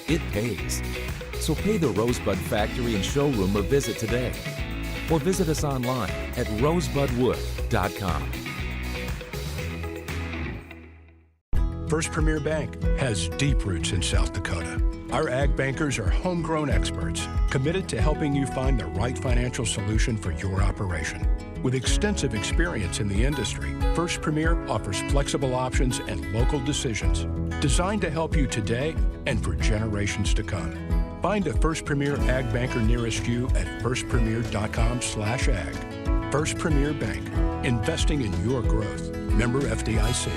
It pays. So pay the Rosebud Factory and Showroom or visit today. Or visit us online at rosebudwood.com. First Premier Bank has deep roots in South Dakota. Our ag bankers are homegrown experts committed to helping you find the right financial solution for your operation. With extensive experience in the industry, First Premier offers flexible options and local decisions designed to help you today and for generations to come. Find a First Premier Ag Banker nearest you at firstpremier.com/ag. First Premier Bank, investing in your growth. Member FDIC.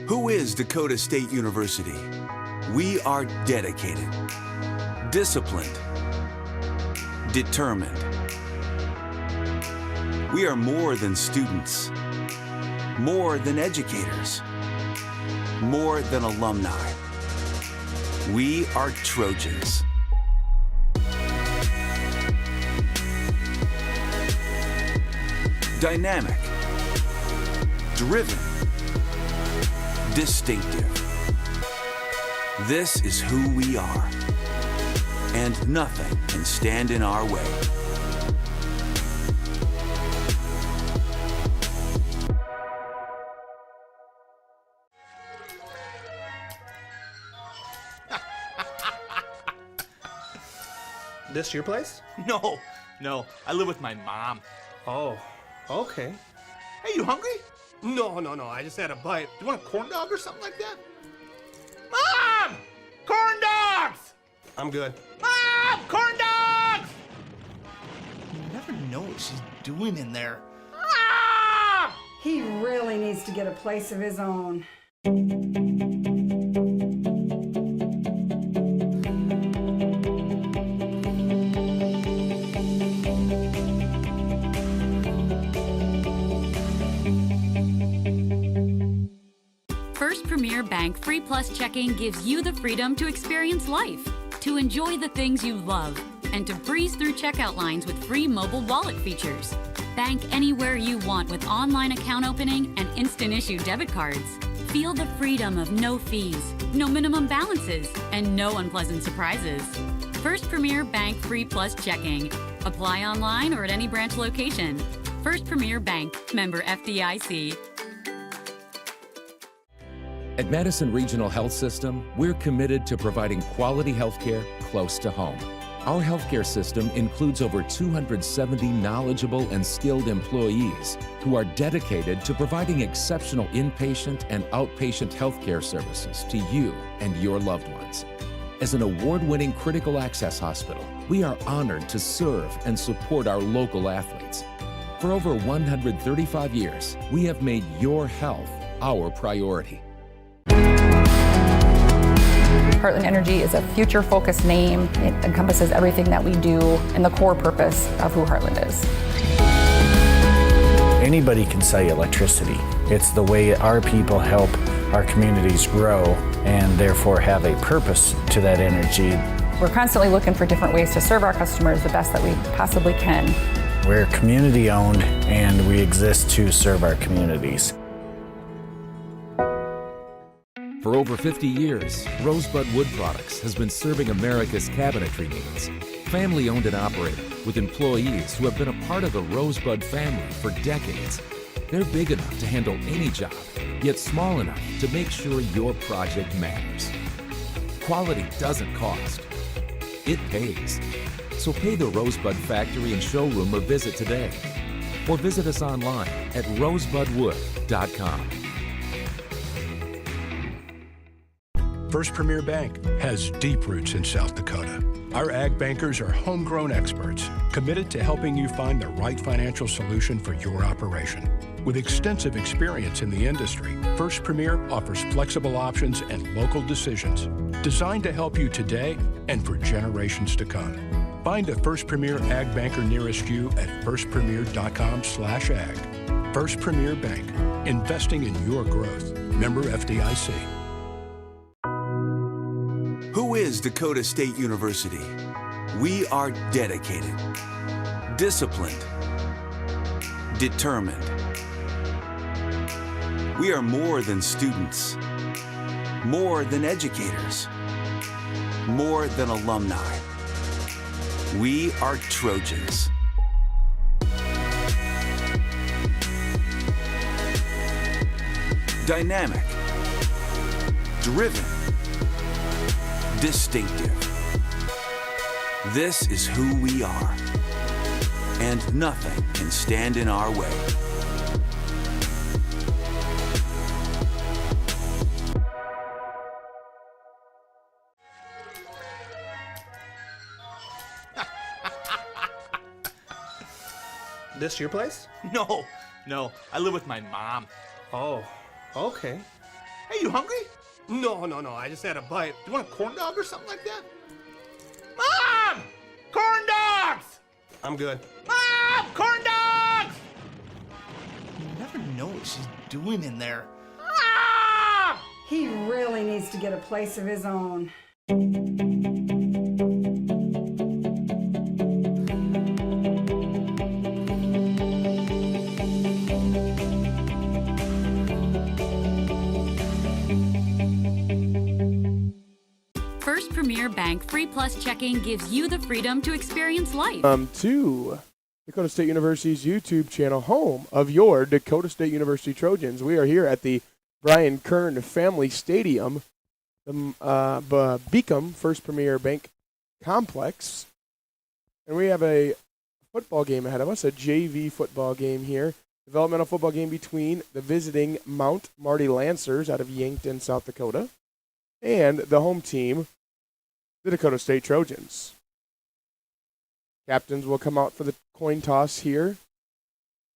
Who is Dakota State University? We are dedicated, disciplined, determined. We are more than students, more than educators, more than alumni. We are Trojans. Dynamic, driven, distinctive. This is who we are, and nothing can stand in our way. This your place? No, I live with my mom. Oh, okay. Hey, you hungry? No, I just had a bite. You want a corn dog or something like that? Mom! Corn dogs! I'm good. Mom! Corn dogs! You never know what she's doing in there. Mom! He really needs to get a place of his own. First Premier Bank Free Plus Checking gives you the freedom to experience life, to enjoy the things you love, and to breeze through checkout lines with free mobile wallet features. Bank anywhere you want with online account opening and instant issue debit cards. Feel the freedom of no fees, no minimum balances, and no unpleasant surprises. First Premier Bank Free Plus Checking. Apply online or at any branch location. First Premier Bank, member FDIC. At Madison Regional Health System, we're committed to providing quality healthcare close to home. Our healthcare system includes over 270 knowledgeable and skilled employees who are dedicated to providing exceptional inpatient and outpatient healthcare services to you and your loved ones. As an award-winning critical access hospital, we are honored to serve and support our local athletes. For over 135 years, we have made your health our priority. Heartland Energy is a future-focused name. It encompasses everything that we do and the core purpose of who Heartland is. Anybody can sell you electricity. It's the way our people help our communities grow and therefore have a purpose to that energy. We're constantly looking for different ways to serve our customers the best that we possibly can. We're community-owned and we exist to serve our communities. For over 50 years, Rosebud Wood Products has been serving America's cabinetry needs. Family owned and operated, with employees who have been a part of the Rosebud family for decades. They're big enough to handle any job, yet small enough to make sure your project matters. Quality doesn't cost. It pays. So pay the Rosebud Factory and Showroom or visit today. Or visit us online at rosebudwood.com. First Premier Bank has deep roots in South Dakota. Our ag bankers are homegrown experts committed to helping you find the right financial solution for your operation. With extensive experience in the industry, First Premier offers flexible options and local decisions designed to help you today and for generations to come. Find a First Premier Ag Banker nearest you at firstpremier.com/ag. First Premier Bank, investing in your growth. Member FDIC. Who is Dakota State University? We are dedicated, disciplined, determined. We are more than students, More than educators. More than alumni. We are Trojans. Dynamic. Driven. Distinctive. This is who we are. And nothing can stand in our way. This your place? No. I live with my mom. Oh, okay. Hey, you hungry? No. I just had a bite. You want a corn dog or something like that? Mom! Corn dogs! I'm good. Mom! Corn dogs! You never know what she's doing in there. Mom! He really needs to get a place of his own. First Premier Bank Free Plus Checking gives you the freedom to experience life. To Dakota State University's YouTube channel, home of your Dakota State University Trojans. We are here at the Brian Kern Family Stadium, the Beacom First Premier Bank Complex. And we have a football game ahead of us, a JV football game here. Developmental football game between the visiting Marty Lancers out of Yankton, South Dakota, and the home team, the Dakota State Trojans. Captains will come out for the coin toss here.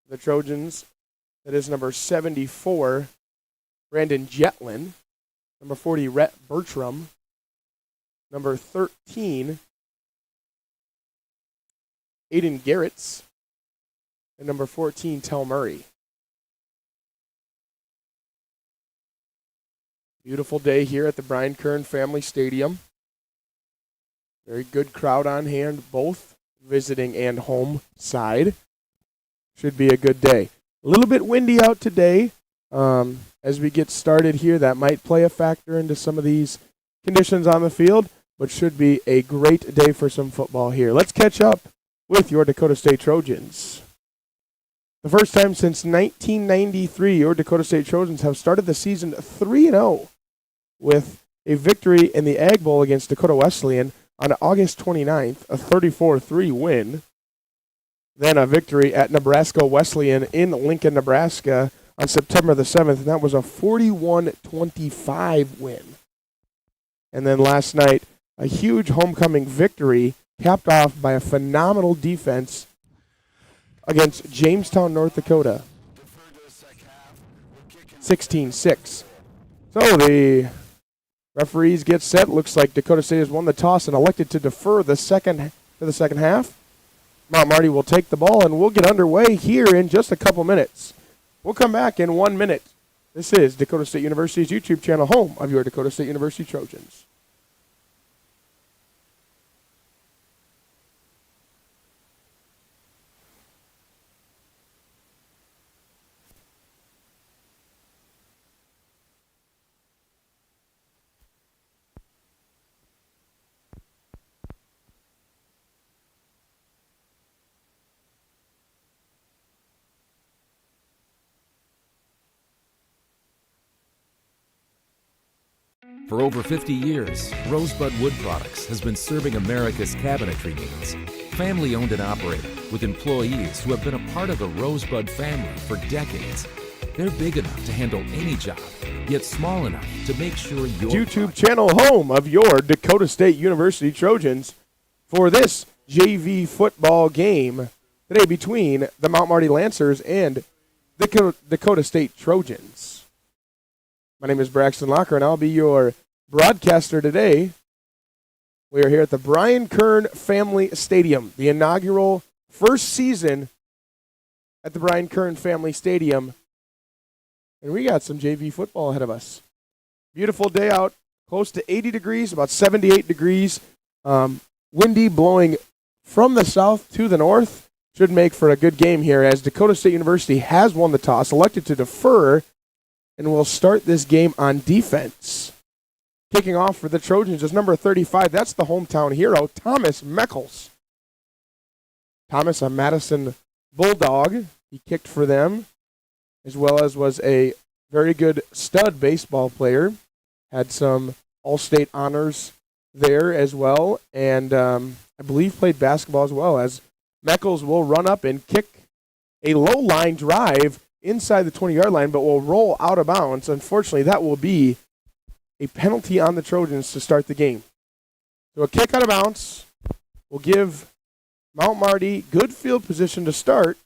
The Trojans, that is number 74, Brandon Jetlin. Number 40, Rhett Bertram. Number 13, Aiden Garretts. And number 14, Tel Murray. Beautiful day here at the Brian Kern Family Stadium. Very good crowd on hand, both visiting and home side. Should be a good day. A little bit windy out today. As we get started here, that might play a factor into some of these conditions on the field, but should be a great day for some football here. Let's catch up with your Dakota State Trojans. The first time since 1993, your Dakota State Trojans have started the season 3-0 with a victory in the Ag Bowl against Dakota Wesleyan on August 29th, a 34-3 win. Then a victory at Nebraska Wesleyan in Lincoln, Nebraska on September the 7th, and that was a 41-25 win. And then last night, a huge homecoming victory capped off by a phenomenal defense against Jamestown, North Dakota, 16-6. So the referees get set. Looks like Dakota State has won the toss and elected to defer the second half. Mount Marty will take the ball, and we'll get underway here in just a couple minutes. We'll come back in 1 minute. This is Dakota State University's YouTube channel, home of your Dakota State University Trojans. For over 50 years, Rosebud Wood Products has been serving America's cabinetry needs. Family owned and operated, with employees who have been a part of the Rosebud family for decades. They're big enough to handle any job, yet small enough to make sure your YouTube channel, home of your Dakota State University Trojans, for this JV football game today between the Mount Marty Lancers and the Dakota State Trojans. My name is Braxton Locker, and I'll be your broadcaster today. We are here at the Brian Kern Family Stadium, the inaugural first season at the Brian Kern Family Stadium. And we got some JV football ahead of us. Beautiful day out, close to 80 degrees, about 78 degrees. Windy, blowing from the south to the north. Should make for a good game here, as Dakota State University has won the toss, elected to defer, and will start this game on defense. Kicking off for the Trojans is number 35. That's the hometown hero, Thomas Meckles. Thomas, a Madison Bulldog. He kicked for them, as well as was a very good stud baseball player. Had some all-state honors there as well, and I believe played basketball as well, as Meckles will run up and kick a low line drive inside the 20-yard line, but will roll out of bounds. Unfortunately, that will be a penalty on the Trojans to start the game. So a kick out of bounds will give Mount Marty good field position to start,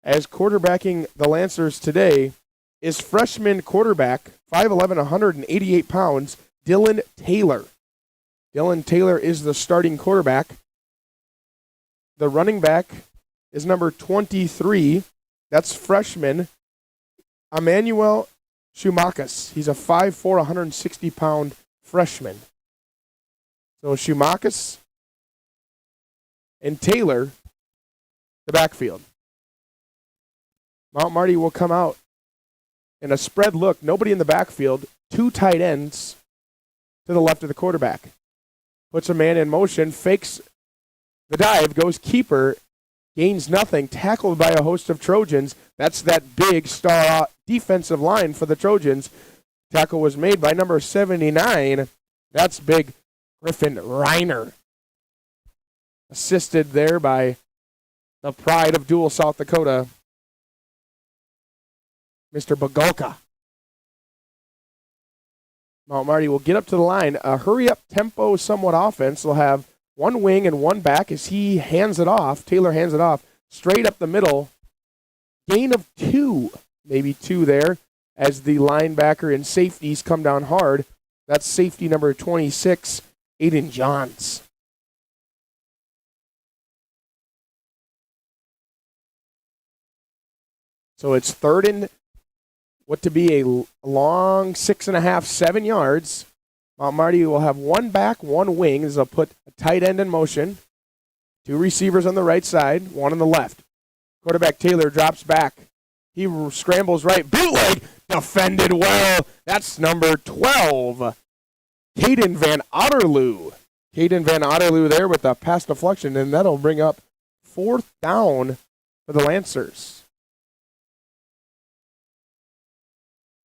as quarterbacking the Lancers today is freshman quarterback, 5'11", 188 pounds, Dylan Taylor. Dylan Taylor is the starting quarterback. The running back is number 23. That's freshman Emmanuel Shumakas. He's a 5'4", 160-pound freshman. So Shumakas and Taylor, the backfield. Mount Marty will come out in a spread look. Nobody in the backfield. 2 tight ends to the left of the quarterback. Puts a man in motion, fakes the dive, goes keeper, gains nothing, tackled by a host of Trojans. That's that big star defensive line for the Trojans. Tackle was made by number 79. That's big Griffin Reiner. Assisted there by the pride of Dual, South Dakota, Mr. Bagolka. Mount Marty will get up to the line. A hurry-up tempo somewhat offense. They'll have one wing and one back as he hands it off. Taylor hands it off straight up the middle. Gain of 2, maybe 2 there, as the linebacker and safeties come down hard. That's safety number 26, Aiden Johns. So it's third and what to be a long 6.5, 7 yards. Mount Marty will have one back, one wing, as they'll put a tight end in motion. 2 receivers on the right side, 1 on the left. Quarterback Taylor drops back. He scrambles right. Bootleg, defended well. That's number 12, Caden Van Otterloo. Caden Van Otterloo there with a pass deflection, and that'll bring up 4th down for the Lancers.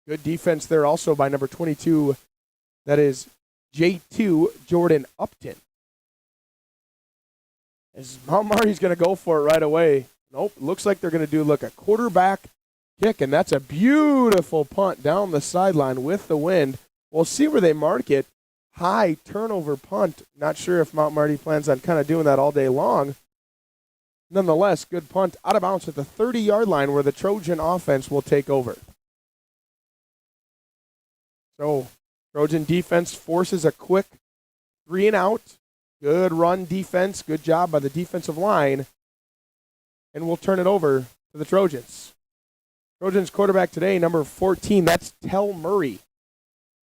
Good defense there also by number 22. That is J2, Jordan Upton. As Mount Marty's going to go for it right away. Nope, looks like they're going to do a quarterback kick, and that's a beautiful punt down the sideline with the wind. We'll see where they mark it. High turnover punt. Not sure if Mount Marty plans on kind of doing that all day long. Nonetheless, good punt out of bounds at the 30-yard line where the Trojan offense will take over. So, Trojan defense forces a quick 3 and out. Good run defense. Good job by the defensive line. And we'll turn it over to the Trojans. Trojans quarterback today, number 14, that's Tell Murray.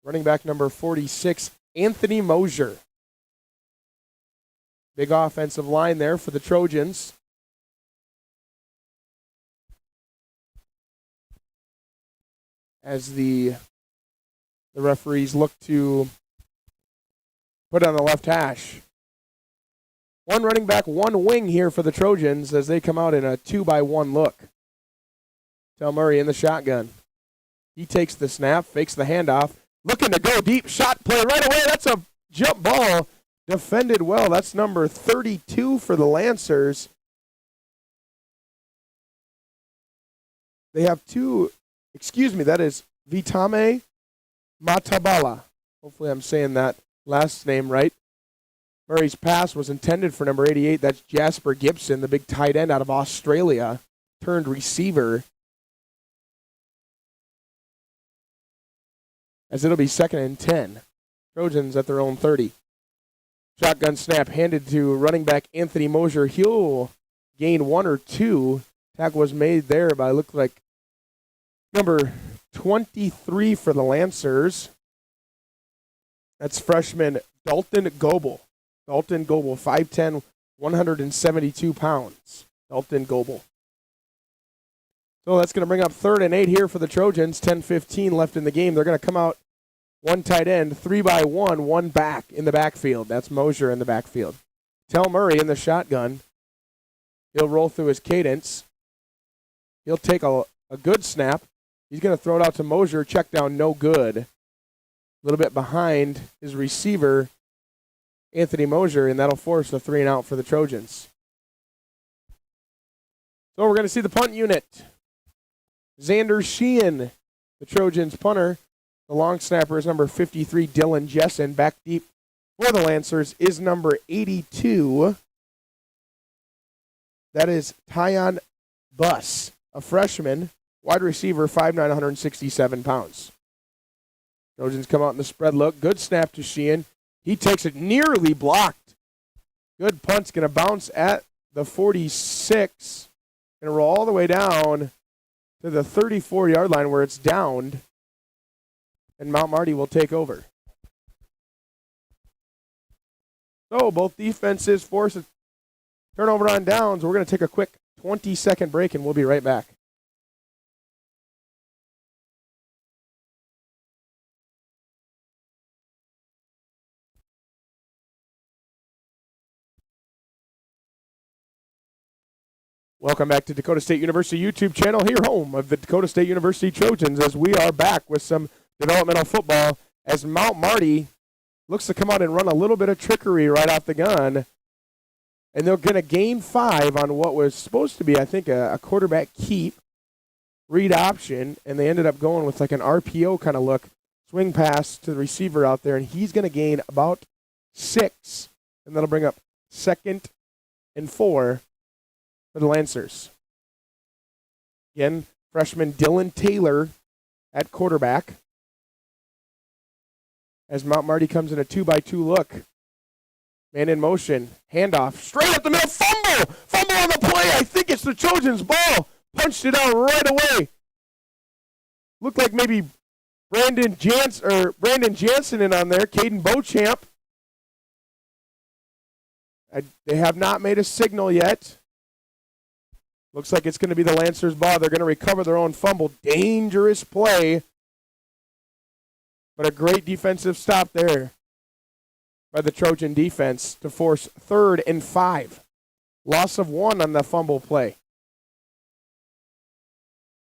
Running back number 46, Anthony Mosier. Big offensive line there for the Trojans. As the referees look to put on the left hash. 1 running back, 1 wing here for the Trojans as they come out in a 2-by-1 look. Tell Murray in the shotgun. He takes the snap, fakes the handoff, looking to go deep, shot play right away. That's a jump ball. Defended well. That's number 32 for the Lancers. They have 2, that is Vitame Matabala. Hopefully I'm saying that last name right. Murray's pass was intended for number 88. That's Jasper Gibson, the big tight end out of Australia, turned receiver. As it'll be 2nd and 10. Trojans at their own 30. Shotgun snap handed to running back Anthony Mosier. He'll gain 1 or 2. Tackle was made there by, looked like, number 23 for the Lancers. That's freshman Dalton Goebel. Dalton Goebel, 5'10", 172 pounds. Dalton Goebel. So that's going to bring up 3rd and 8 here for the Trojans. 10:15 left in the game. They're going to come out one tight end, 3-by-1, one back in the backfield. That's Mosier in the backfield. Tell Murray in the shotgun. He'll roll through his cadence. He'll take a good snap. He's going to throw it out to Mosier. Check down, no good. A little bit behind his receiver, Anthony Mosier, and that'll force a 3-and-out for the Trojans. So we're going to see the punt unit. Xander Sheehan, the Trojans punter. The long snapper is number 53, Dylan Jessen. Back deep for the Lancers is number 82. That is Tyon Buss, a freshman, wide receiver, 5'9", 167 pounds. Trojans come out in the spread look. Good snap to Sheehan. He takes it nearly blocked. Good punt's going to bounce at the 46. Going to roll all the way down to the 34-yard line where it's downed. And Mount Marty will take over. So both defenses force a turnover on downs. We're going to take a quick 20-second break, and we'll be right back. Welcome back to Dakota State University YouTube channel, here home of the Dakota State University Trojans, as we are back with some developmental football as Mount Marty looks to come out and run a little bit of trickery right off the gun. And they're going to gain 5 on what was supposed to be, I think, a quarterback keep, read option, and they ended up going with like an RPO kind of look, swing pass to the receiver out there, and he's going to gain about 6, and that'll bring up 2nd and 4 for the Lancers. Again, freshman Dylan Taylor at quarterback. As Mount Marty comes in a 2-by-2 look. Man in motion. Handoff. Straight up the middle. Fumble! Fumble on the play. I think it's the Trojans' ball. Punched it out right away. Looked like maybe Brandon Jansen in on there. Caden Beauchamp. They have not made a signal yet. Looks like it's going to be the Lancers' ball. They're going to recover their own fumble. Dangerous play. But a great defensive stop there by the Trojan defense to force 3rd and 5. Loss of 1 on the fumble play.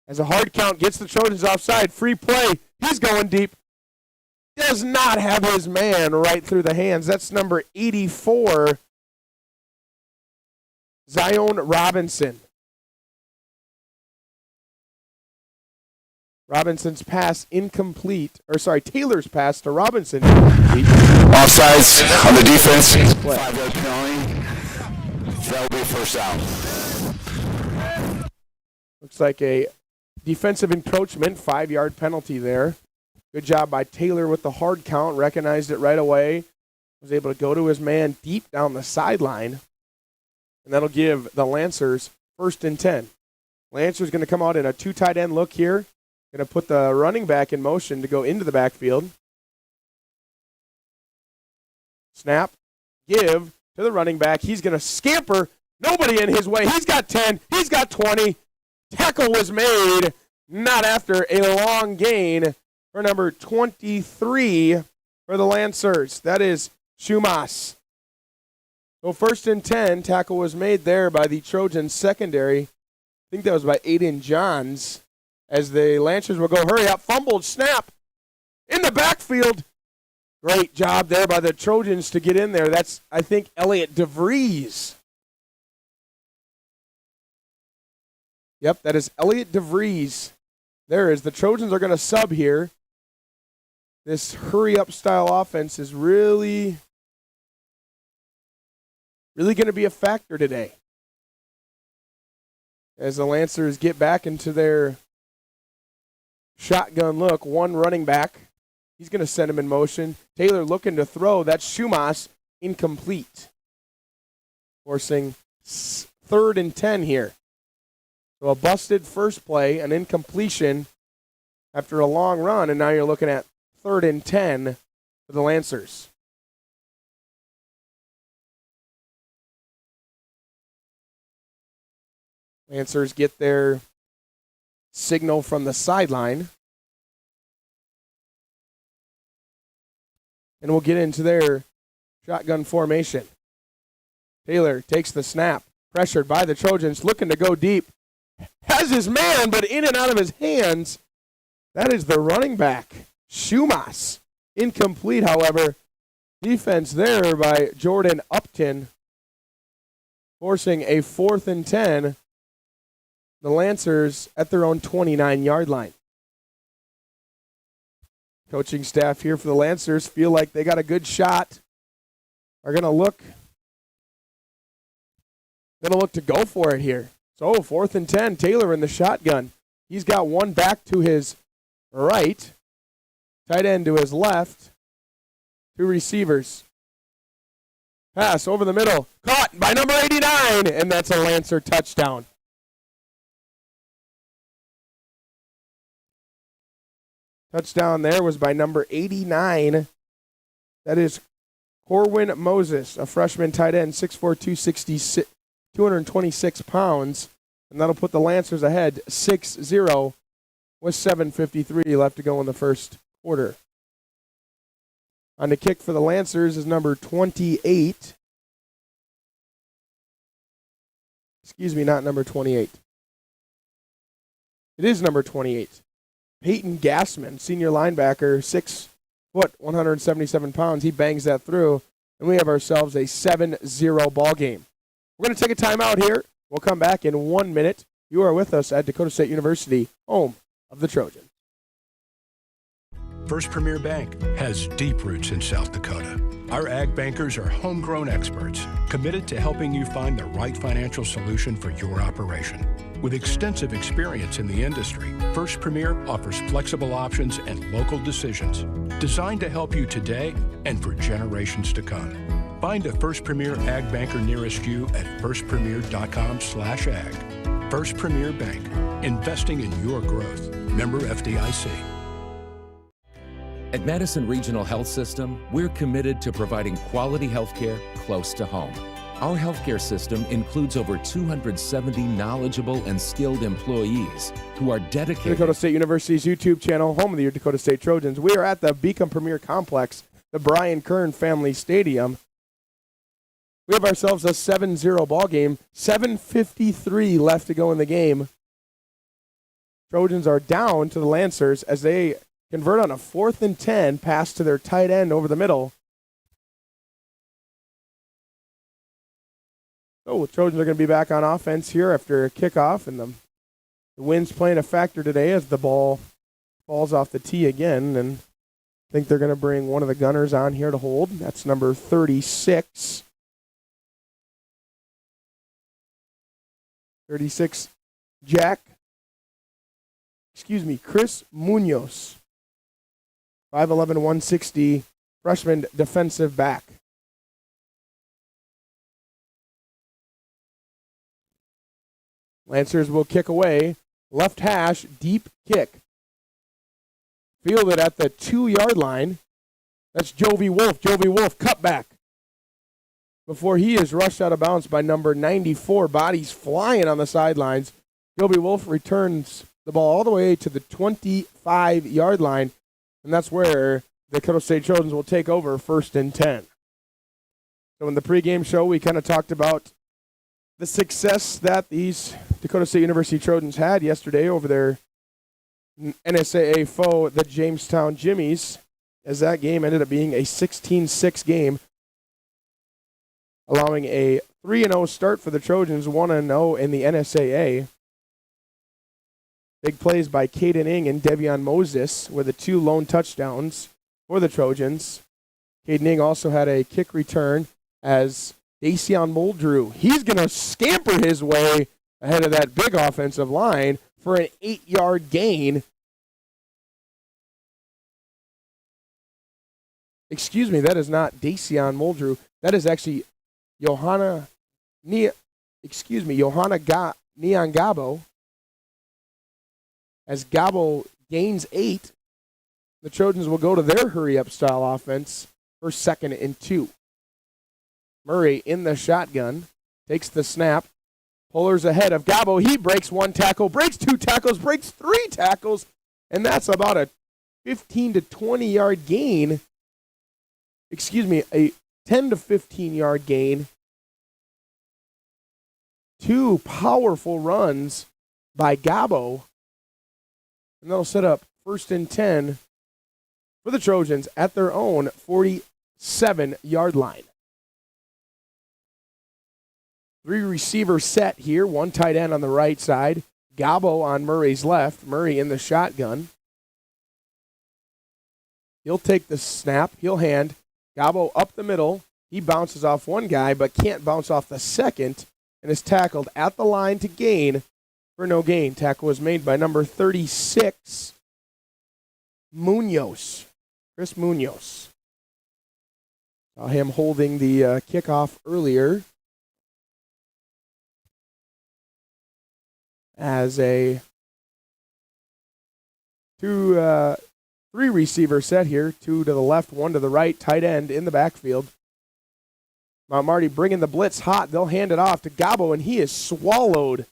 As a hard count gets the Trojans offside. Free play. He's going deep. Does not have his man right through the hands. That's number 84, Zion Robinson. Robinson's pass incomplete. Taylor's pass to Robinson incomplete. Offsides on the defense. 5-yard penalty. That'll be first down. Looks like a defensive encroachment, 5-yard penalty there. Good job by Taylor with the hard count. Recognized it right away. Was able to go to his man deep down the sideline. And that'll give the Lancers 1st and 10. Lancers going to come out in a 2 tight end look here. Going to put the running back in motion to go into the backfield. Snap. Give to the running back. He's going to scamper. Nobody in his way. He's got 10. He's got 20. Tackle was made. Not after a long gain for number 23 for the Lancers. That is Shumas. So 1st and 10. Tackle was made there by the Trojan secondary. I think that was by Aiden Johns. As the Lancers will go, hurry up, fumbled, snap, in the backfield. Great job there by the Trojans to get in there. That's, I think, Elliot DeVries. Yep, that is Elliot DeVries. There is. The Trojans are going to sub here. This hurry-up style offense is really going to be a factor today. As the Lancers get back into their shotgun look, 1 running back. He's going to send him in motion. Taylor looking to throw. That's Shumas, incomplete. Forcing 3rd and 10 here. So a busted first play, an incompletion after a long run, and now you're looking at 3rd and 10 for the Lancers. Lancers get their signal from the sideline. and we'll get into their shotgun formation. Taylor takes the snap, pressured by the Trojans, looking to go deep. Has his man, but in and out of his hands. That is the running back, Shumas. Incomplete, however. Defense there by Jordan Upton, forcing a 4th and 10. The Lancers at their own 29-yard line. Coaching staff here for the Lancers feel like they got a good shot. Are going to look to go for it here. So 4th and 10, Taylor in the shotgun. He's got one back to his right, tight end to his left, 2 receivers. Pass over the middle, caught by number 89, and that's a Lancer touchdown. Touchdown there was by number 89. That is Corwin Moses, a freshman tight end, 6'4", 226 pounds. And that'll put the Lancers ahead 6-0 with 7:53 left to go in the first quarter. On the kick for the Lancers is number 28. Excuse me, not number 28. It is number 28. Peyton Gassman, senior linebacker, 6 foot, 177 pounds. He bangs that through, and we have ourselves a 7-0 ball game. We're going to take a timeout here. We'll come back in 1 minute. You are with us at Dakota State University, home of the Trojans. First Premier Bank has deep roots in South Dakota. Our ag bankers are homegrown experts committed to helping you find the right financial solution for your operation. With extensive experience in the industry, First Premier offers flexible options and local decisions designed to help you today and for generations to come. Find a First Premier Ag Banker nearest you at firstpremier.com/ag. First Premier Bank, investing in your growth. Member FDIC. At Madison Regional Health System, we're committed to providing quality health care close to home. Our healthcare system includes over 270 knowledgeable and skilled employees who are dedicated. Dakota State University's YouTube channel, home of the Dakota State Trojans. We are at the Beacom Premier Complex, the Brian Kern Family Stadium. We have ourselves a 7-0 ball game. 7:53 left to go in the game. Trojans are down to the Lancers as they convert on a 4th and 10, pass to their tight end over the middle. So the Trojans are going to be back on offense here after a kickoff, and the wind's playing a factor today as the ball falls off the tee again, and I think they're going to bring one of the gunners on here to hold. That's number 36. 36, Chris Munoz. 5'11", 160, freshman defensive back. Lancers will kick away. Left hash, deep kick. Fielded at the 2-yard line. That's Jovi Wolf. Jovi Wolf, cutback. Before he is rushed out of bounds by number 94. Bodies flying on the sidelines. Jovi Wolf returns the ball all the way to the 25-yard line. And that's where the Dakota State Trojans will take over 1st and 10. So in the pregame show, we kind of talked about the success that these Dakota State University Trojans had yesterday over their NSAA foe, the Jamestown Jimmies, as that game ended up being a 16-6 game, allowing a 3-0 start for the Trojans, 1-0 in the NSAA. Big plays by Caden Ing and Devion Moses were the 2 lone touchdowns for the Trojans. Caden Ing also had a kick return as Dacian Muldrew. He's going to scamper his way ahead of that big offensive line for an 8-yard gain. Excuse me, that is not Dacian Muldrew. That is actually Johanna Niangabo. As Gabo gains 8, the Trojans will go to their hurry-up style offense for 2nd and 2. Murray in the shotgun, takes the snap, pullers ahead of Gabo. He breaks 1 tackle, breaks 2 tackles, breaks 3 tackles, and that's about a 15 to 20-yard gain a 10 to 15 yard gain. 2 powerful runs by Gabo. And that'll set up 1st and 10 for the Trojans at their own 47-yard line. 3 receiver set here, 1 tight end on the right side. Gabo on Murray's left. Murray in the shotgun. He'll take the snap. He'll hand. Gabo up the middle. He bounces off one guy but can't bounce off the second and is tackled at the line to gain for no gain. Tackle was made by number 36, Munoz. Chris Munoz. Saw him holding the kickoff earlier as a 3 receiver set here. 2 to the left, 1 to the right, tight end in the backfield. Marty bringing the blitz hot. They'll hand it off to Gabo, and he is swallowed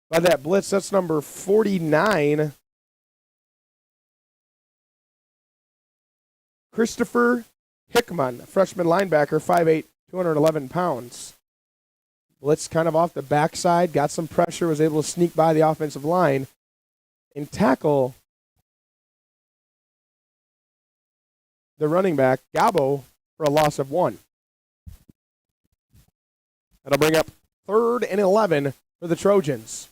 by that blitz. That's number 49. Christopher Hickman, freshman linebacker, 5'8", 211 pounds. Blitz kind of off the backside, got some pressure, was able to sneak by the offensive line and tackle the running back, Gabo, for a loss of 1. That'll bring up 3rd and 11 for the Trojans.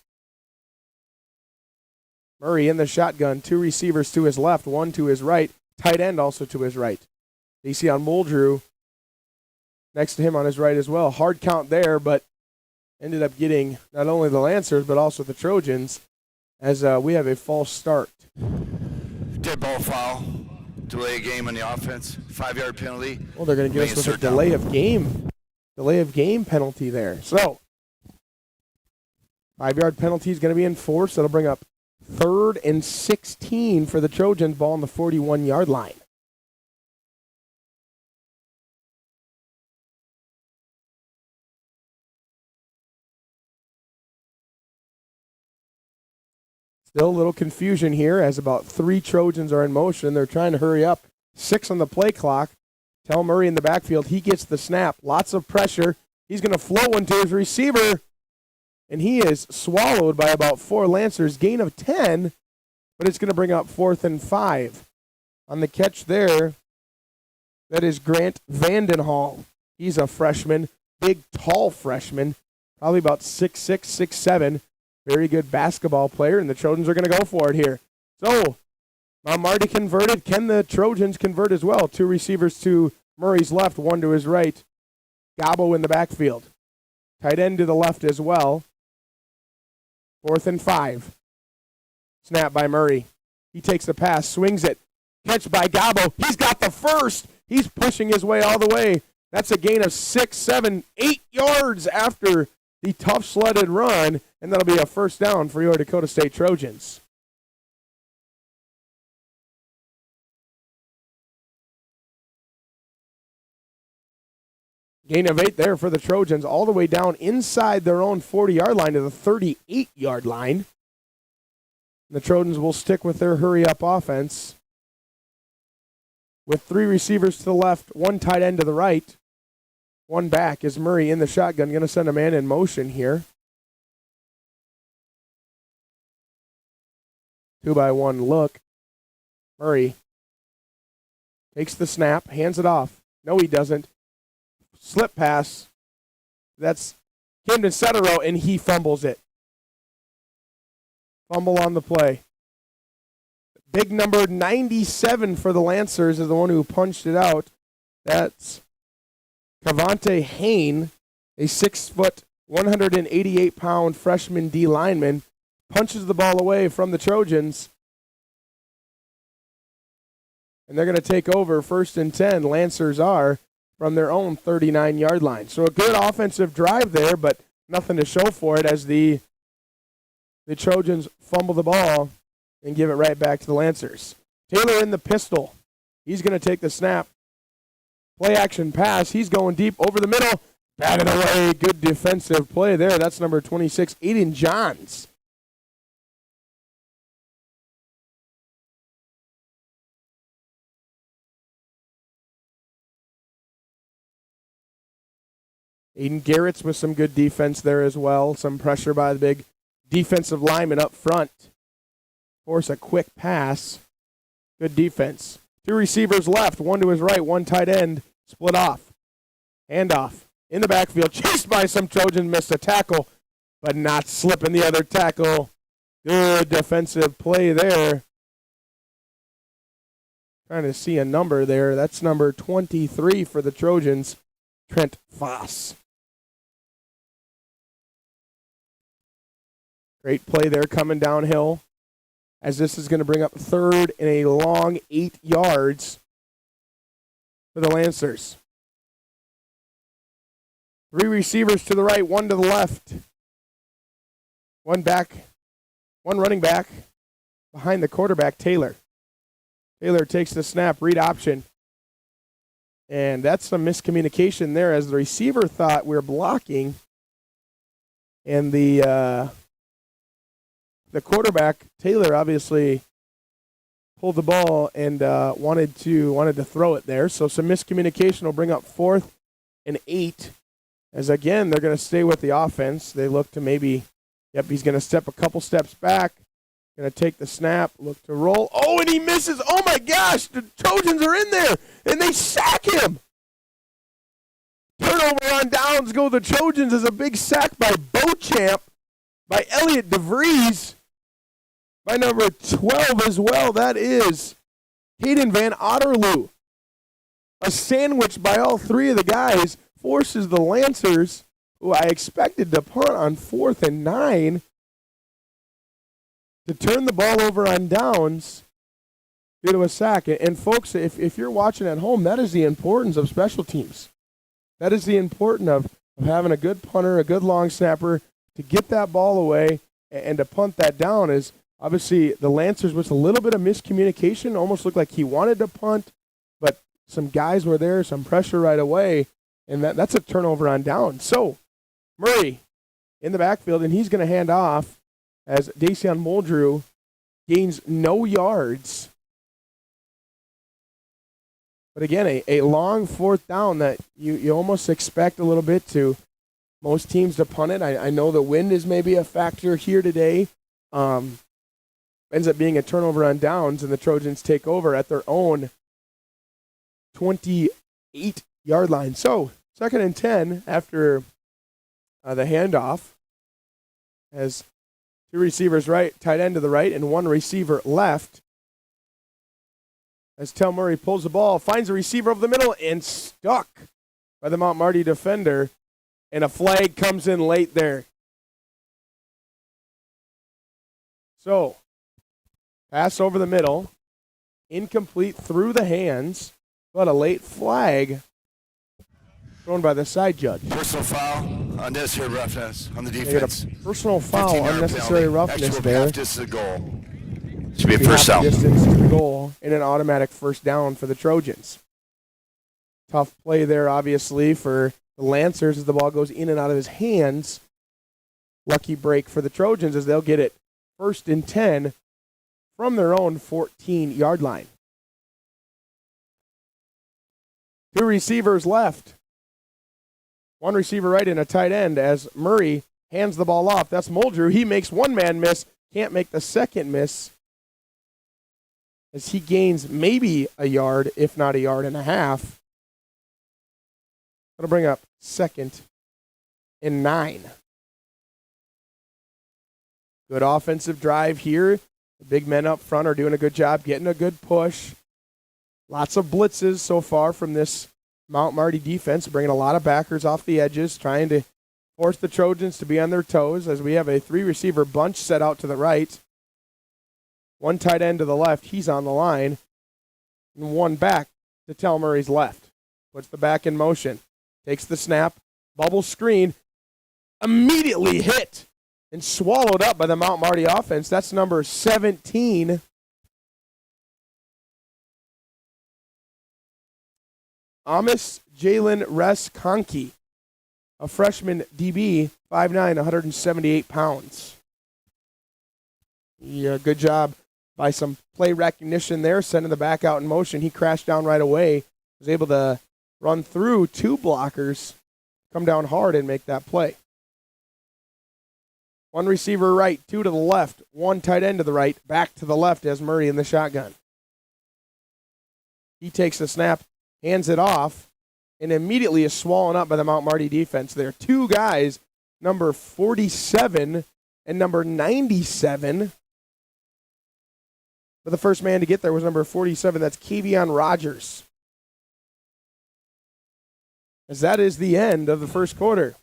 Murray in the shotgun, 2 receivers to his left, 1 to his right, tight end also to his right. You see on Muldrew next to him on his right as well. Hard count there, but ended up getting not only the Lancers but also the Trojans as we have a false start. Dead ball foul. Delay of game on the offense. 5-yard penalty. Well, they're going to give us a delay of game penalty there. So, 5-yard penalty is going to be enforced. That'll bring up 3rd and 16 for the Trojans, ball on the 41-yard line. Still a little confusion here as about 3 Trojans are in motion. They're trying to hurry up. 6 on the play clock. Tell Murray in the backfield. He gets the snap. Lots of pressure. He's going to flow one to his receiver. And he is swallowed by about 4 Lancers. Gain of 10. But it's going to bring up 4th and 5. On the catch there, that is Grant Vandenhall. He's a freshman. Big, tall freshman. Probably about 6'6", 6'7". Very good basketball player, and the Trojans are going to go for it here. So, Marty converted. Can the Trojans convert as well? 2 receivers to Murray's left, 1 to his right. Gabo in the backfield. Tight end to the left as well. 4th and 5. Snap by Murray. He takes the pass, swings it. Catch by Gabo. He's got the first. He's pushing his way all the way. That's a gain of 6, 7, 8 yards after the tough-sledded run, and that'll be a first down for your Dakota State Trojans. Gain of 8 there for the Trojans, all the way down inside their own 40-yard line to the 38-yard line. The Trojans will stick with their hurry-up offense with 3 receivers to the left, 1 tight end to the right. 1 back is Murray in the shotgun, going to send a man in motion here. 2-by-1 look. Murray takes the snap, hands it off. No, he doesn't. Slip pass. That's Camden Setero, and he fumbles it. Fumble on the play. Big number 97 for the Lancers is the one who punched it out. That's Cavante Hain, a 6', 188-pound freshman D lineman, punches the ball away from the Trojans. And they're going to take over 1st and 10. Lancers are from their own 39-yard line. So a good offensive drive there, but nothing to show for it as the Trojans fumble the ball and give it right back to the Lancers. Taylor in the pistol. He's going to take the snap. Play action pass. He's going deep over the middle. Batted away. Good defensive play there. That's number 26, Aiden Johns. Aiden Garrett's with some good defense there as well. Some pressure by the big defensive lineman up front. Force a quick pass. Good defense. 2 receivers left, one to his right, one tight end. Split off. Handoff. In the backfield, chased by some Trojans, missed a tackle, but not slipping the other tackle. Good defensive play there. Trying to see a number there. That's number 23 for the Trojans, Trent Foss. Great play there coming downhill, as this is going to bring up third and a long 8 yards for the Lancers. 3 receivers to the right, 1 to the left. One running back behind the quarterback, Taylor. Taylor takes the snap, read option. And that's some miscommunication there, as the receiver thought we were blocking. And the quarterback, Taylor, obviously pulled the ball and wanted to throw it there. So some miscommunication will bring up 4th and 8. As again, they're going to stay with the offense. They look to maybe, he's going to step a couple steps back. Going to take the snap, look to roll. Oh, and he misses. Oh, my gosh. The Trojans are in there, and they sack him. Turnover on downs go the Trojans as a big sack by Beauchamp, by Elliot DeVries, by number 12 as well. That is Hayden Van Otterloo. A sandwich by all 3 of the guys forces the Lancers, who I expected to punt on 4th and 9, to turn the ball over on downs due to a sack. And folks, if you're watching at home, that is the importance of special teams. That is the importance of having a good punter, a good long snapper, to get that ball away and to punt that down. Is obviously the Lancers with a little bit of miscommunication, almost looked like he wanted to punt, but some guys were there, some pressure right away, and that's a turnover on down. So Murray in the backfield, and he's going to hand off as Dacian Muldrew gains no yards. But again, a long 4th down that you almost expect a little bit to most teams to punt it. I know the wind is maybe a factor here today. Ends up being a turnover on downs, and the Trojans take over at their own 28-yard line. So 2nd and 10 after the handoff, as 2 receivers right, tight end to the right, and 1 receiver left. As Tel Murray pulls the ball, finds a receiver over the middle, and stuck by the Mount Marty defender, and a flag comes in late there. So, pass over the middle, incomplete through the hands, but a late flag thrown by the side judge. Personal foul, unnecessary roughness on the defense. Personal foul, unnecessary roughness there. This is a goal. Should be a first down. Distance to the goal and an automatic first down for the Trojans. Tough play there, obviously, for the Lancers as the ball goes in and out of his hands. Lucky break for the Trojans as they'll get it 1st and 10 from their own 14-yard line. 2 receivers left. 1 receiver right and a tight end as Murray hands the ball off. That's Muldrew. He makes 1 man miss. Can't make the 2nd miss as he gains maybe a yard, if not a yard and a half. That'll bring up 2nd and 9. Good offensive drive here. The big men up front are doing a good job getting a good push. Lots of blitzes so far from this Mount Marty defense, bringing a lot of backers off the edges, trying to force the Trojans to be on their toes as we have a 3-receiver bunch set out to the right. 1 tight end to the left, he's on the line. And 1 back to Tel Murray's left. Puts the back in motion. Takes the snap. Bubble screen. Immediately hit and swallowed up by the Mount Marty offense. That's number 17. Amos Jalen Reskonki, a freshman DB, 5'9", 178 pounds. Yeah, good job by some play recognition there, sending the back out in motion. He crashed down right away, was able to run through 2 blockers come down hard and make that play. One receiver right, two to the left, one tight end to the right, back to the left as Murray in the shotgun. He takes the snap, hands it off, and immediately is swallowed up by the Mount Marty defense there. Two guys, number 47 and number 97. But the first man to get there was number 47. That's Kavion Rogers. As that is the end of the first quarter.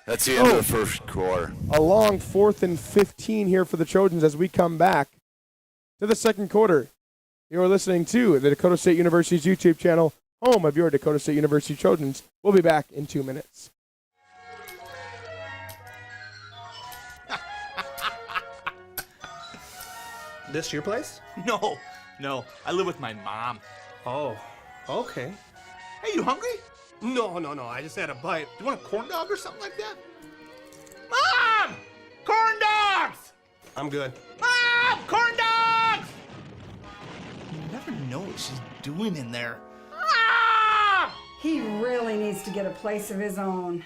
That's the end of the first quarter. A long 4th and 15 here for the Trojans as we come back to the second quarter. You're listening to the Dakota State University's YouTube channel, home of your Dakota State University Trojans. We'll be back in 2 minutes. This your place? No. I live with my mom. Oh, okay. Hey, you hungry? No, I just had a bite. Do you want a corn dog or something like that? Mom! Corn dogs! I'm good. Mom! Corn dogs! You never know what she's doing in there. Mom! He really needs to get a place of his own.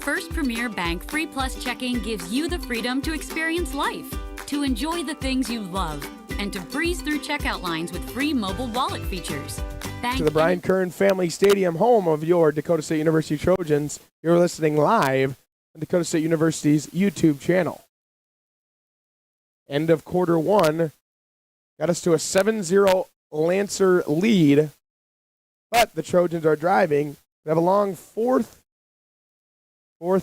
First Premier Bank Free Plus Checking gives you the freedom to experience life, to enjoy the things you love, and to breeze through checkout lines with free mobile wallet features. To the Brian Kern Family Stadium, home of your Dakota State University Trojans. You're listening live on Dakota State University's YouTube channel. End of quarter one got us to a 7-0 Lancer lead, but the Trojans are driving. They have a long fourth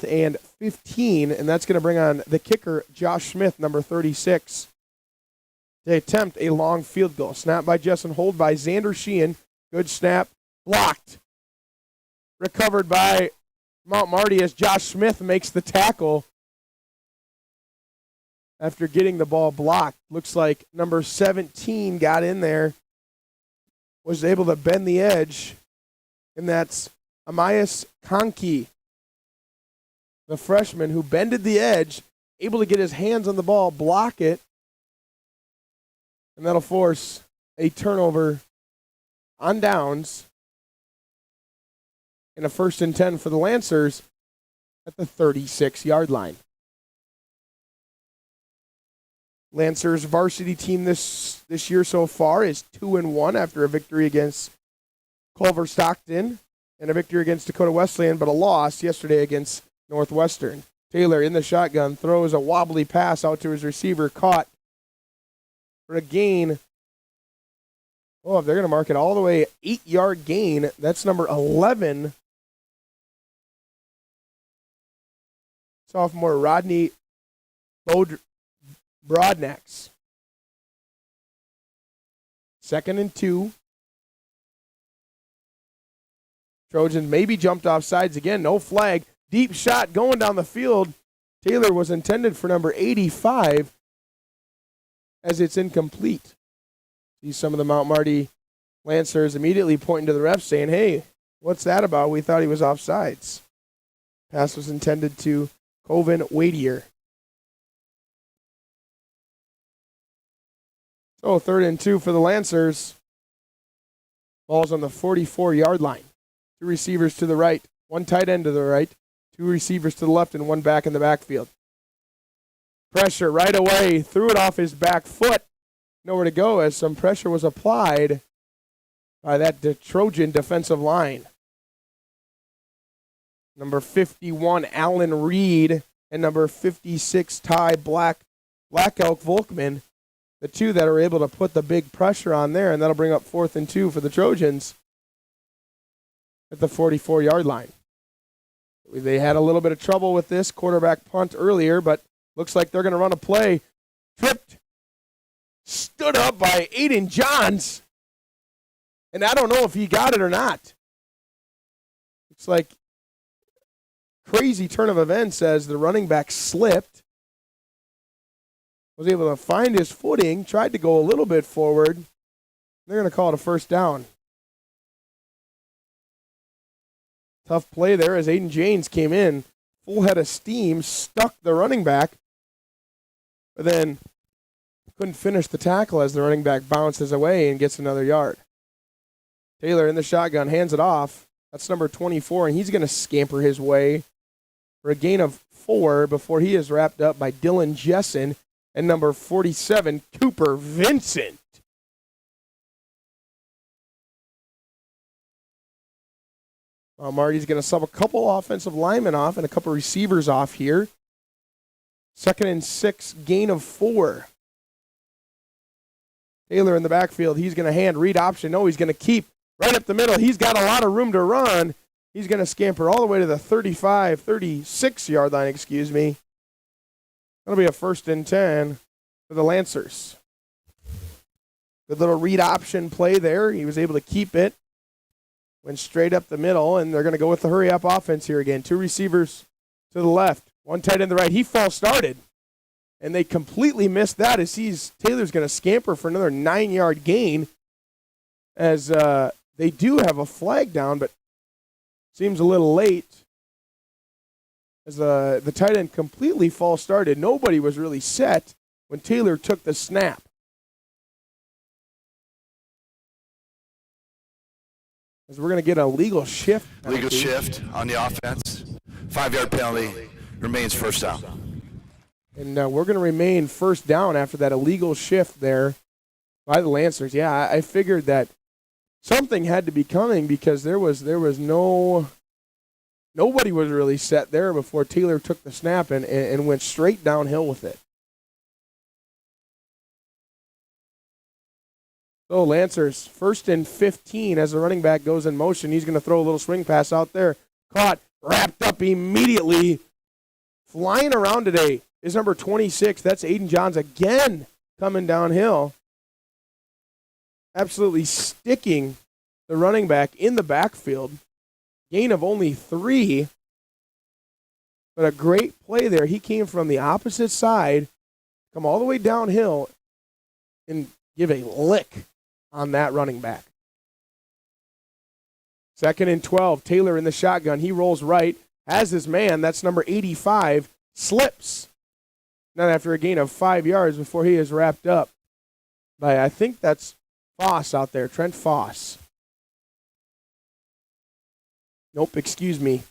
and 15, and that's going to bring on the kicker, Josh Smith, number 36. They attempt a long field goal. Snap by Jessen, hold by Xander Sheehan. Good snap, blocked. Recovered by Mount Marty as Josh Smith makes the tackle after getting the ball blocked. Looks like number 17 got in there, was able to bend the edge, and that's Amias Conkey, the freshman who bended the edge, able to get his hands on the ball, block it, and that'll force a turnover on downs and a 1st and 10 for the Lancers at the 36-yard line. Lancers varsity team this year so far is 2-1 after a victory against Culver Stockton and a victory against Dakota Wesleyan, but a loss yesterday against Northwestern. Taylor in the shotgun throws a wobbly pass out to his receiver, caught for a gain. Oh, if they're going to mark it all the way, 8-yard gain. That's number 11. Sophomore Rodney Broadnax. 2nd and 2. Trojans maybe jumped off sides again. No flag. Deep shot going down the field. Taylor was intended for number 85 as it's incomplete. See some of the Mount Marty Lancers immediately pointing to the ref saying, hey, what's that about? We thought he was offsides. Pass was intended to Coven Wadier. So 3rd and 2 for the Lancers. Ball's on the 44-yard line. 2 receivers to the right, 1 tight end to the right, 2 receivers to the left, and 1 back in the backfield. Pressure right away, threw it off his back foot. Nowhere to go as some pressure was applied by that Trojan defensive line. Number 51, Allen Reed, and number 56, Ty Black Elk Volkman, the 2 that are able to put the big pressure on there, and that'll bring up 4th and 2 for the Trojans at the 44-yard line. They had a little bit of trouble with this quarterback punt earlier, but looks like they're going to run a play. Tripped, stood up by Aiden Johns, and I don't know if he got it or not. It's like crazy turn of events as the running back slipped, was able to find his footing, tried to go a little bit forward. They're going to call it a 1st down. Tough play there as Aiden James came in, full head of steam, stuck the running back, but then couldn't finish the tackle as the running back bounces away and gets another yard. Taylor in the shotgun, hands it off. That's number 24, and he's going to scamper his way for a gain of 4 before he is wrapped up by Dylan Jessen and number 47, Cooper Vincent. Marty's going to sub a couple offensive linemen off and a couple receivers off here. 2nd and 6, gain of 4. Taylor in the backfield. He's going to hand read option. No, he's going to keep right up the middle. He's got a lot of room to run. He's going to scamper all the way to the 36-yard line, excuse me. That'll be a 1st and 10 for the Lancers. Good little read option play there. He was able to keep it. Went straight up the middle, and they're going to go with the hurry-up offense here again. 2 receivers to the left, 1 tight end to the right. He false started, and they completely missed that as Taylor's going to scamper for another 9-yard gain as they do have a flag down, but seems a little late as the tight end completely false started. Nobody was really set when Taylor took the snap. As we're going to get a legal shift. Legal shift on the offense. 5-yard penalty. Remains first down. And we're going to remain first down after that illegal shift there by the Lancers. Yeah, I figured that something had to be coming because there was nobody was really set there before Taylor took the snap and went straight downhill with it. So Lancers, 1st and 15 as the running back goes in motion. He's going to throw a little swing pass out there. Caught, wrapped up immediately. Flying around today is number 26. That's Aiden Johns again coming downhill. Absolutely sticking the running back in the backfield. Gain of only 3. But a great play there. He came from the opposite side, come all the way downhill, and give a lick on that running back. 2nd and 12. Taylor in the shotgun. He rolls right, has his man. That's number 85. Slips. Not after a gain of 5 yards before he is wrapped up by, I think that's Foss out there, Trent Foss. Nope, excuse me.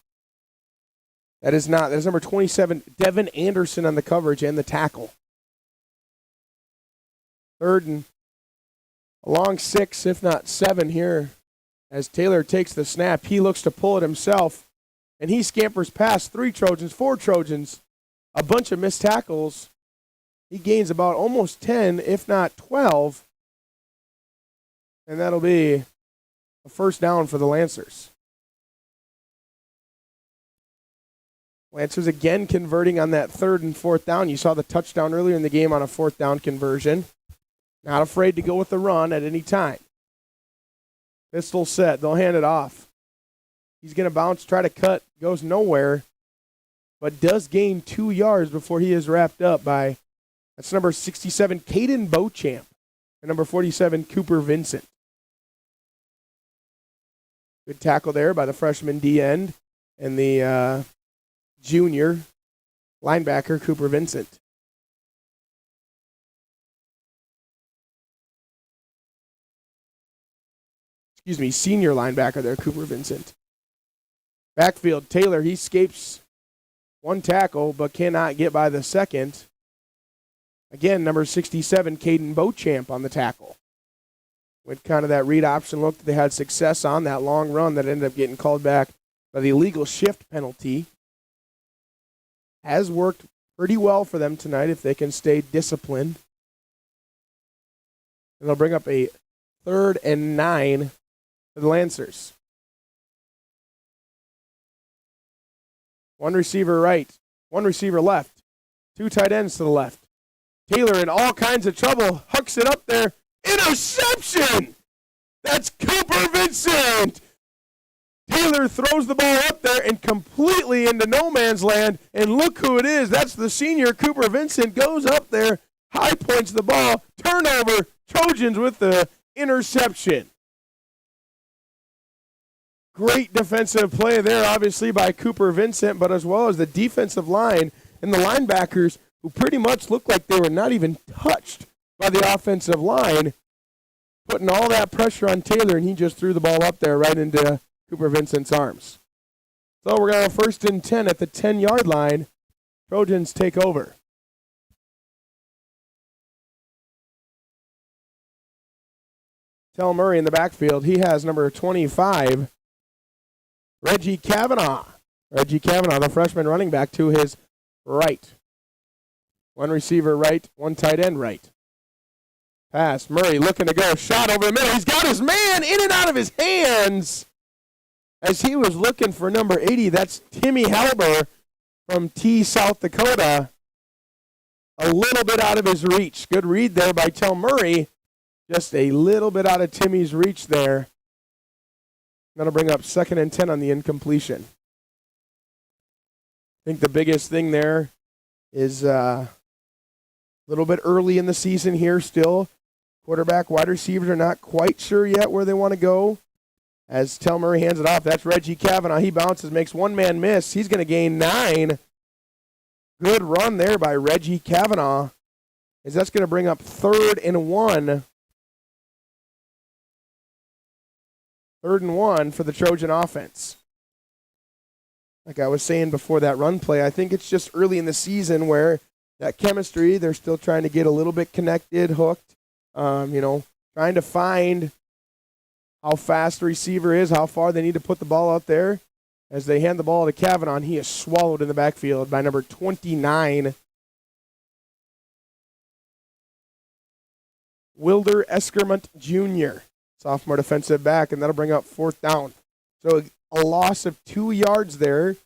That is not. That is number 27, Devin Anderson on the coverage and the tackle. 3rd and a long 6, if not 7 here. As Taylor takes the snap, he looks to pull it himself, and he scampers past 3 Trojans, 4 Trojans, a bunch of missed tackles. He gains about almost 10, if not 12, and that'll be a 1st down for the Lancers. Lancers again converting on that 3rd and 4th down. You saw the touchdown earlier in the game on a 4th down conversion. Not afraid to go with the run at any time. Pistol set. They'll hand it off. He's going to bounce, try to cut, goes nowhere, but does gain 2 yards before he is wrapped up by, that's number 67, Caden Beauchamp, and number 47, Cooper Vincent. Good tackle there by the freshman D-end and the junior linebacker, Cooper Vincent. Excuse me, senior linebacker there, Cooper Vincent. Backfield, Taylor, he escapes 1 tackle, but cannot get by the 2nd. Again, number 67, Caden Beauchamp on the tackle. With kind of that read option look that they had success on, that long run that ended up getting called back by the illegal shift penalty. Has worked pretty well for them tonight if they can stay disciplined. And they'll bring up a 3rd and 9 for the Lancers. 1 receiver right, 1 receiver left, 2 tight ends to the left. Taylor in all kinds of trouble, hooks it up there. Interception! That's Cooper Vincent! Taylor throws the ball up there and completely into no man's land, and look who it is. That's the senior, Cooper Vincent, goes up there, high points the ball, turnover, Trojans with the interception. Great defensive play there, obviously, by Cooper Vincent, but as well as the defensive line and the linebackers, who pretty much looked like they were not even touched by the offensive line, putting all that pressure on Taylor, and he just threw the ball up there right into Cooper Vincent's arms. So we're going to go 1st and 10 at the 10-yard line. Trojans take over. Tell Murray in the backfield. He has number 25, Reggie Kavanaugh. Reggie Kavanaugh, the freshman running back, to his right. One receiver right, one tight end right. Pass. Murray looking to go. Shot over the middle. He's got his man in and out of his hands as he was looking for number 80. That's Timmy Halber from T, South Dakota. A little bit out of his reach. Good read there by Tell Murray. Just a little bit out of Timmy's reach there. Going to bring up 2nd and 10 on the incompletion. I think the biggest thing there is a little bit early in the season here still. Quarterback, wide receivers are not quite sure yet where they want to go. As Tell Murray hands it off, that's Reggie Kavanaugh. He bounces, makes one man miss. He's going to gain 9. Good run there by Reggie Kavanaugh. As that's going to bring up 3rd and 1. 3rd and 1 for the Trojan offense. Like I was saying before that run play, I think it's just early in the season where that chemistry, they're still trying to get a little bit connected, hooked, trying to find how fast the receiver is, how far they need to put the ball out there. As they hand the ball to Kavanaugh, he is swallowed in the backfield by number 29, Wilder Eskermont Jr., sophomore defensive back, and that'll bring up 4th down. So a loss of 2 yards there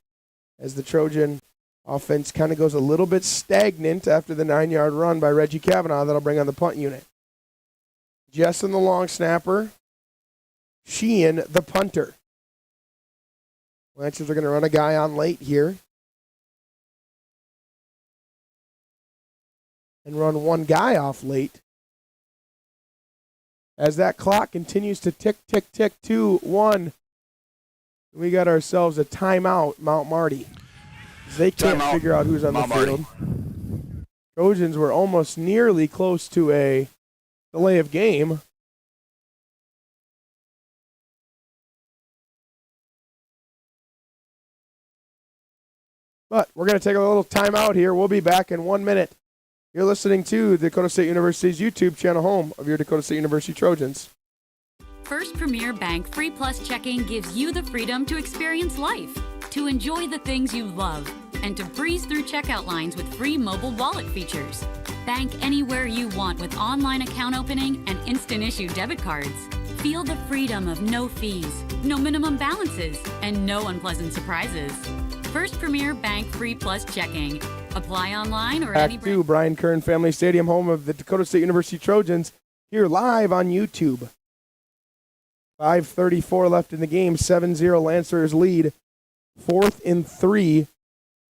as the Trojan offense kind of goes a little bit stagnant after the 9-yard run by Reggie Kavanaugh. That'll bring on the punt unit. Jessen, the long snapper. Sheehan, the punter. Lancers are going to run a guy on late here. And run one guy off late. As that clock continues to tick, tick, tick, 2, 1. We got ourselves a timeout, Mount Marty. They can't figure out who's on the field. Trojans were almost nearly close to a delay of game. But we're going to take a little timeout here. We'll be back in 1 minute. You're listening to Dakota State University's YouTube channel, home of your Dakota State University Trojans. First Premier Bank Free Plus Checking gives you the freedom to experience life, to enjoy the things you love, and to breeze through checkout lines with free mobile wallet features. Bank anywhere you want with online account opening and instant issue debit cards. Feel the freedom of no fees, no minimum balances, and no unpleasant surprises. First Premier Bank Free Plus Checking. Apply online or Back to Brian Kern Family Stadium, home of the Dakota State University Trojans, here live on YouTube. 5:34 left in the game. 7-0 Lancers lead. 4th and 3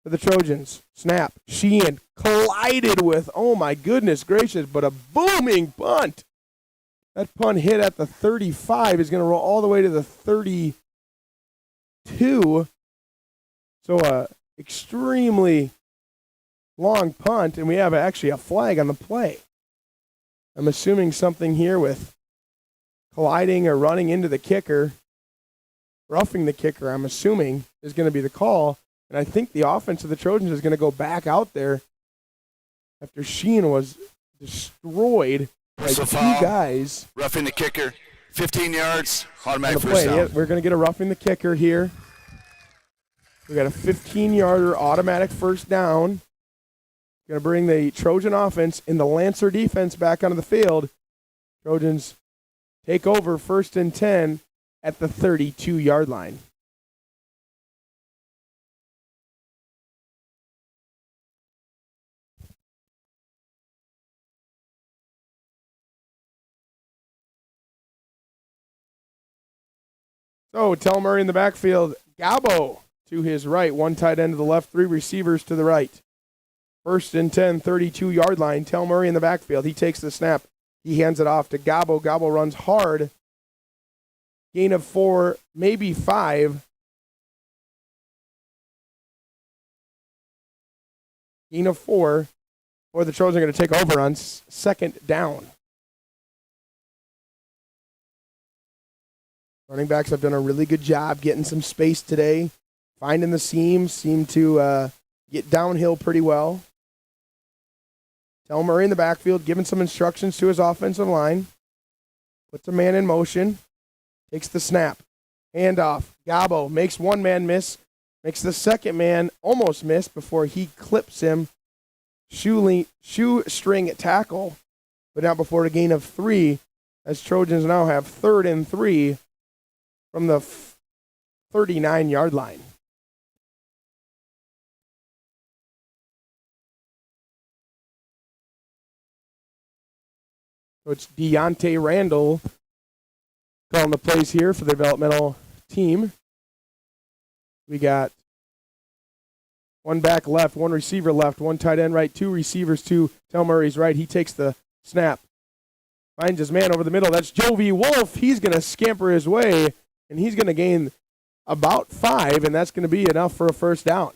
for the Trojans. Snap. Sheehan collided with, oh my goodness gracious, but a booming punt. That punt hit at the 35 is going to roll all the way to the 32. So a extremely long punt, and we have actually a flag on the play. I'm assuming something here with colliding or running into the kicker, roughing the kicker, I'm assuming, is going to be the call. And I think the offense of the Trojans is going to go back out there after Sheen was destroyed by 2 guys. Roughing the kicker, 15 yards, automatic first down. Yeah, we're going to get a roughing the kicker here. We got a 15-yarder automatic first down. Going to bring the Trojan offense and the Lancer defense back onto the field. Trojans take over 1st and 10 at the 32-yard line. So, Tell Murray in the backfield. Gabo to his right. 1 tight end to the left, 3 receivers to the right. 1st and 10, 32-yard line. Tell Murray in the backfield. He takes the snap. He hands it off to Gabo. Gabo runs hard gain of 4, maybe 5. Gain of 4, or the Trojans are going to take over on second down. Running backs have done a really good job getting some space today, finding the seams, seem to get downhill pretty well. Tell Murray in the backfield, giving some instructions to his offensive line. Puts a man in motion, takes the snap, handoff. Gabo makes one man miss, makes the second man almost miss before he clips him. Shoestring tackle, but now before a gain of 3, as Trojans now have 3rd and 3 from the 39-yard line. So it's Deontay Randall calling the plays here for the developmental team. We got one back left, one receiver left, one tight end right, 2 receivers to Tel Murray's right. He takes the snap, finds his man over the middle. That's Jovi Wolf. He's going to scamper his way, and he's going to gain about 5, and that's going to be enough for a first down.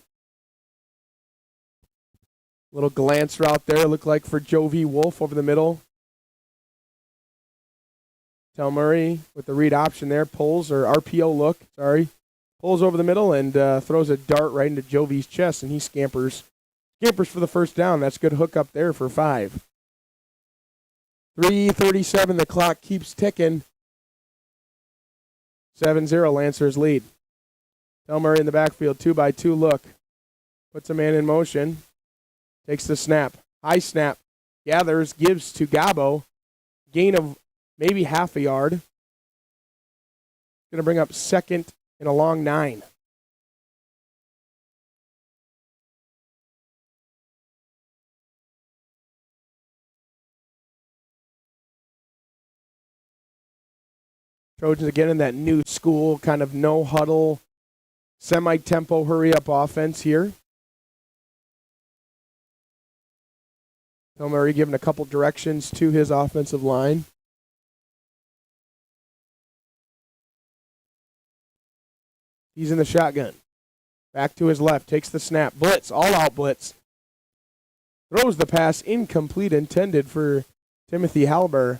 Little glance route there, looked like for Jovi Wolf over the middle. Tel Murray with the read option there, pulls, or RPO look, pulls over the middle and throws a dart right into Jovi's chest, and he scampers for the first down. That's good hook up there for 5. 3:37, the clock keeps ticking. 7-0, Lancers lead. Tel Murray in the backfield, 2-by-2 look. Puts a man in motion. Takes the snap. High snap. Gathers, gives to Gabo. Gain of maybe half a yard. Going to bring up second and a long 9. Trojans again in that new school kind of no huddle, semi-tempo hurry up offense here. Tel Murray giving a couple directions to his offensive line. He's in the shotgun. Back to his left. Takes the snap. Blitz. All-out blitz. Throws the pass incomplete, intended for Timothy Halber.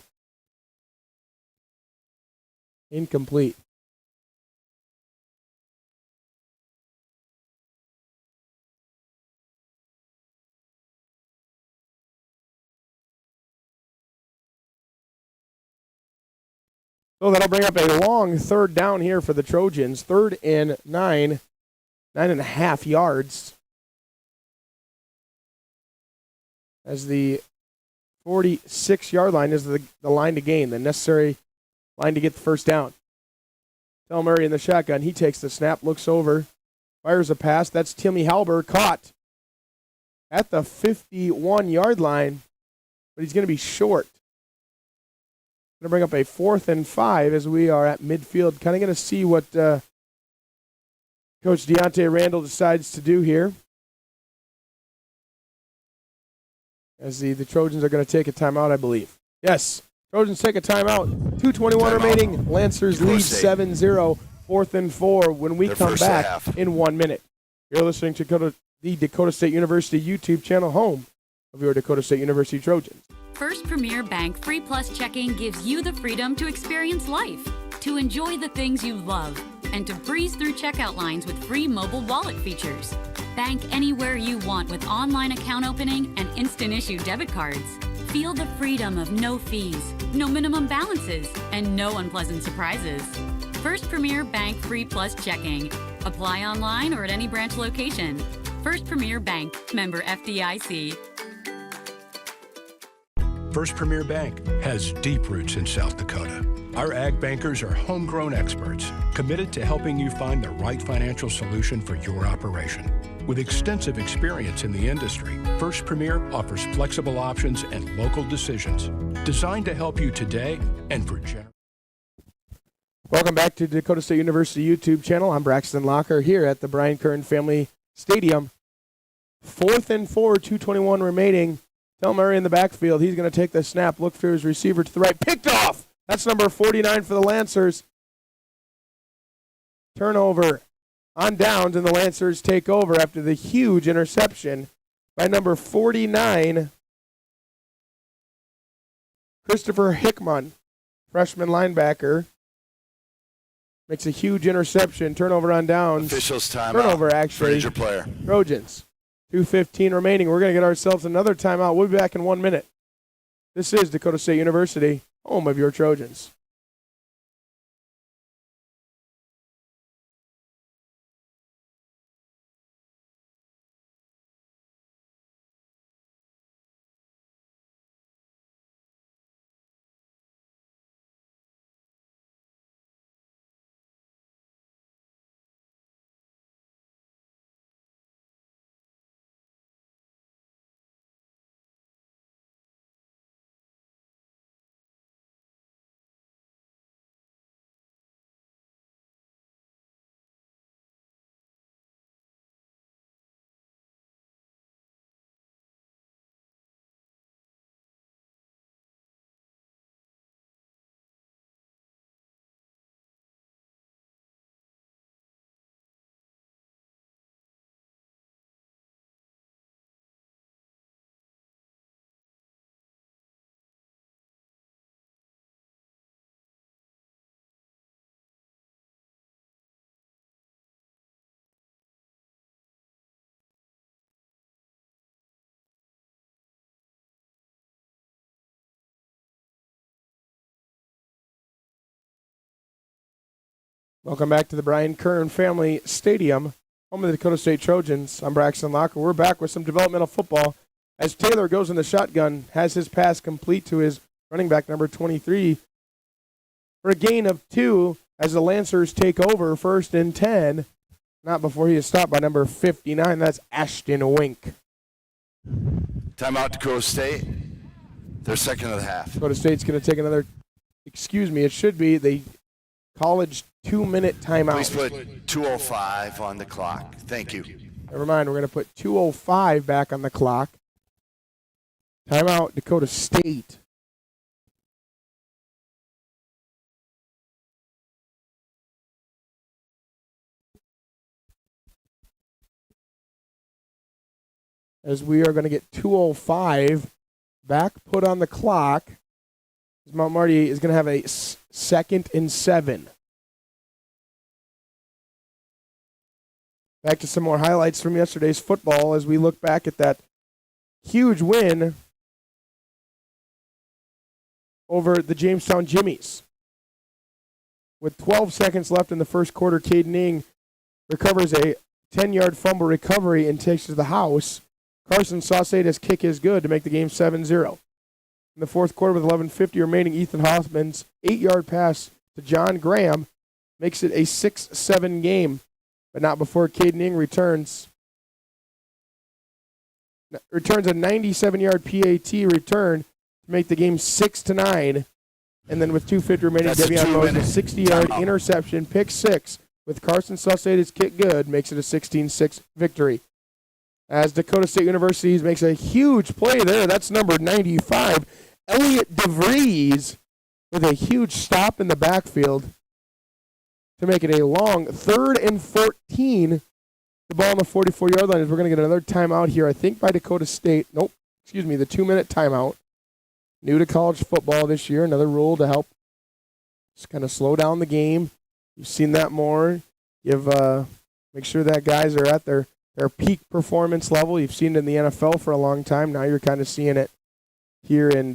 Incomplete. So that'll bring up a long third down here for the Trojans. 3rd and 9, 9.5 yards. As the 46-yard line is the line to gain, the necessary line to get the first down. Tel Murray in the shotgun. He takes the snap, looks over, fires a pass. That's Timmy Halber, caught at the 51-yard line, but he's going to be short. Going to bring up a 4th and 5 as we are at midfield. Kind of going to see what Coach Deontay Randall decides to do here. As the Trojans are going to take a timeout, I believe. Yes, Trojans take a timeout. 2:21 remaining. Lancers lead 7-0. 4th and 4 when we come back in 1 minute. You're listening to the Dakota State University YouTube channel, home of your Dakota State University Trojans. First Premier Bank Free Plus Checking gives you the freedom to experience life, to enjoy the things you love, and to breeze through checkout lines with free mobile wallet features. Bank anywhere you want with online account opening and instant issue debit cards. Feel the freedom of no fees, no minimum balances, and no unpleasant surprises. First Premier Bank Free Plus Checking. Apply online or at any branch location. First Premier Bank, member FDIC. First Premier Bank has deep roots in South Dakota. Our ag bankers are homegrown experts committed to helping you find the right financial solution for your operation. With extensive experience in the industry, First Premier offers flexible options and local decisions designed to help you today and for generations. Welcome back to Dakota State University YouTube channel. I'm Braxton Locker here at the Brian Kern Family Stadium. 4th and 4, 2:21 remaining. Tel Murray in the backfield. He's going to take the snap, look for his receiver to the right. Picked off! That's number 49 for the Lancers. turnover on downs, and the Lancers take over after the huge interception by number 49, Christopher Hickman, freshman linebacker. Makes a huge interception, turnover on downs. Officials timeout. Turnover, actually. Ranger player. Trojans. 2:15 remaining. We're going to get ourselves another timeout. We'll be back in 1 minute. This is Dakota State University, home of your Trojans. Welcome back to the Brian Kern Family Stadium, home of the Dakota State Trojans. I'm Braxton Locker. We're back with some developmental football as Taylor goes in the shotgun, has his pass complete to his running back number 23 for a gain of 2 as the Lancers take over 1st and 10. Not before he is stopped by number 59. That's Ashton Wink. Timeout, Dakota State. Their second of the half. Dakota State's going to take another, it should be the college 2-minute timeout. Please put 2:05 on the clock. Thank you. Never mind, we're going to put 2:05 back on the clock. Timeout, Dakota State. As we are going to get 2:05 back put on the clock. Mount Marty is going to have a 2nd and 7. Back to some more highlights from yesterday's football as we look back at that huge win over the Jamestown Jimmies. With 12 seconds left in the first quarter, Caden Ing recovers a 10-yard fumble recovery and takes to the house. Carson Sauceda's kick is good to make the game 7-0. In the fourth quarter with 11:50 remaining, Ethan Hoffman's 8-yard pass to John Graham makes it a 6-7 game, but not before Caden Ing returns a 97-yard PAT return to make the game 6-9. And then with 2:50 remaining, Devion Moses' 60-yard interception, pick 6, with Carson Sauceda's kick good, makes it a 16-6 victory. As Dakota State University makes a huge play there. That's number 95, Elliot DeVries, with a huge stop in the backfield to make it a long 3rd and 14. The ball on the 44-yard line. As we're going to get another timeout here, I think by Dakota State. The 2-minute timeout. New to college football this year. Another rule to help just kind of slow down the game. You've seen that more. Make sure that guys are at their peak performance level. You've seen it in the NFL for a long time. Now you're kind of seeing it here in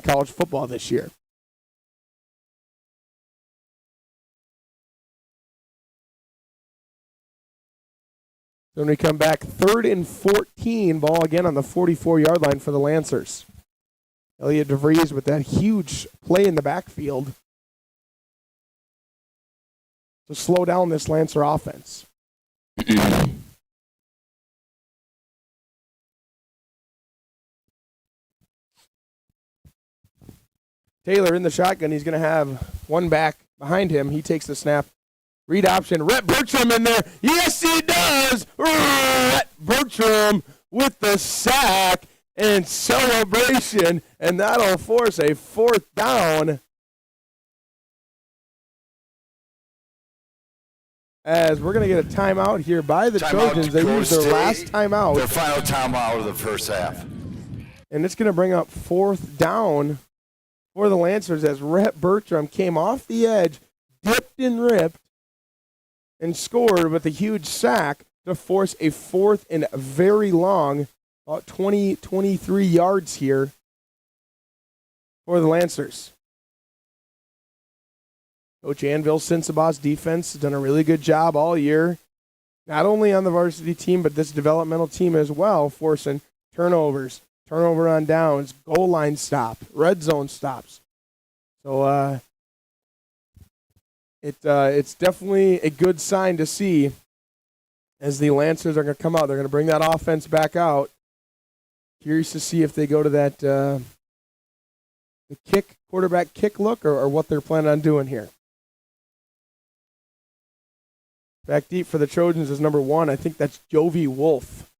college football this year. So when we come back, 3rd and 14, ball again on the 44-yard line for the Lancers. Elliot DeVries with that huge play in the backfield to slow down this Lancer offense. Taylor in the shotgun. He's going to have one back behind him. He takes the snap. Read option. Rhett Bertram in there. Yes, he does. Rhett Bertram with the sack and celebration. And that'll force a 4th down. as we're going to get a timeout here by the Trojans. They use their last timeout. Their final timeout of the first half. And it's going to bring up 4th down for the Lancers as Rhett Bertram came off the edge, dipped and ripped, and scored with a huge sack to force a 4th and very long, about 23 yards here for the Lancers. Coach Anvil Cincebaugh's defense has done a really good job all year, not only on the varsity team, but this developmental team as well, forcing turnovers, turnover on downs, goal line stop, red zone stops. So it's definitely a good sign to see as the Lancers are going to come out. They're going to bring that offense back out. Curious to see if they go to that the quarterback kick look or what they're planning on doing here. Back deep for the Trojans is number 1. I think that's Jovi Wolf.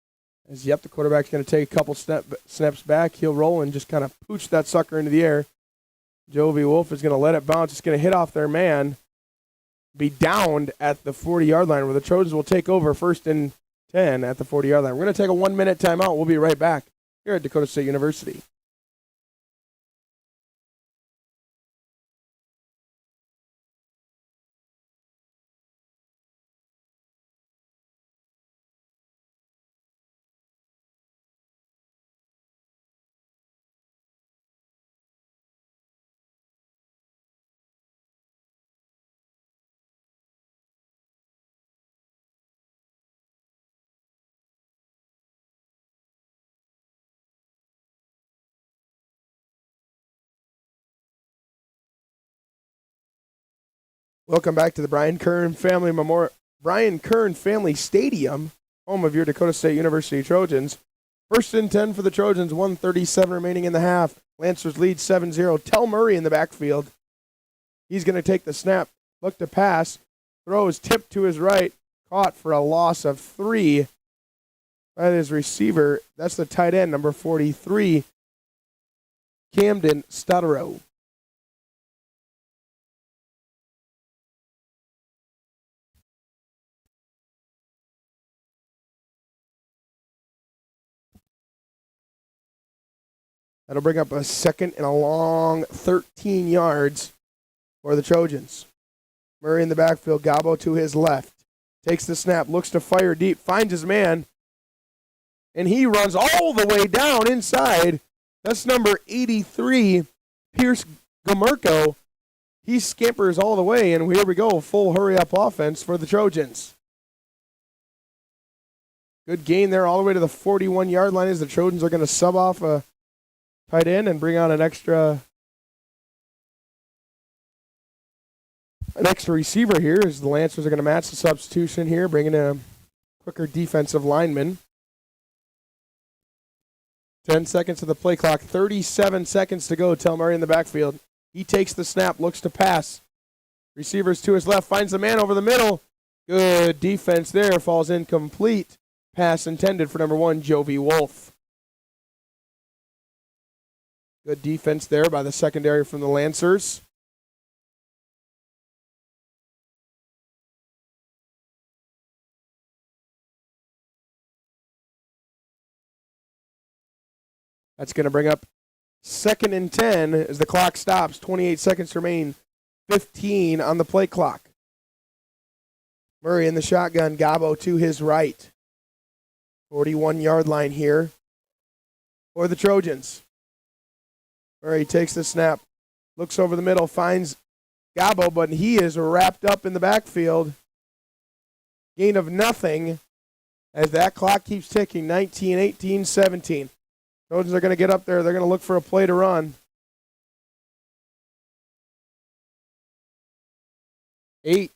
The quarterback's going to take a couple snaps back. He'll roll and just kind of pooch that sucker into the air. Jovi Wolf is going to let it bounce. It's going to hit off their man, be downed at the 40-yard line, where the Trojans will take over 1st and 10 at the 40-yard line. We're going to take a 1-minute timeout. We'll be right back here at Dakota State University. Welcome back to the Brian Kern Family Stadium, home of your Dakota State University Trojans. 1st and 10 for the Trojans, 1:37 remaining in the half. Lancers lead 7-0. Tell Murray in the backfield. He's going to take the snap, look to pass, throws tipped to his right, caught for a loss of 3 by his receiver. That's the tight end, number 43, Camden Stutterow. That'll bring up a 2nd and a long 13 yards for the Trojans. Murray in the backfield, Gabo to his left. Takes the snap, looks to fire deep, finds his man, and he runs all the way down inside. That's number 83, Pierce Gamerko. He scampers all the way, and here we go, full hurry-up offense for the Trojans. Good gain there all the way to the 41-yard line as the Trojans are going to sub off a tight end and bring on an extra receiver here as the Lancers are going to match the substitution here, bringing in a quicker defensive lineman. 10 seconds to the play clock, 37 seconds to go. Tell Murray in the backfield. He takes the snap, looks to pass. Receivers to his left, finds the man over the middle. Good defense there, falls incomplete. Pass intended for number 1, Jovi Wolf. Good defense there by the secondary from the Lancers. That's going to bring up 2nd and 10 as the clock stops. 28 seconds remain. 15 on the play clock. Murray in the shotgun. Gabo to his right. 41-yard line here for the Trojans. Murray takes the snap, looks over the middle, finds Gabo, but he is wrapped up in the backfield. Gain of nothing as that clock keeps ticking. 19, 18, 17. Trojans are going to get up there. They're going to look for a play to run. 8,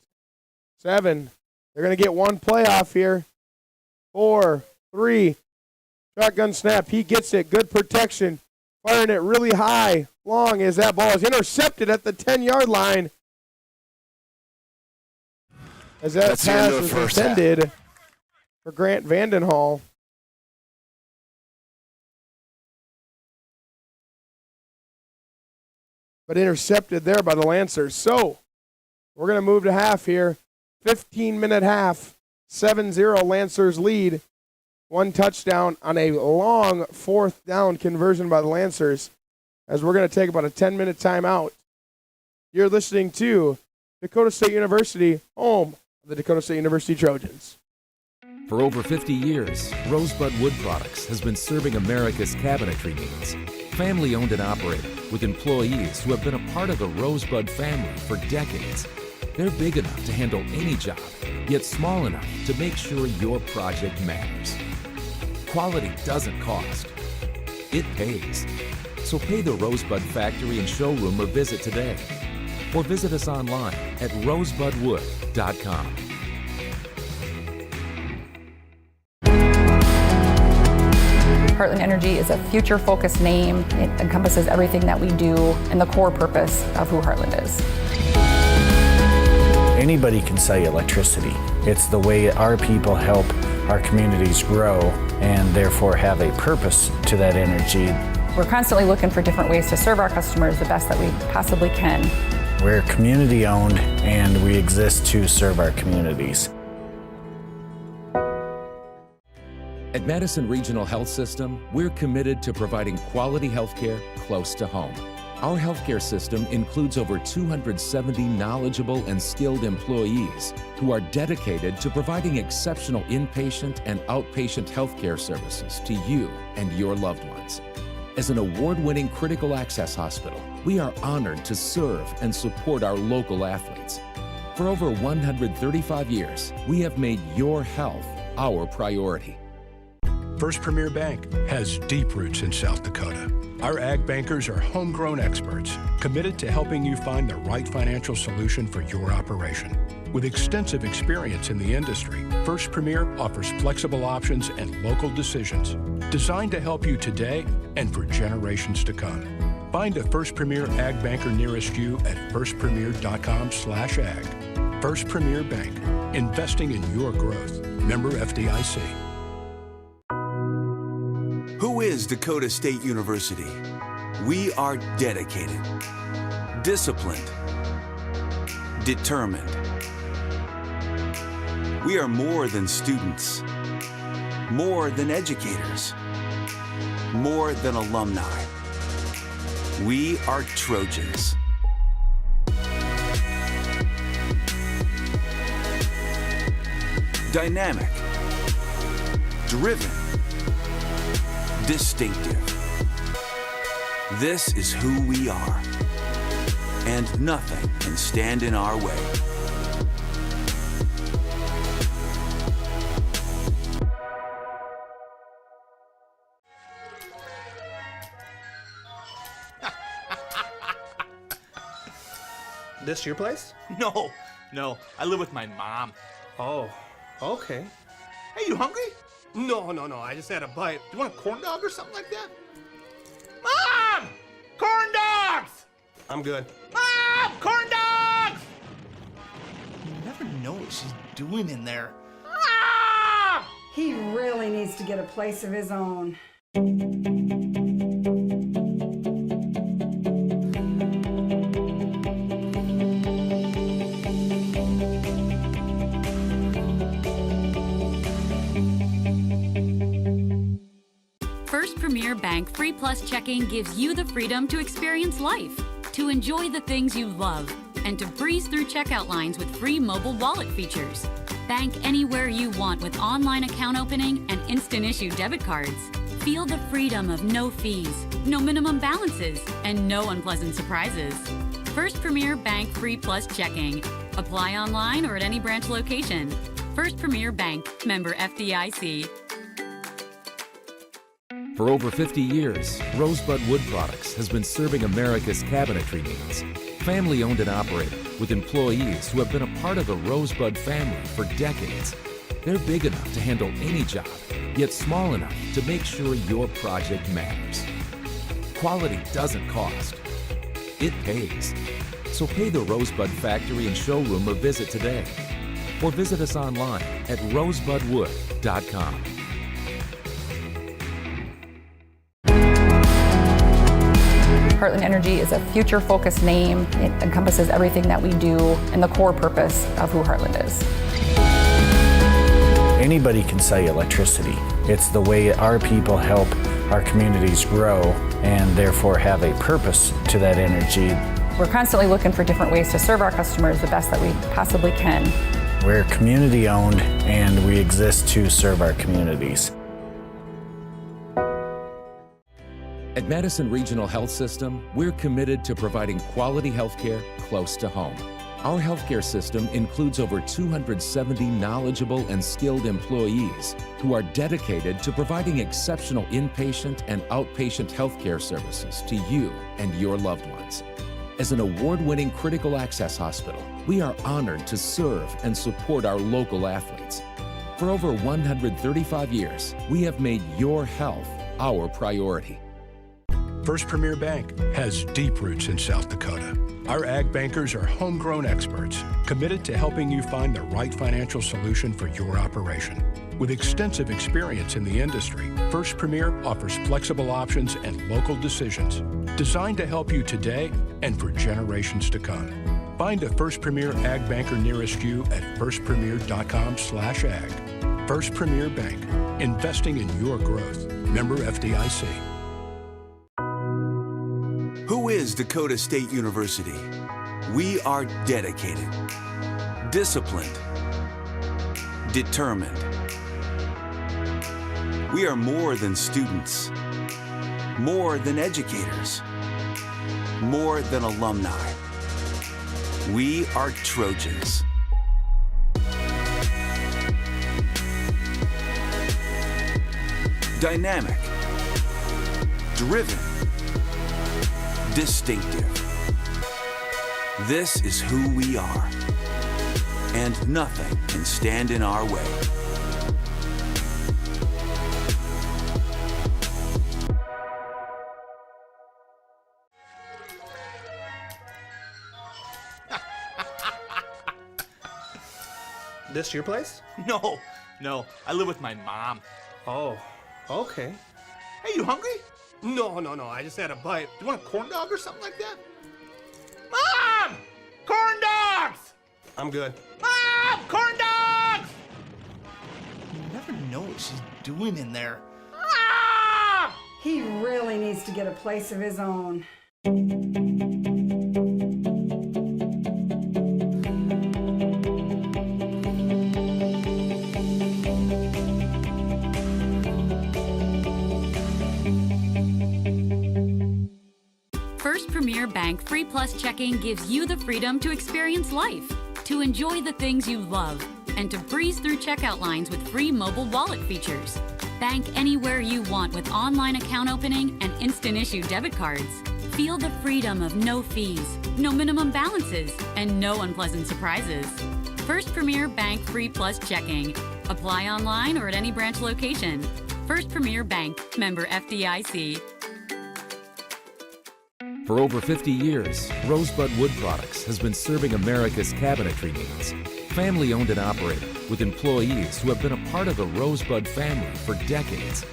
7. They're going to get one play off here. 4, 3. Shotgun snap. He gets it. Good protection. Firing it really high, long as that ball is intercepted at the 10-yard line. As that pass was intended for Grant Vandenhall. But intercepted there by the Lancers. So we're going to move to half here. 15-minute half, 7-0 Lancers lead. One touchdown on a long fourth down conversion by the Lancers, as we're going to take about a 10-minute timeout. You're listening to Dakota State University, home of the Dakota State University Trojans. For over 50 years, Rosebud Wood Products has been serving America's cabinetry needs. Family-owned and operated, with employees who have been a part of the Rosebud family for decades. They're big enough to handle any job, yet small enough to make sure your project matters. Quality doesn't cost. It pays. So pay the Rosebud Factory and Showroom or visit today. Or visit us online at rosebudwood.com. Heartland Energy is a future-focused name. It encompasses everything that we do and the core purpose of who Heartland is. Anybody can sell you electricity. It's the way our people help our communities grow and therefore have a purpose to that energy. We're constantly looking for different ways to serve our customers the best that we possibly can. We're community-owned and we exist to serve our communities. At Madison Regional Health System, we're committed to providing quality health care close to home. Our healthcare system includes over 270 knowledgeable and skilled employees who are dedicated to providing exceptional inpatient and outpatient healthcare services to you and your loved ones. As an award-winning critical access hospital, we are honored to serve and support our local athletes. For over 135 years, we have made your health our priority. First Premier Bank has deep roots in South Dakota. Our ag bankers are homegrown experts committed to helping you find the right financial solution for your operation. With extensive experience in the industry, First Premier offers flexible options and local decisions designed to help you today and for generations to come. Find a First Premier ag banker nearest you at firstpremier.com/ag. First Premier Bank, investing in your growth. Member FDIC. Who is Dakota State University? We are dedicated, disciplined, determined. We are more than students, more than educators, more than alumni. We are Trojans. Dynamic, driven, distinctive. This is who we are, and nothing can stand in our way. This your place? No, I live with my mom. Oh, okay. Hey, you hungry? No, I just had a bite. Do you want a corn dog or something like that? Mom! Corn dogs! I'm good. Mom! Corn dogs! You never know what she's doing in there. Mom! He really needs to get a place of his own. First Premier Bank Free Plus Checking gives you the freedom to experience life, to enjoy the things you love, and to breeze through checkout lines with free mobile wallet features. Bank anywhere you want with online account opening and instant issue debit cards. Feel the freedom of no fees, no minimum balances, and no unpleasant surprises. First Premier Bank Free Plus Checking. Apply online or at any branch location. First Premier Bank, member FDIC. For over 50 years, Rosebud Wood Products has been serving America's cabinetry needs. Family-owned and operated, with employees who have been a part of the Rosebud family for decades. They're big enough to handle any job, yet small enough to make sure your project matters. Quality doesn't cost. It pays. So pay the Rosebud Factory and Showroom or visit today. Or visit us online at rosebudwood.com. Heartland Energy is a future-focused name. It encompasses everything that we do and the core purpose of who Heartland is. Anybody can sell you electricity. It's the way our people help our communities grow and therefore have a purpose to that energy. We're constantly looking for different ways to serve our customers the best that we possibly can. We're community-owned and we exist to serve our communities. At Madison Regional Health System, we're committed to providing quality health care close to home. Our healthcare system includes over 270 knowledgeable and skilled employees who are dedicated to providing exceptional inpatient and outpatient healthcare services to you and your loved ones. As an award-winning critical access hospital, we are honored to serve and support our local athletes. For over 135 years, we have made your health our priority. First Premier Bank has deep roots in South Dakota. Our ag bankers are homegrown experts committed to helping you find the right financial solution for your operation. With extensive experience in the industry, First Premier offers flexible options and local decisions designed to help you today and for generations to come. Find a First Premier ag banker nearest you at firstpremier.com/ag. First Premier Bank, investing in your growth. Member FDIC. Who is Dakota State University? We are dedicated, disciplined, determined. We are more than students, more than educators, more than alumni. We are Trojans. Dynamic, driven, distinctive. This is who we are, and nothing can stand in our way. This your place? No, I live with my mom. Oh, okay. Hey, you hungry? No, I just had a bite. You want a corn dog or something like that? Mom! Corn dogs! I'm good. Mom! Corn dogs! You never know what she's doing in there. Mom! He really needs to get a place of his own. First Premier Bank Free Plus Checking gives you the freedom to experience life, to enjoy the things you love, and to breeze through checkout lines with free mobile wallet features. Bank anywhere you want with online account opening and instant issue debit cards. Feel the freedom of no fees, no minimum balances, and no unpleasant surprises. First Premier Bank Free Plus Checking. Apply online or at any branch location. First Premier Bank, member FDIC. For over 50 years, Rosebud Wood Products has been serving America's cabinetry needs. Family owned and operated, with employees who have been a part of the Rosebud family for decades.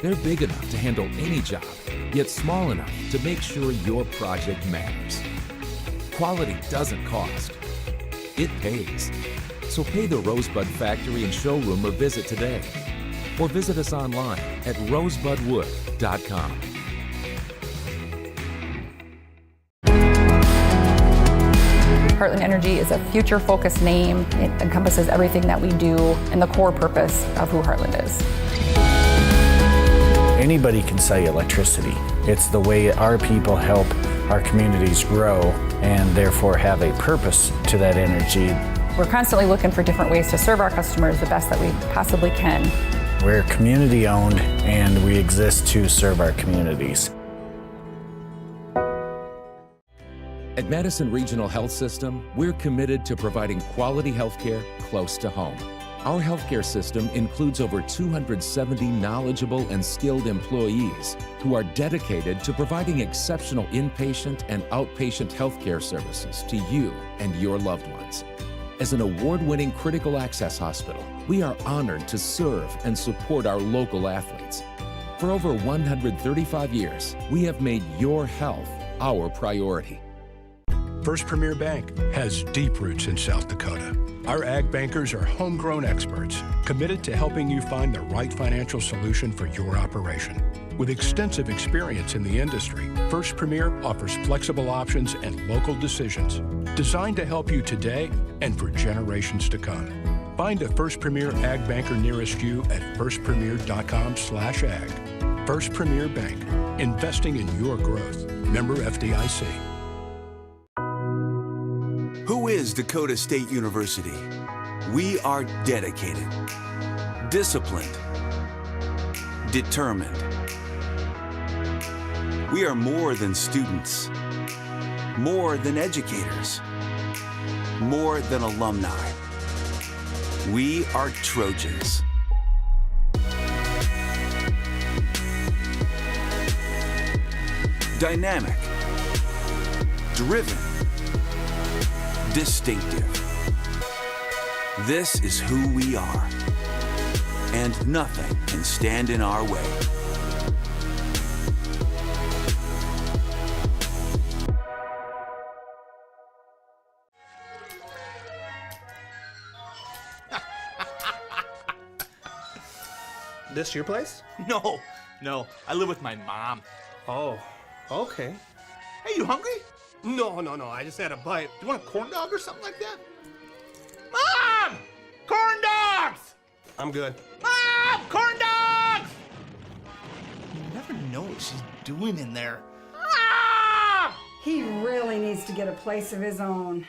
They're big enough to handle any job, yet small enough to make sure your project matters. Quality doesn't cost. It pays. So pay the Rosebud factory and showroom or visit today. Or visit us online at rosebudwood.com. Heartland Energy is a future-focused name. It encompasses everything that we do and the core purpose of who Heartland is. Anybody can sell you electricity. It's the way our people help our communities grow and therefore have a purpose to that energy. We're constantly looking for different ways to serve our customers the best that we possibly can. We're community-owned and we exist to serve our communities. At Madison Regional Health System, we're committed to providing quality health care close to home. Our healthcare system includes over 270 knowledgeable and skilled employees who are dedicated to providing exceptional inpatient and outpatient healthcare services to you and your loved ones. As an award-winning critical access hospital, we are honored to serve and support our local athletes. For over 135 years, we have made your health our priority. First Premier Bank has deep roots in South Dakota. Our ag bankers are homegrown experts committed to helping you find the right financial solution for your operation. With extensive experience in the industry, First Premier offers flexible options and local decisions designed to help you today and for generations to come. Find a First Premier ag banker nearest you at firstpremier.com/ag. First Premier Bank, investing in your growth. Member FDIC. Who is Dakota State University? We are dedicated, disciplined, determined. We are more than students, more than educators, more than alumni. We are Trojans. Dynamic, driven, distinctive. This is who we are, and nothing can stand in our way. This your place? No, I live with my mom. Oh, okay. Hey, you hungry? No, I just had a bite. You want a corn dog or something like that? Mom! Corn dogs! I'm good. Mom! Corn dogs! You never know what she's doing in there. Mom! He really needs to get a place of his own.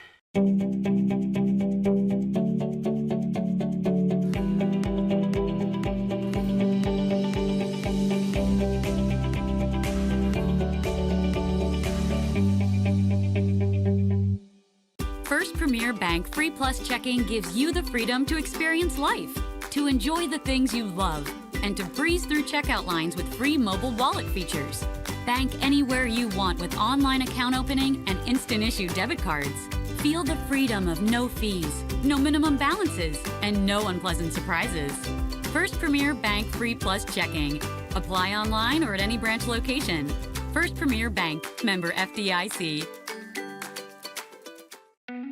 First Premier Bank Free Plus Checking gives you the freedom to experience life, to enjoy the things you love, and to breeze through checkout lines with free mobile wallet features. Bank anywhere you want with online account opening and instant issue debit cards. Feel the freedom of no fees, no minimum balances, and no unpleasant surprises. First Premier Bank Free Plus Checking. Apply online or at any branch location. First Premier Bank, member FDIC.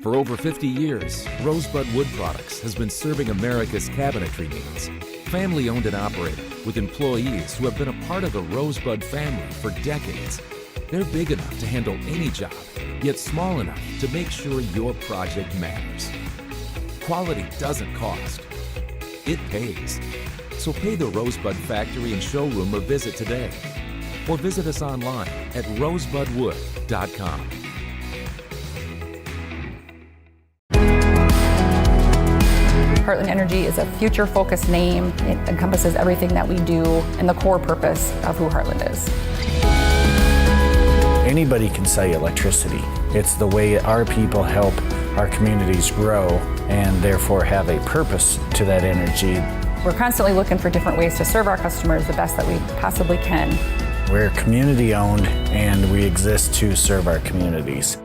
For over 50 years, Rosebud Wood Products has been serving America's cabinetry needs. Family owned and operated, with employees who have been a part of the Rosebud family for decades. They're big enough to handle any job, yet small enough to make sure your project matters. Quality doesn't cost. It pays. So pay the Rosebud factory and showroom or visit today. Or visit us online at rosebudwood.com. Heartland Energy is a future-focused name. It encompasses everything that we do and the core purpose of who Heartland is. Anybody can sell you electricity. It's the way our people help our communities grow and therefore have a purpose to that energy. We're constantly looking for different ways to serve our customers the best that we possibly can. We're community-owned and we exist to serve our communities.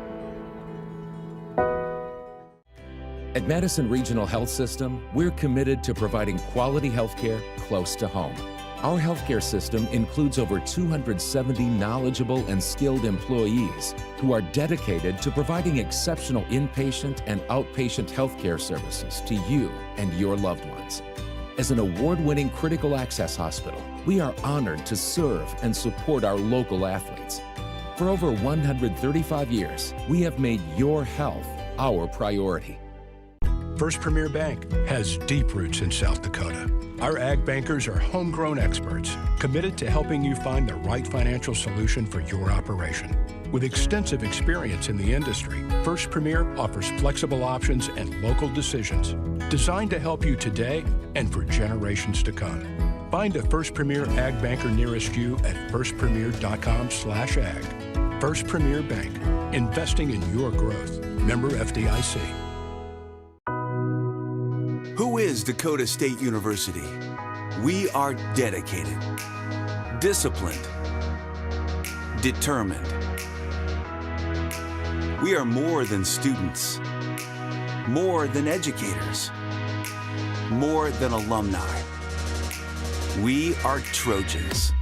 At Madison Regional Health System, we're committed to providing quality health care close to home. Our healthcare system includes over 270 knowledgeable and skilled employees who are dedicated to providing exceptional inpatient and outpatient healthcare services to you and your loved ones. As an award-winning critical access hospital, we are honored to serve and support our local athletes. For over 135 years, we have made your health our priority. First Premier Bank has deep roots in South Dakota. Our ag bankers are homegrown experts committed to helping you find the right financial solution for your operation. With extensive experience in the industry, First Premier offers flexible options and local decisions designed to help you today and for generations to come. Find a First Premier ag banker nearest you at firstpremier.com/ag. First Premier Bank, investing in your growth. Member FDIC. Who is Dakota State University? We are dedicated, disciplined, determined. We are more than students, more than educators, more than alumni. We are Trojans.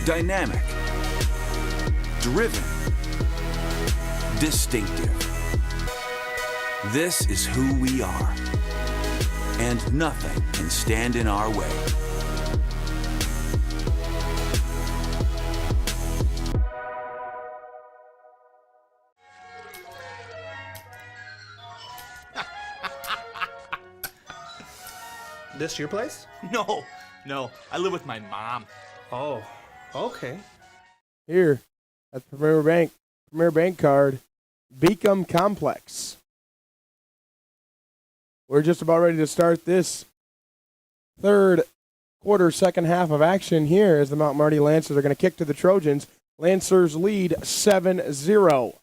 Dynamic. Driven. Distinctive. This is who we are. And nothing can stand in our way. This your place? No. I live with my mom. Oh, okay. Here at the Premier Bank card, Beacom Complex. We're just about ready to start this third quarter, second half of action here as the Mount Marty Lancers are going to kick to the Trojans. Lancers lead 7-0.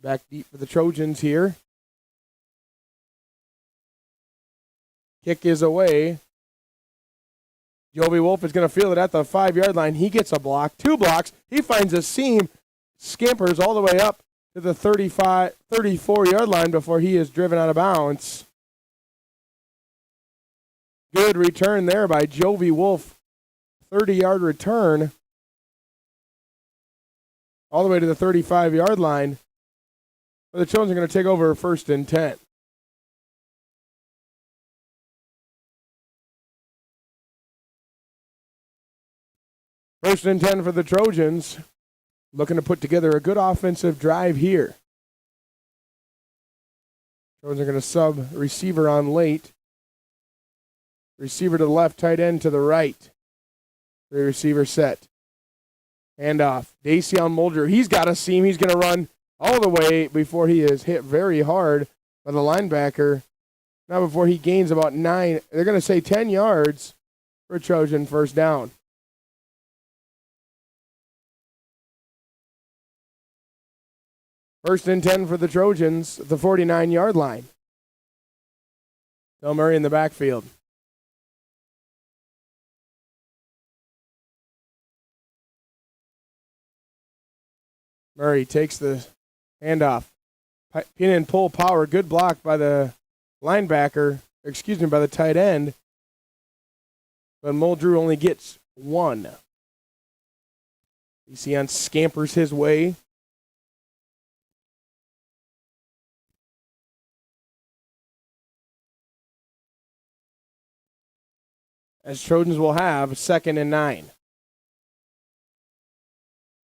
Back deep for the Trojans here. Kick is away. Joby Wolf is going to field it at the 5-yard line. He gets a block, 2 blocks. He finds a seam, scampers all the way up to the 34-yard line before he is driven out of bounds. Good return there by Joby Wolf. 30-yard return all the way to the 35-yard line. The Trojans are going to take over 1st and 10. First and 10 for the Trojans. Looking to put together a good offensive drive here. Trojans are going to sub receiver on late. Receiver to the left, tight end to the right. 3 receiver set. Handoff. Dacian Muldrew. He's got a seam. He's going to run all the way before he is hit very hard by the linebacker. Now before he gains about 9. They're going to say 10 yards for Trojan first down. First and 10 for the Trojans, the 49-yard line. Del Murray in the backfield. Murray takes the handoff. Pin and pull power. Good block by the linebacker, by the tight end. But Muldrew only gets 1. Decian scampers his way. As Trojans will have 2nd and 9.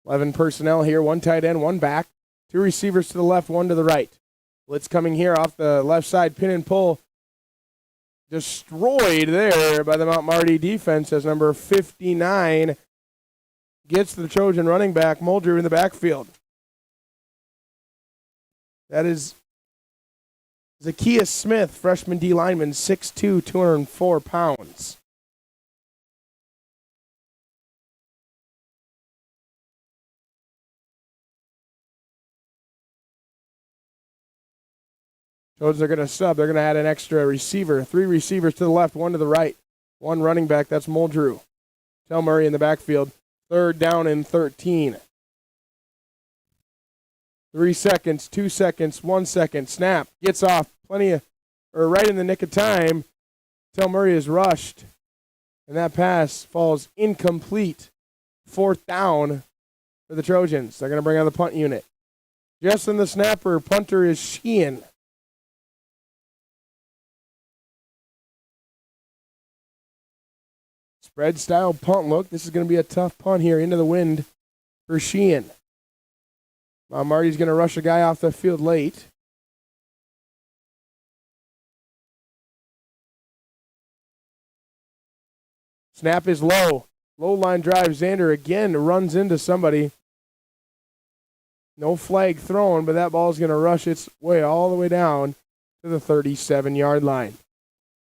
11 personnel here, 1 tight end, 1 back, 2 receivers to the left, 1 to the right. Blitz coming here off the left side, pin and pull. Destroyed there by the Mount Marty defense as number 59 gets the Trojan running back, Muldrew, in the backfield. That is Zacchaeus Smith, freshman D lineman, 6'2", 204 pounds. Trojans are going to sub. They're going to add an extra receiver. 3 receivers to the left, 1 to the right. 1 running back. That's Muldrew. Del Murray in the backfield. 3rd down and 13. 3 seconds, 2 seconds, 1 second. Snap. Gets off. Right in the nick of time. Del Murray is rushed. And that pass falls incomplete. 4th down for the Trojans. They're going to bring out the punt unit. Just in the snapper, punter is Sheehan. Spread style punt look. This is going to be a tough punt here into the wind for Sheehan. Marty's going to rush a guy off the field late. Snap is low. Low line drive. Xander again runs into somebody. No flag thrown, but that ball is going to rush its way all the way down to the 37-yard line.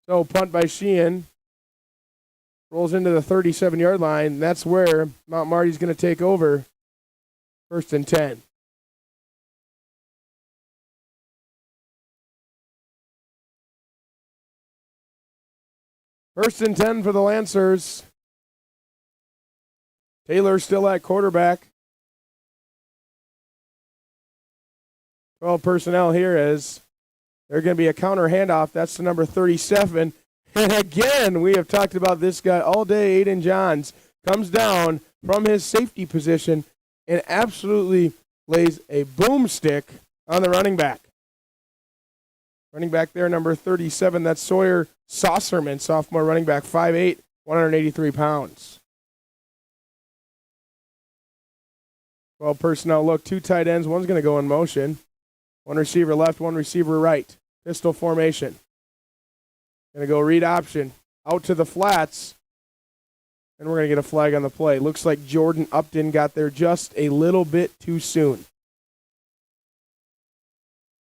So punt by Sheehan. Rolls into the 37-yard line. That's where Mount Marty's going to take over. 1st and 10. First and 10 for the Lancers. Taylor still at quarterback. 12 personnel here as there's going to be a counter handoff. That's the number 37. And again, we have talked about this guy all day. Aiden Johns comes down from his safety position and absolutely lays a boomstick on the running back. Running back there, number 37, that's Sawyer Saucerman, sophomore running back, 5'8", 183 pounds. 12 personnel look, 2 tight ends, one's going to go in motion. 1 receiver left, 1 receiver right. Pistol formation. Going to go read option, out to the flats, and we're going to get a flag on the play. Looks like Jordan Upton got there just a little bit too soon.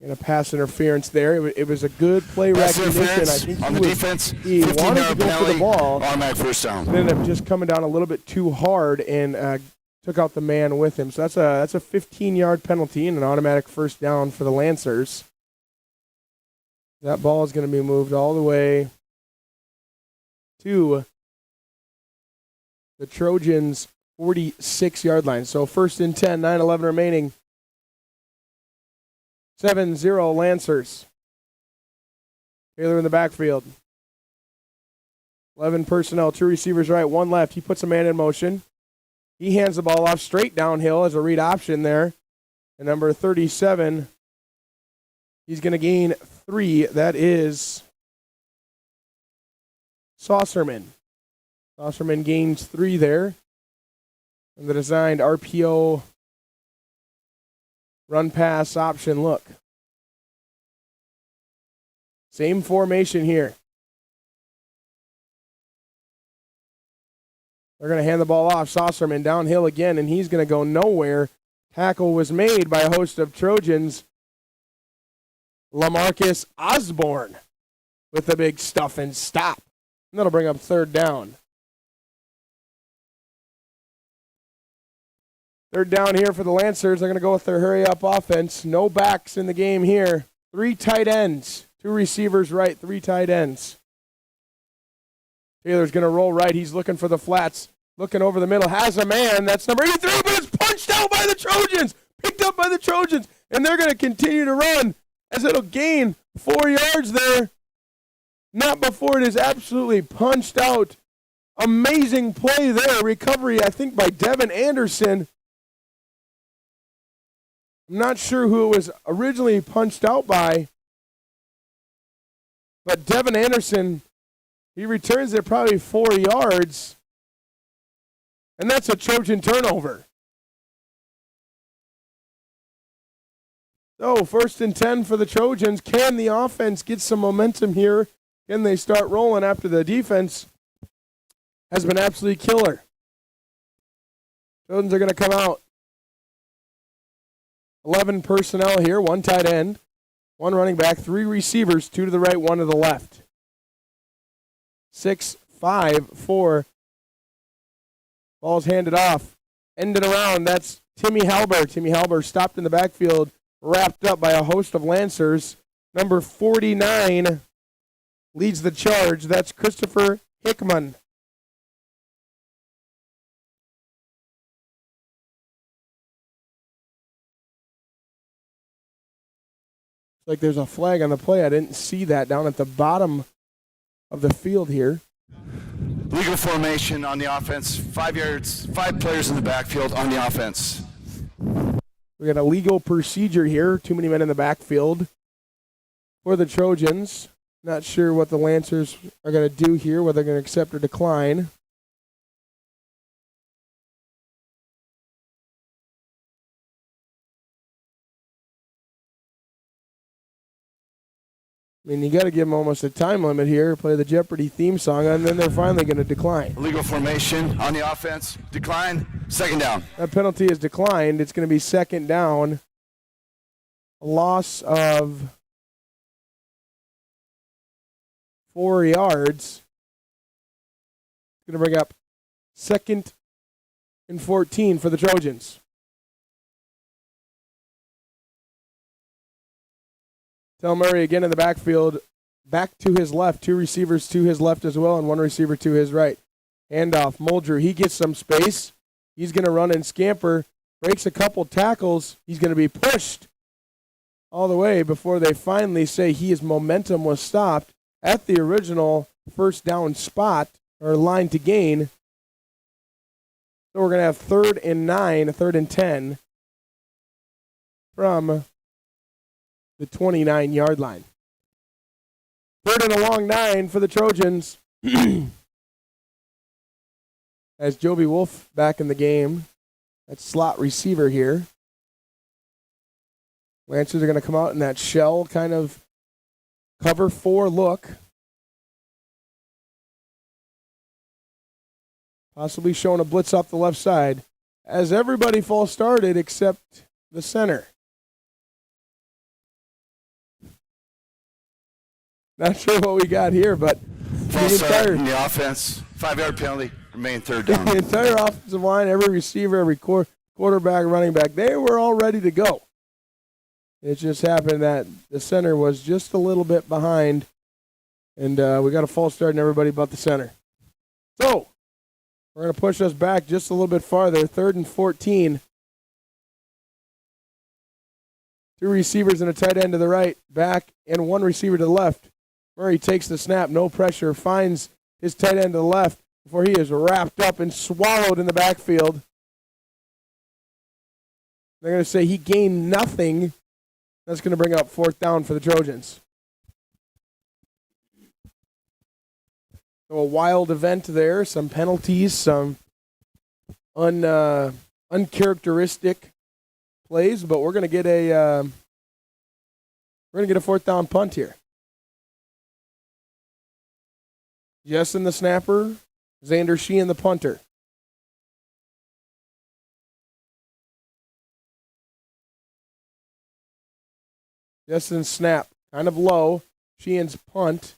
And a pass interference there. It was a good play recognition. I think on the defense. He wanted to go for the ball. Automatic first down. Ended up just coming down a little bit too hard and took out the man with him. So that's a 15-yard penalty and an automatic first down for the Lancers. That ball is going to be moved all the way to the Trojans' 46-yard line. So 1st and 10, 9:11 remaining. 7-0 Lancers. Taylor in the backfield. 11 personnel, 2 receivers right, 1 left. He puts a man in motion. He hands the ball off straight downhill as a read option there. And number 37, he's going to gain 3. That is Saucerman. Saucerman gains 3 there. And the designed RPO run pass option look. Same formation here. They're going to hand the ball off. Saucerman downhill again, and he's going to go nowhere. Tackle was made by a host of Trojans. LaMarcus Osborne with the big stuff and stop. And that'll bring up 3rd down. 3rd down here for the Lancers. They're going to go with their hurry-up offense. No backs in the game here. 3 tight ends. 2 receivers right, 3 tight ends. Taylor's going to roll right. He's looking for the flats. Looking over the middle. Has a man. That's number 83, but it's punched out by the Trojans. Picked up by the Trojans. And they're going to continue to run as it'll gain 4 yards there. Not before it is absolutely punched out. Amazing play there. Recovery, I think, by Devin Anderson. I'm not sure who it was originally punched out by. But Devin Anderson, he returns it probably 4 yards. And that's a Trojan turnover. So 1st and 10 for the Trojans. Can the offense get some momentum here? Can they start rolling after the defense has been absolutely killer? Trojans are going to come out. 11 personnel here, 1 tight end, 1 running back, 3 receivers, 2 to the right, 1 to the left. 6-5-4. Ball's handed off. Ended around. That's Timmy Halber. Timmy Halber stopped in the backfield, wrapped up by a host of Lancers. Number 49 leads the charge. That's Christopher Hickman. Like there's a flag on the play. I didn't see that down at the bottom of the field here. Legal formation on the offense. 5 yards, 5 players in the backfield on the offense. We got a legal procedure here. Too many men in the backfield for the Trojans. Not sure what the Lancers are going to do here, whether they're going to accept or decline. I mean, you got to give them almost a time limit here, play the Jeopardy theme song, and then they're finally going to decline. Legal formation on the offense. Decline. 2nd down. That penalty is declined. It's going to be 2nd down. A loss of 4 yards. It's going to bring up 2nd and 14 for the Trojans. Tel Murray again in the backfield, back to his left, 2 receivers to his left as well, and 1 receiver to his right. Handoff, Muldrew, he gets some space. He's going to run and scamper, breaks a couple tackles. He's going to be pushed all the way before they finally say his momentum was stopped at the original first down spot or line to gain. So we're going to have 3rd and 9, 3rd and 10 from the 29-yard line. 3rd and a long 9 for the Trojans. As Joby Wolf back in the game. That slot receiver here. Lancers are going to come out in that shell kind of cover 4 look. Possibly showing a blitz off the left side. As everybody false started except the center. Not sure what we got here, but False start in the offense. 5-yard penalty. Remain 3rd down. The entire offensive line, every receiver, every quarterback, running back, they were all ready to go. It just happened that the center was just a little bit behind, and we got a false start in everybody but the center. So, we're going to push us back just a little bit farther, 3rd and 14. 2 receivers and a tight end to the right, back, and 1 receiver to the left. Murray takes the snap, no pressure, finds his tight end to the left before he is wrapped up and swallowed in the backfield. They're going to say he gained nothing. That's going to bring up 4th down for the Trojans. So a wild event there, some penalties, some uncharacteristic plays, but we're going to get a 4th down punt here. Jessen the snapper, Xander Sheehan the punter. Jessen's snap, kind of low. Sheehan's punt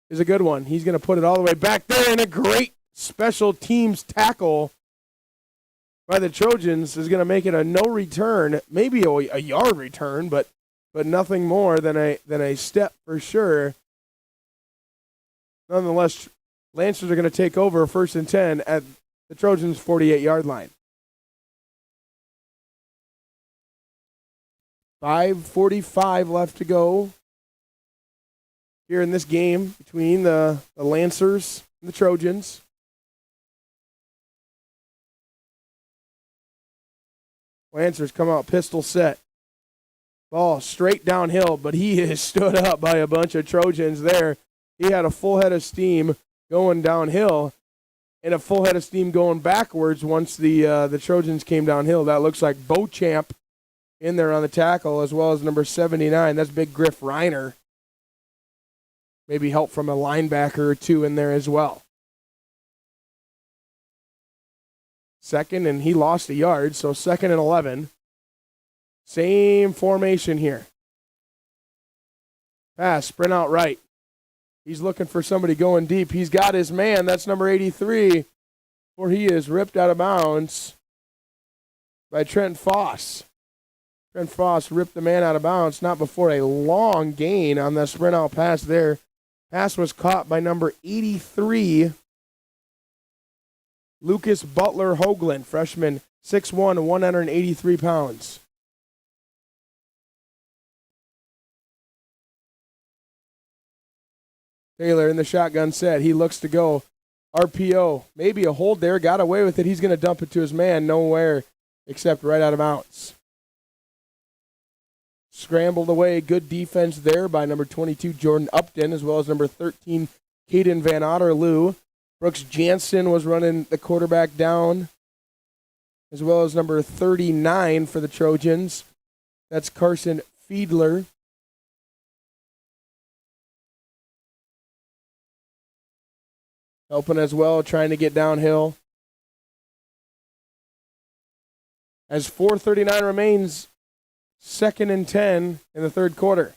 is a good one. He's going to put it all the way back there, and a great special teams tackle by the Trojans is going to make it a no return, maybe a yard return, but nothing more than a step for sure. Nonetheless, Lancers are going to take over 1st and 10 at the Trojans' 48-yard line. 5:45 left to go here in this game between the Lancers and the Trojans. Lancers come out pistol set. Ball straight downhill, but he is stood up by a bunch of Trojans there. He had a full head of steam going downhill and a full head of steam going backwards once the Trojans came downhill. That looks like Beauchamp in there on the tackle, as well as number 79. That's Big Griff Reiner. Maybe help from a linebacker or 2 in there as well. 2nd, and he lost a yard, so 2nd and 11. Same formation here. Pass, sprint out right. He's looking for somebody going deep. He's got his man. That's number 83, where he is ripped out of bounds by Trent Foss. Trent Foss ripped the man out of bounds, not before a long gain on the sprint out pass there. Pass was caught by number 83, Lucas Butler Hoagland, freshman, 6'1", 183 pounds. Taylor in the shotgun set. He looks to go. RPO. Maybe a hold there. Got away with it. He's going to dump it to his man. Nowhere except right out of bounds. Scrambled away. Good defense there by number 22, Jordan Upton, as well as number 13, Caden Van Otterloo. Brooks Jansen was running the quarterback down, as well as number 39 for the Trojans. That's Carson Fiedler. Helping as well, trying to get downhill. As 4:39 remains, 2nd and 10 in the 3rd quarter.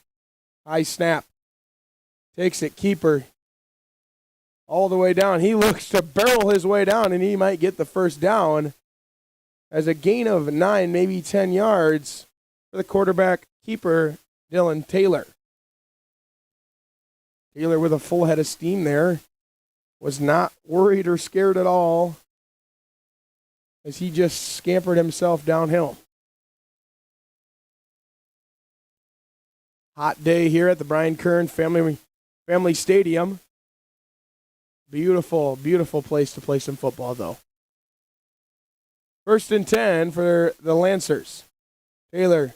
High snap. Takes it, keeper. All the way down. He looks to barrel his way down, and he might get the 1st down. As a gain of 9, maybe 10 yards for the quarterback keeper, Dylan Taylor. Taylor with a full head of steam there. Was not worried or scared at all as he just scampered himself downhill. Hot day here at the Brian Kern Family Family Stadium. Beautiful, beautiful place to play some football, though. 1st and 10 for the Lancers. Taylor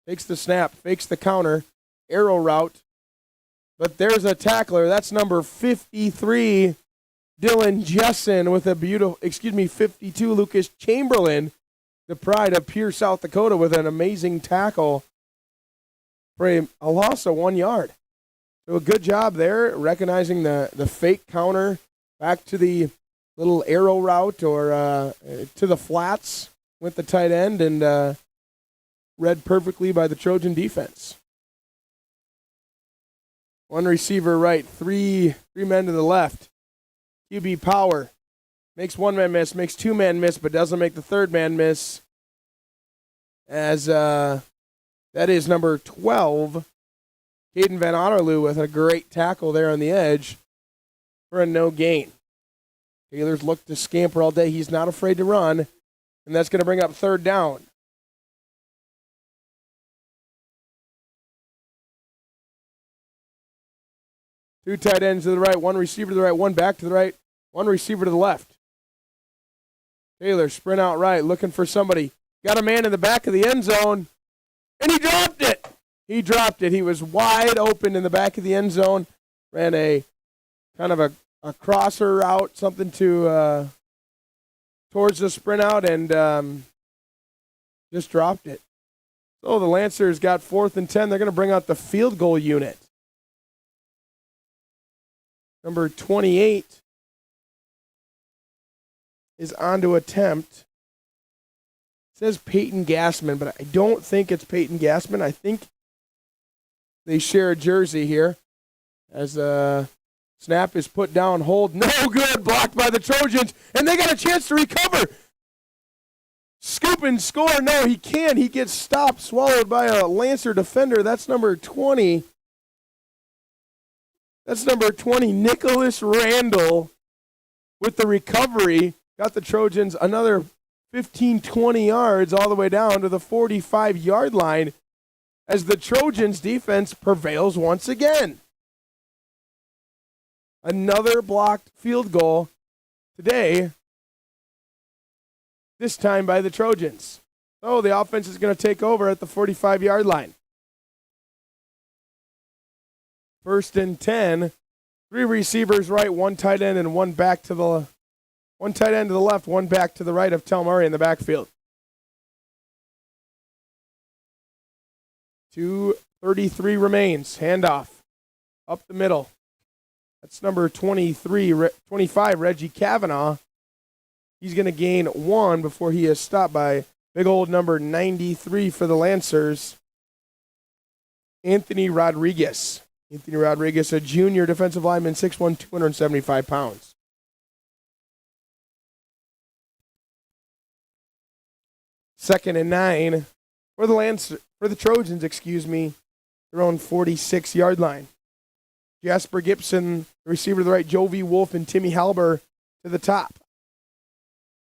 takes the snap, fakes the counter, arrow route. But there's a tackler. That's number 53, Dylan Jessen, with a 52, Lucas Chamberlain, the pride of Pierre, South Dakota, with an amazing tackle for a loss of 1 yard. So a good job there, recognizing the fake counter back to the little arrow route or to the flats with the tight end, and read perfectly by the Trojan defense. One receiver right, three men to the left. QB Power makes one man miss, makes two man miss, but doesn't make the third man miss. As that is number 12, Caden Van Otterloo, with a great tackle there on the edge for a no gain. Taylor's looked to scamper all day. He's not afraid to run, and that's going to bring up 3rd down. Two tight ends to the right, one receiver to the right, one back to the right, one receiver to the left. Taylor sprint out right, looking for somebody. Got a man in the back of the end zone, and he dropped it. He dropped it. He was wide open in the back of the end zone. Ran a kind of a crosser route, something to towards the sprint out, and just dropped it. So the Lancers got 4th and 10. They're going to bring out the field goal unit. Number 28 is on to attempt. It says Peyton Gassman, but I don't think it's Peyton Gassman. I think they share a jersey here. As snap is put down, hold, no good, blocked by the Trojans, and they got a chance to recover. Scoop and score, no, he can't. He gets stopped, swallowed by a Lancer defender. That's number 20. That's number 20, Nicholas Randall, with the recovery. Got the Trojans another 15, 20 yards all the way down to the 45-yard line as the Trojans' defense prevails once again. Another blocked field goal today, this time by the Trojans. So the offense is going to take over at the 45-yard line. 1st and 10. 3 receivers right, one tight end, and one tight end to the left, one back to the right of Tel Murray in the backfield. 2:33 remains. Handoff up the middle. That's number 25, Reggie Kavanaugh. He's going to gain 1 before he is stopped by big old number 93 for the Lancers, Anthony Rodriguez. Anthony Rodriguez, a junior defensive lineman, 6'1", 275 pounds. Second and 9 for the Trojans, their own 46-yard line. Jasper Gibson, the receiver to the right, Jovi Wolf, and Timmy Halber to the top.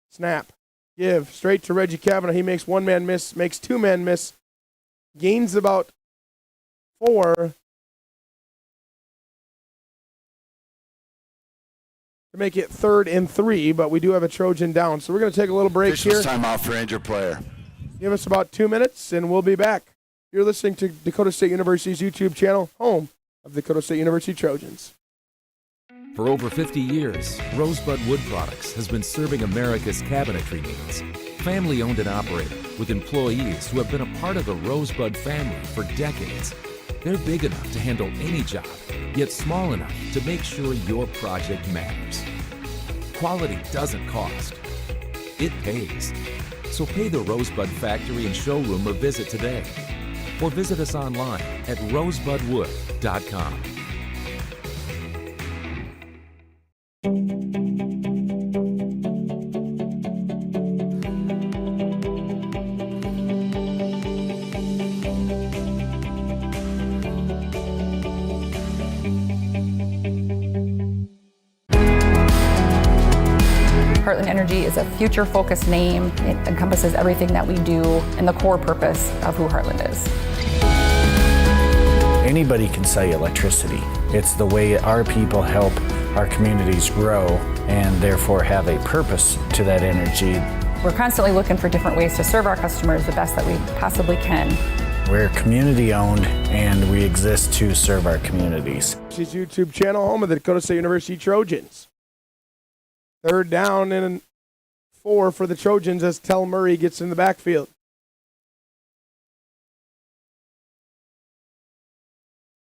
Snap. Give. Straight to Reggie Kavanaugh. He makes one man miss, makes two man miss. Gains about 4. To make it 3rd and 3, but we do have a Trojan down. So we're going to take a little break here. Timeout for injured player. Give us about 2 minutes, and we'll be back. You're listening to Dakota State University's YouTube channel, home of the Dakota State University Trojans. For over 50 years, Rosebud Wood Products has been serving America's cabinetry needs. Family owned and operated, with employees who have been a part of the Rosebud family for decades. They're big enough to handle any job, yet small enough to make sure your project matters. Quality doesn't cost. It pays. So pay the Rosebud Factory and Showroom a visit today. Or visit us online at rosebudwood.com. Heartland Energy is a future-focused name. It encompasses everything that we do and the core purpose of who Heartland is. Any Anybody can sell you electricity. It's the way our people help our communities grow and therefore have a purpose to that energy. We're constantly looking for different ways to serve our customers the best that we possibly can. We're community owned and we exist to serve our communities. This is YouTube channel, home of the Dakota State University Trojans. Third down and 4 for the Trojans as Tell Murray gets in the backfield.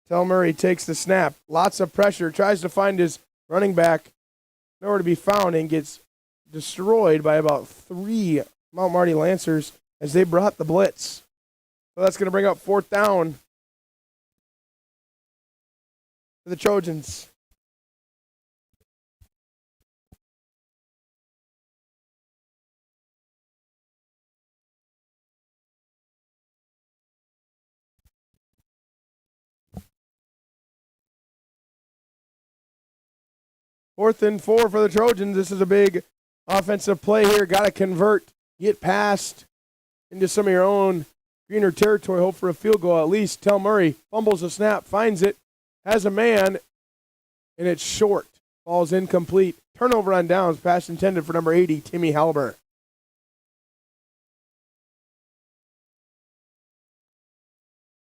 Tell Murray takes the snap. Lots of pressure. Tries to find his running back. Nowhere to be found and gets destroyed by about 3 Mount Marty Lancers as they brought the blitz. So that's going to bring up 4th down for the Trojans. Fourth and 4 for the Trojans. This is a big offensive play here. Got to convert, get past into some of your own greener territory. Hope for a field goal at least. Tell Murray fumbles the snap, finds it, has a man, and it's short. Ball's incomplete. Turnover on downs. Pass intended for number 80, Timmy Halber.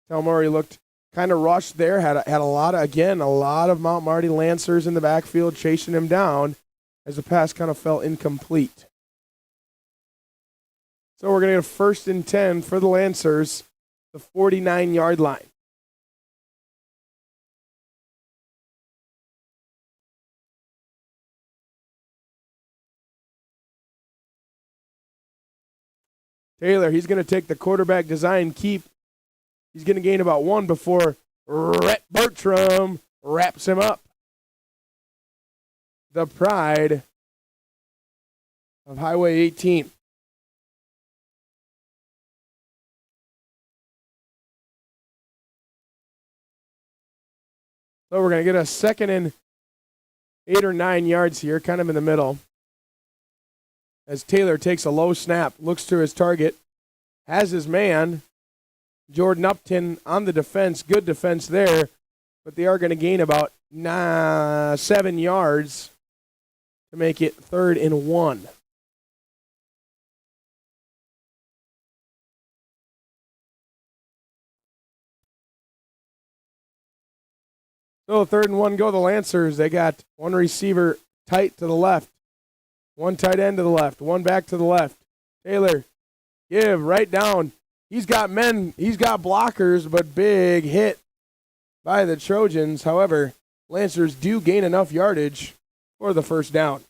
Tell Murray looked kind of rushed there. Had a lot of Mount Marty Lancers in the backfield chasing him down as the pass kind of fell incomplete. So we're going to get a 1st and 10 for the Lancers, the 49-yard line. Taylor, he's going to take the quarterback design keep. He's going to gain about 1 before Rhett Bertram wraps him up. The pride of Highway 18. So we're going to get a 2nd and 8 or 9 yards here, kind of in the middle. As Taylor takes a low snap, looks to his target, has his man, Jordan Upton on the defense. Good defense there, but they are going to gain about 7 yards to make it 3rd and 1. So 3rd and 1 go the Lancers. They got 1 receiver tight to the left, 1 tight end to the left, 1 back to the left. Taylor, give right down. He's got men, he's got blockers, but big hit by the Trojans. However, Lancers do gain enough yardage for the 1st down.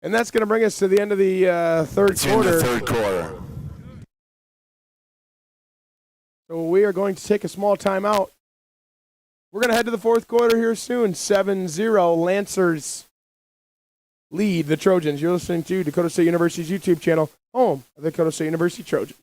And that's going to bring us to the end of the third quarter. So we are going to take a small timeout. We're going to head to the 4th quarter here soon. 7-0 Lancers lead the Trojans. You're listening to Dakota State University's YouTube channel, home of the Dakota State University Trojans.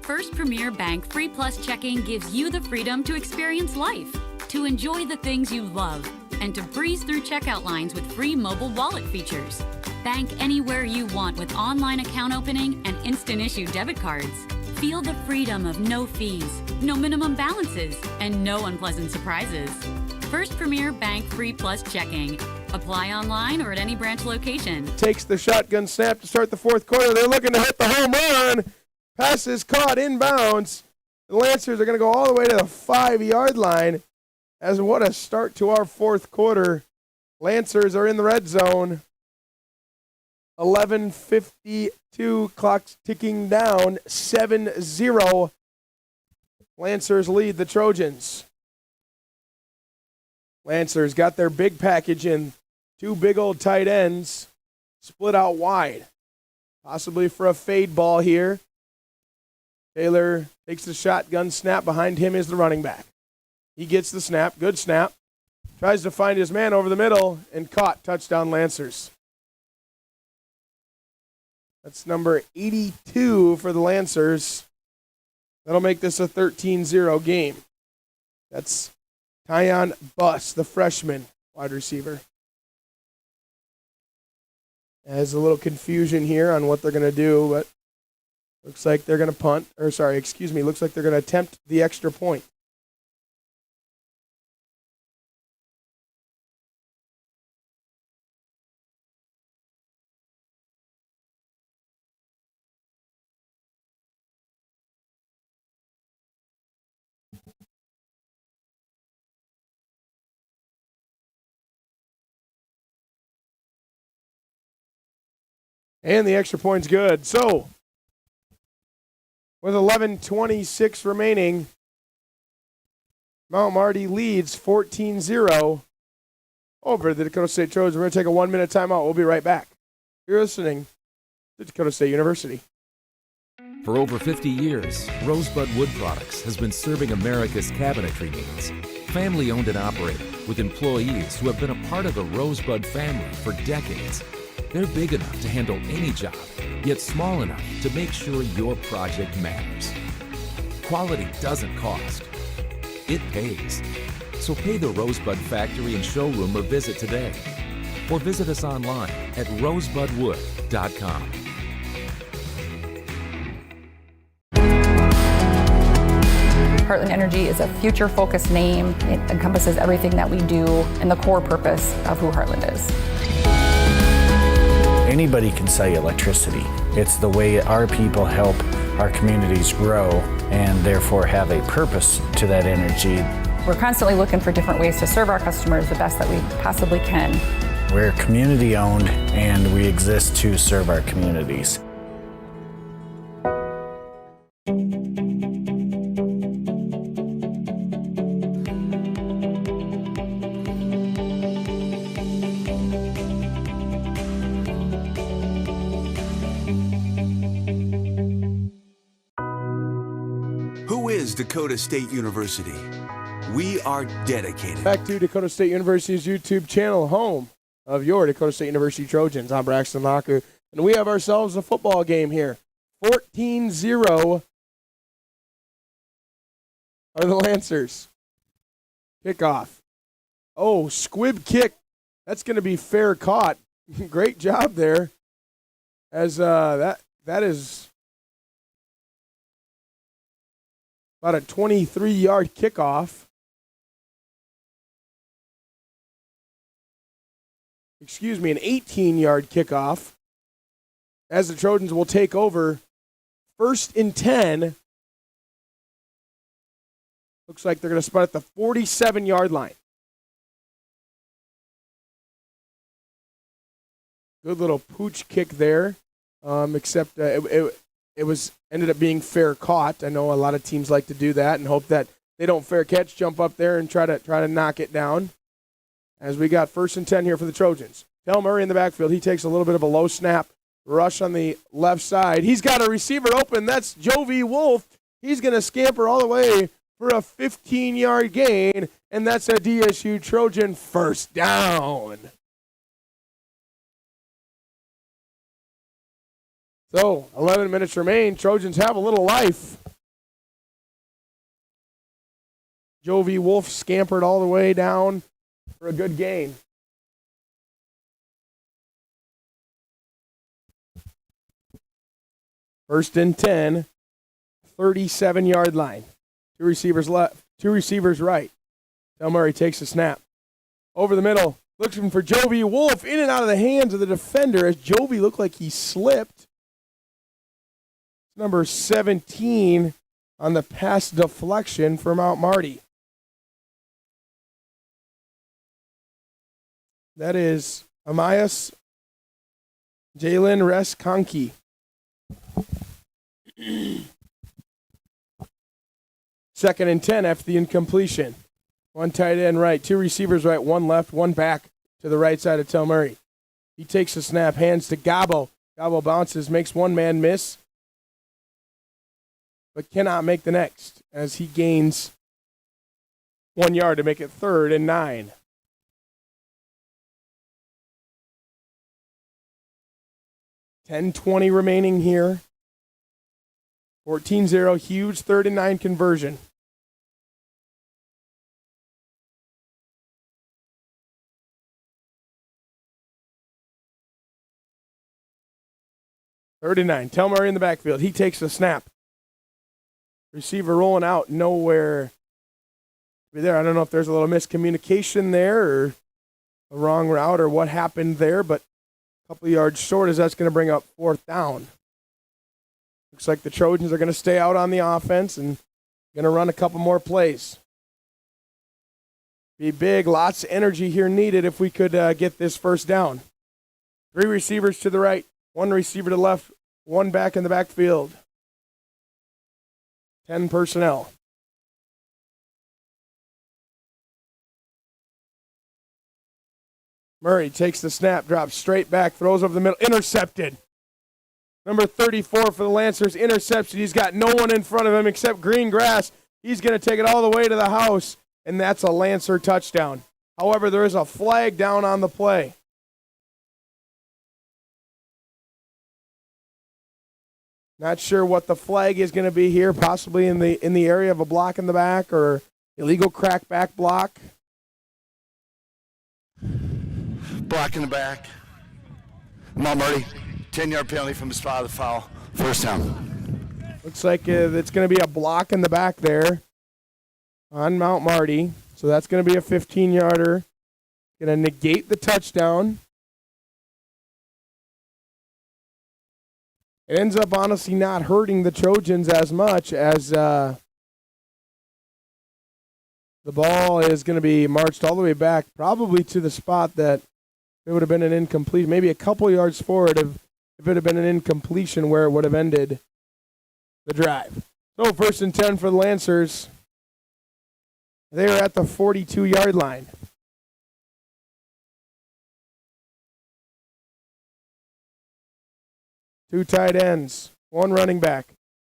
First Premier Bank Free Plus Checking gives you the freedom to experience life, to enjoy the things you love, and to breeze through checkout lines with free mobile wallet features. Bank anywhere you want with online account opening and instant issue debit cards. Feel the freedom of no fees, no minimum balances, and no unpleasant surprises. First Premier Bank Free Plus Checking. Apply online or at any branch location. Takes the shotgun snap to start the 4th quarter. They're looking to hit the home run. Pass is caught inbounds. The Lancers are going to go all the way to the 5-yard line. As what a start to our 4th quarter. Lancers are in the red zone. 11:52, clock's ticking down. 7-0 Lancers lead the Trojans. Lancers got their big package in. Two big old tight ends split out wide. Possibly for a fade ball here. Taylor takes the shotgun snap. Behind him is the running back. He gets the snap. Good snap. Tries to find his man over the middle and caught. Touchdown Lancers. That's number 82 for the Lancers. That'll make this a 13-0 game. That's Tyon Buss, the freshman wide receiver. There's a little confusion here on what they're going to do, but looks like they're going to punt. Looks like they're going to attempt the extra point. And the extra point's good. So, with 11:26 remaining, Mount Marty leads 14-0 over the Dakota State Trojans. We're going to take a 1-minute timeout. We'll be right back. You're listening to Dakota State University. For over 50 years, Rosebud Wood Products has been serving America's cabinetry needs. Family owned and operated, with employees who have been a part of the Rosebud family for decades. They're big enough to handle any job, yet small enough to make sure your project matters. Quality doesn't cost. It pays. So pay the Rosebud Factory and Showroom a visit today. Or visit us online at rosebudwood.com. Heartland Energy is a future-focused name. It encompasses everything that we do and the core purpose of who Heartland is. Anybody can sell you electricity. It's the way our people help our communities grow and therefore have a purpose to that energy. We're constantly looking for different ways to serve our customers the best that we possibly can. We're community owned and we exist to serve our communities. Dakota State University. We are dedicated. Back to Dakota State University's YouTube channel, home of your Dakota State University Trojans. I'm Braxton Locker, and we have ourselves a football game here. 14-0 are the Lancers. Kickoff. Oh, squib kick. That's going to be fair caught. Great job there. As that is about a 23-yard kickoff. An 18-yard kickoff. As the Trojans will take over 1st and 10. Looks like they're going to spot at the 47-yard line. Good little pooch kick there, except it was ended up being fair caught. I know a lot of teams like to do that and hope that they don't fair catch, jump up there and try to knock it down. As we got 1st and 10 here for the Trojans. Del Murray in the backfield. He takes a little bit of a low snap. Rush on the left side. He's got a receiver open. That's Jovi Wolf. He's going to scamper all the way for a 15-yard gain, and that's a DSU Trojan first down. So, 11 minutes remain. Trojans have a little life. Jovi Wolf scampered all the way down for a good gain. First and 10, 37-yard line. Two receivers left, two receivers right. Del Murray takes a snap. Over the middle, looking for Jovi Wolf, in and out of the hands of the defender as Jovi looked like he slipped. Number 17 on the pass deflection for Mount Marty. That is Amias Jalen Reskonki. 2nd and 10 after the incompletion. One tight end right, two receivers right, one left, one back to the right side of Tel Murray. He takes the snap, hands to Gabo. Gabo bounces, makes one man miss, but cannot make the next as he gains 1 yard to make it 3rd and 9. $10:20 remaining here. 14-0, huge 3rd and 9 conversion. Third and 9. Tel Murray in the backfield. He takes the snap. Receiver rolling out, nowhere to be there. I don't know if there's a little miscommunication there or a wrong route or what happened there, but a couple of yards short as that's going to bring up 4th down. Looks like the Trojans are going to stay out on the offense and going to run a couple more plays. Be big, lots of energy here needed if we could get this first down. 3 receivers to the right, 1 receiver to the left, 1 back in the backfield. 10 personnel. Murray takes the snap, drops straight back, throws over the middle, intercepted. Number 34 for the Lancers, interception. He's got no one in front of him except green grass. He's going to take it all the way to the house, and that's a Lancer touchdown. However, there is a flag down on the play. Not sure what the flag is going to be here, possibly in the area of a block in the back or illegal crackback block. Block in the back. Come on, Marty. 10-yard penalty from the spot of the foul. First down. Looks like it's going to be a block in the back there on Mount Marty. So that's going to be a 15-yarder. Going to negate the touchdown. It ends up honestly not hurting the Trojans as much as the ball is going to be marched all the way back, probably to the spot that it would have been an incomplete, maybe a couple yards forward if it had been an incompletion where it would have ended the drive. So 1st and 10 for the Lancers. They are at the 42-yard line. Two tight ends, 1 running back.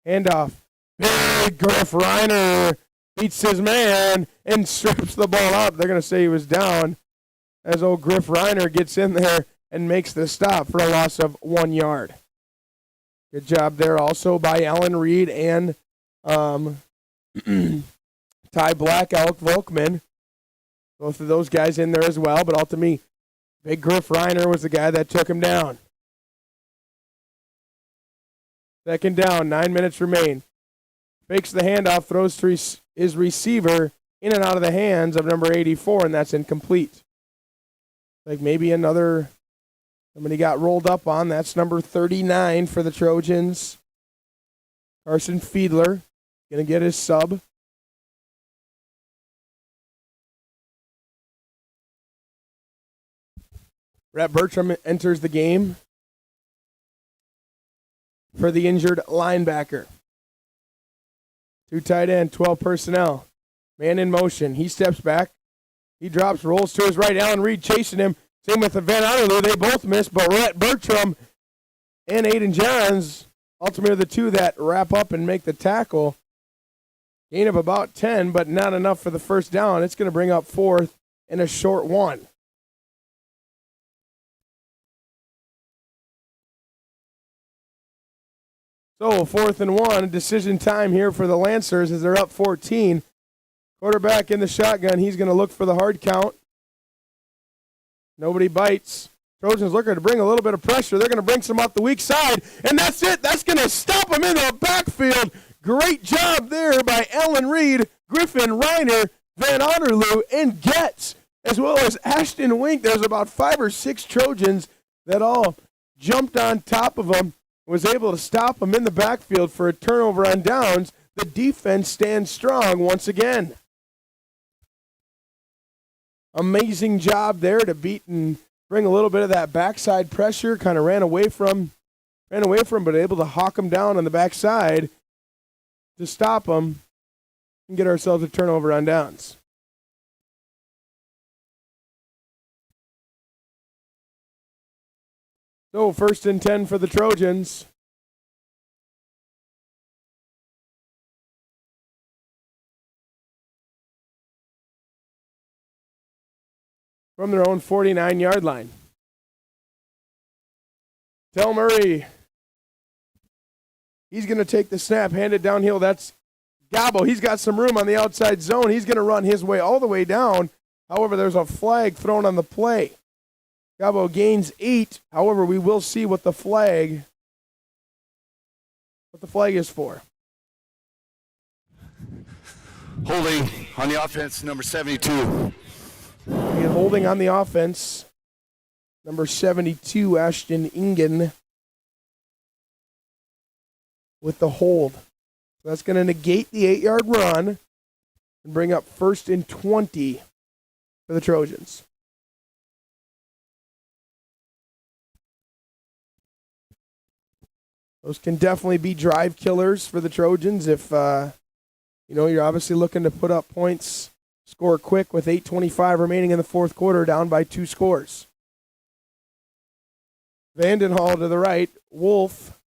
Handoff. Big Griff Reiner beats his man and strips the ball up. They're going to say he was down as old Griff Reiner gets in there and makes the stop for a loss of 1 yard. Good job there also by Alan Reed and Ty Black, Alec Volkman. Both of those guys in there as well, but ultimately, Big Griff Reiner was the guy that took him down. 2nd down, 9 minutes remain. Fakes the handoff, throws to his receiver in and out of the hands of number 84, and that's incomplete. Like maybe somebody got rolled up on. That's number 39 for the Trojans. Carson Fiedler going to get his sub. Rhett Bertram enters the game for the injured linebacker. 2 tight end, 12 personnel. Man in motion. He steps back. He drops, rolls to his right. Alan Reed chasing him. Same with the Van Otterloo. They both missed, but Rhett Bertram and Aiden Johns ultimately are the two that wrap up and make the tackle. Gain of about 10, but not enough for the first down. It's going to bring up 4th and a short 1. So 4th and 1, decision time here for the Lancers as they're up 14. Quarterback in the shotgun. He's going to look for the hard count. Nobody bites. Trojans looking to bring a little bit of pressure. They're going to bring some off the weak side, and that's it. That's going to stop them in the backfield. Great job there by Ellen Reed, Griffin Reiner, Van Otterloo, and Getz, as well as Ashton Wink. There's about 5 or 6 Trojans that all jumped on top of them, was able to stop them in the backfield for a turnover on downs. The defense stands strong once again. Amazing job there to beat and bring a little bit of that backside pressure. Kind of ran away from, but able to hawk them down on the backside to stop them. and get ourselves a turnover on downs. So 1st and 10 for the Trojans. From their own 49-yard line. Tell Murray. He's going to take the snap, hand it downhill. That's Gabo. He's got some room on the outside zone. He's going to run his way all the way down. However, there's a flag thrown on the play. Gabo gains 8. However, we will see what the flag is for. Holding on the offense, number 72. And holding on the offense, number 72, Ashton Ingen, with the hold. So that's going to negate the 8-yard run and bring up 1st and 20 for the Trojans. Those can definitely be drive killers for the Trojans if, you're obviously looking to put up points, score quick with 8:25 remaining in the fourth quarter, down by 2 scores. Vandenhall to the right, Wolf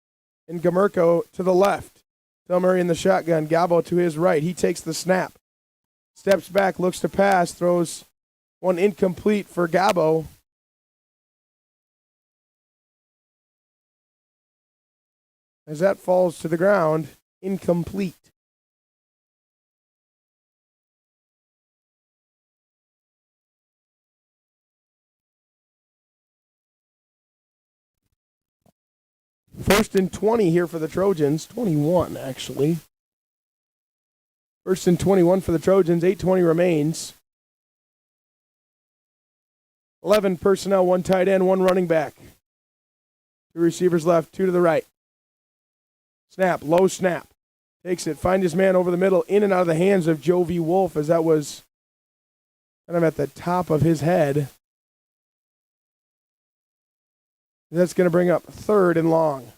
and Gamerko to the left. Del Murray in the shotgun, Gabo to his right. He takes the snap, steps back, looks to pass, throws one incomplete for Gabo. As that falls to the ground, incomplete. First and 20 here for the Trojans. 21, actually. 1st and 21 for the Trojans. 8:20 remains. 11 personnel, 1 tight end, 1 running back. 2 receivers left, 2 to the right. Snap, low snap. Takes it, finds his man over the middle, in and out of the hands of Jovi Wolf, as that was kind of at the top of his head. That's going to bring up 3rd and long.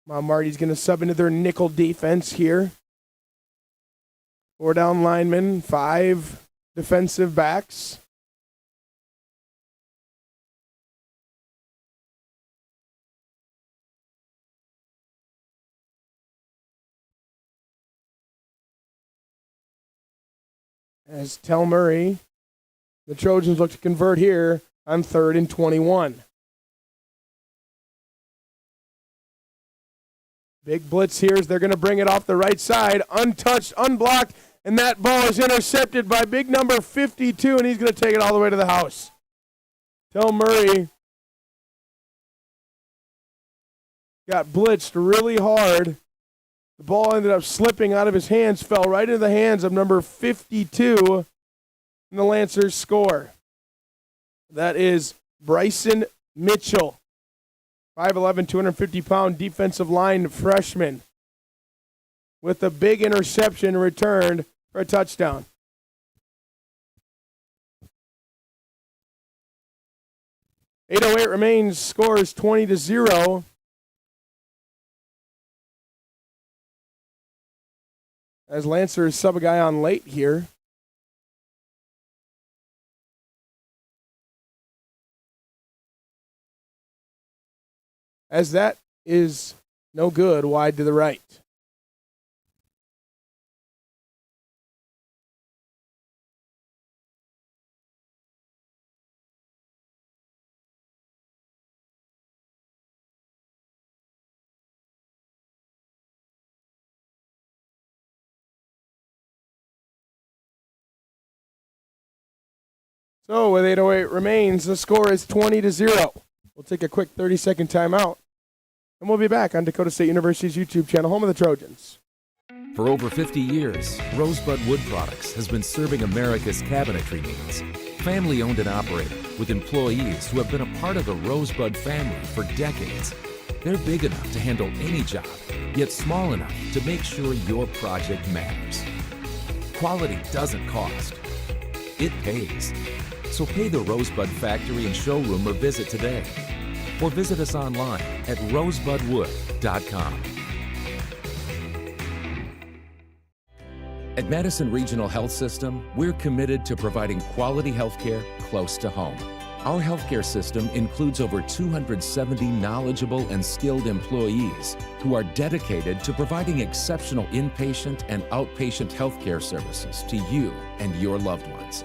Marty's going to sub into their nickel defense here. 4 down linemen, 5 defensive backs. As Tel Murray, the Trojans look to convert here on 3rd and 21. Big blitz here as they're going to bring it off the right side, untouched, unblocked, and that ball is intercepted by big number 52, and he's going to take it all the way to the house. Tel Murray got blitzed really hard. The ball ended up slipping out of his hands, fell right into the hands of number 52, and the Lancers score. That is Bryson Mitchell, 5'11", 250-pound defensive line freshman, with a big interception returned for a touchdown. .808 remains, score is 20-0. As Lancers sub a guy on late here. As that is no good, wide to the right. So with 8:08 remains, the score is 20-0. We'll take a quick 30-second timeout, and we'll be back on Dakota State University's YouTube channel, home of the Trojans. For over 50 years, Rosebud Wood Products has been serving America's cabinetry needs. Family-owned and operated, with employees who have been a part of the Rosebud family for decades. They're big enough to handle any job, yet small enough to make sure your project matters. Quality doesn't cost. It pays. So pay the Rosebud factory and showroom a visit today. or visit us online at rosebudwood.com. At Madison Regional Health System, we're committed to providing quality health care close to home. Our healthcare system includes over 270 knowledgeable and skilled employees who are dedicated to providing exceptional inpatient and outpatient healthcare services to you and your loved ones.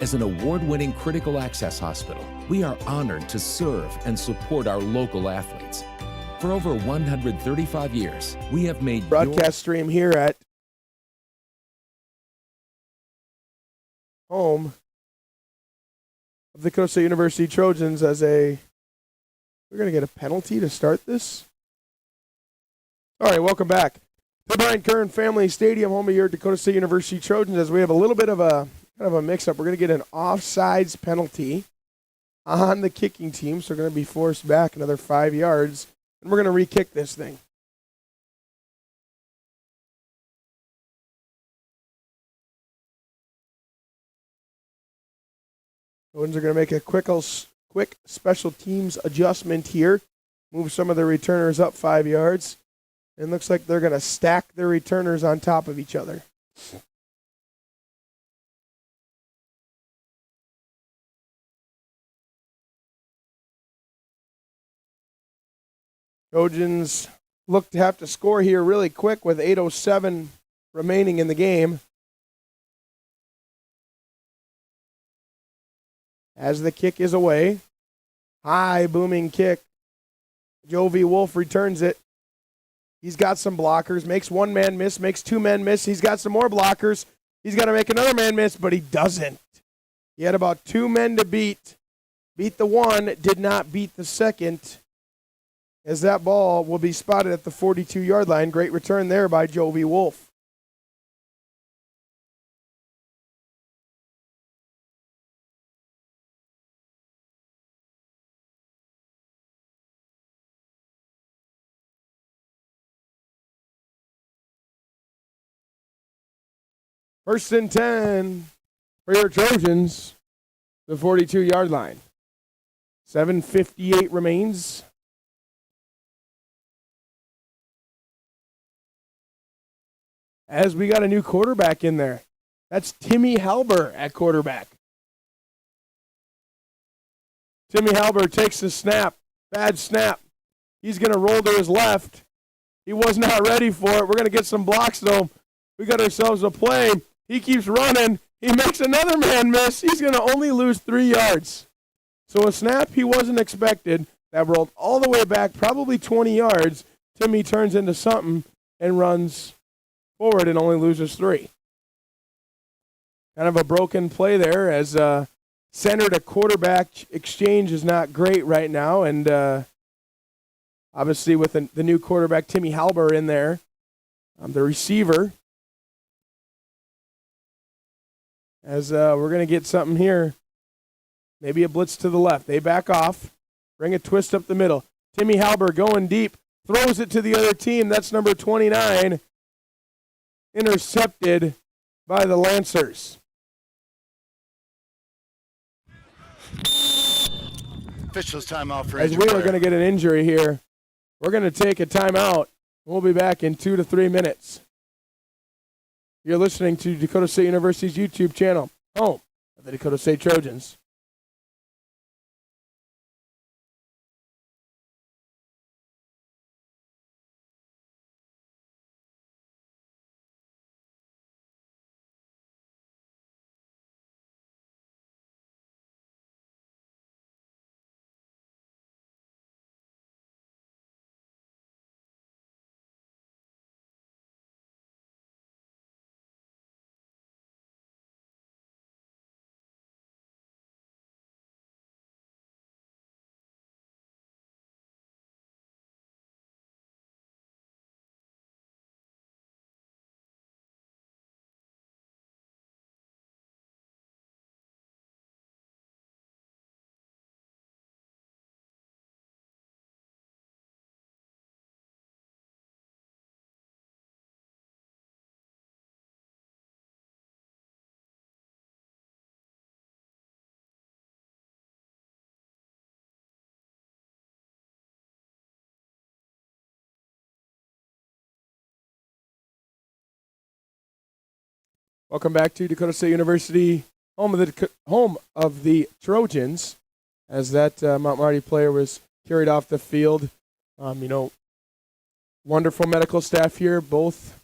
As an award-winning critical access hospital, we are honored to serve and support our local athletes. For over 135 years, we have made broadcast stream here at home of the Dakota State University Trojans we're going to get a penalty to start this. All right, welcome back to the Brian Kern Family Stadium, home of your Dakota State University Trojans, as we have a little bit of a mix-up. We're going to get an offsides penalty on the kicking team, so we're going to be forced back another 5 yards, and we're going to re-kick this thing. Trojans are going to make a quick special teams adjustment here. Move some of the returners up 5 yards. It looks like they're going to stack their returners on top of each other. Trojans look to have to score here really quick with 8:07 remaining in the game. As the kick is away, high booming kick. Jovi Wolf returns it. He's got some blockers, makes one man miss, makes two men miss. He's got some more blockers. He's got to make another man miss, but he doesn't. He had about two men to beat. Beat the one, did not beat the second. As that ball will be spotted at the 42-yard line. Great return there by Jovi Wolf. First and 10 for your Trojans, the 42-yard line. 7:58 remains. As we got a new quarterback in there. That's Timmy Halber at quarterback. Timmy Halber takes the snap. Bad snap. He's going to roll to his left. He was not ready for it. We're going to get some blocks, though. We got ourselves a play. He keeps running. He makes another man miss. He's going to only lose 3 yards. So a snap he wasn't expected that rolled all the way back, probably 20 yards. Timmy turns into something and runs forward and only loses 3. Kind of a broken play there as center to quarterback exchange is not great right now. And obviously with the new quarterback, Timmy Halber, in there, the receiver. As we're going to get something here. Maybe a blitz to the left. They back off. Bring a twist up the middle. Timmy Halber going deep. Throws it to the other team. That's number 29. Intercepted by the Lancers. Officials timeout for As we are going to get an injury here, we're going to take a timeout. We'll be back in 2 to 3 minutes. You're listening to Dakota State University's YouTube channel, home of the Dakota State Trojans. Welcome back to Dakota State University, home of the Trojans, as that Mount Marty player was carried off the field. Wonderful medical staff here, both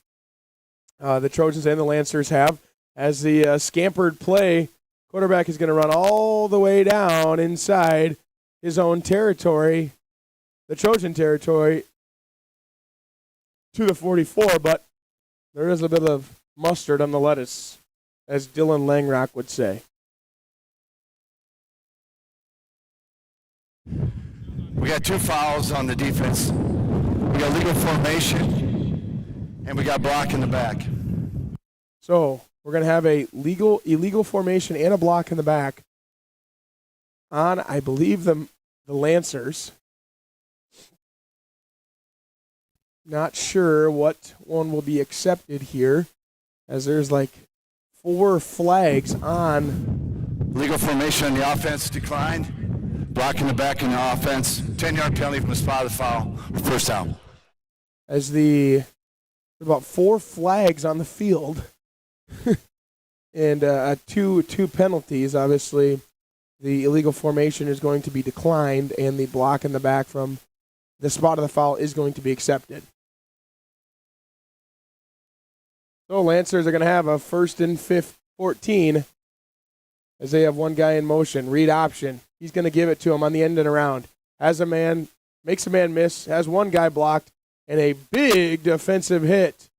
the Trojans and the Lancers have. As the scampered play, quarterback is going to run all the way down inside his own territory, the Trojan territory, to the 44, but there is a bit of mustard on the lettuce, as Dylan Langrock would say. We got 2 fouls on the defense. We got legal formation, and we got block in the back. So we're going to have a illegal formation and a block in the back on, I believe, the Lancers. Not sure what one will be accepted here, as there's like 4 flags on. Legal formation on the offense declined. Block in the back in the offense. 10-yard penalty from the spot of the foul. First down. As about 4 flags on the field. And two penalties. Obviously, the illegal formation is going to be declined, and the block in the back from the spot of the foul is going to be accepted. So Lancers are going to have a 1st and 14 as they have one guy in motion. Read option. He's going to give it to him on the end and around. Has a man, makes a man miss, has one guy blocked, and a big defensive hit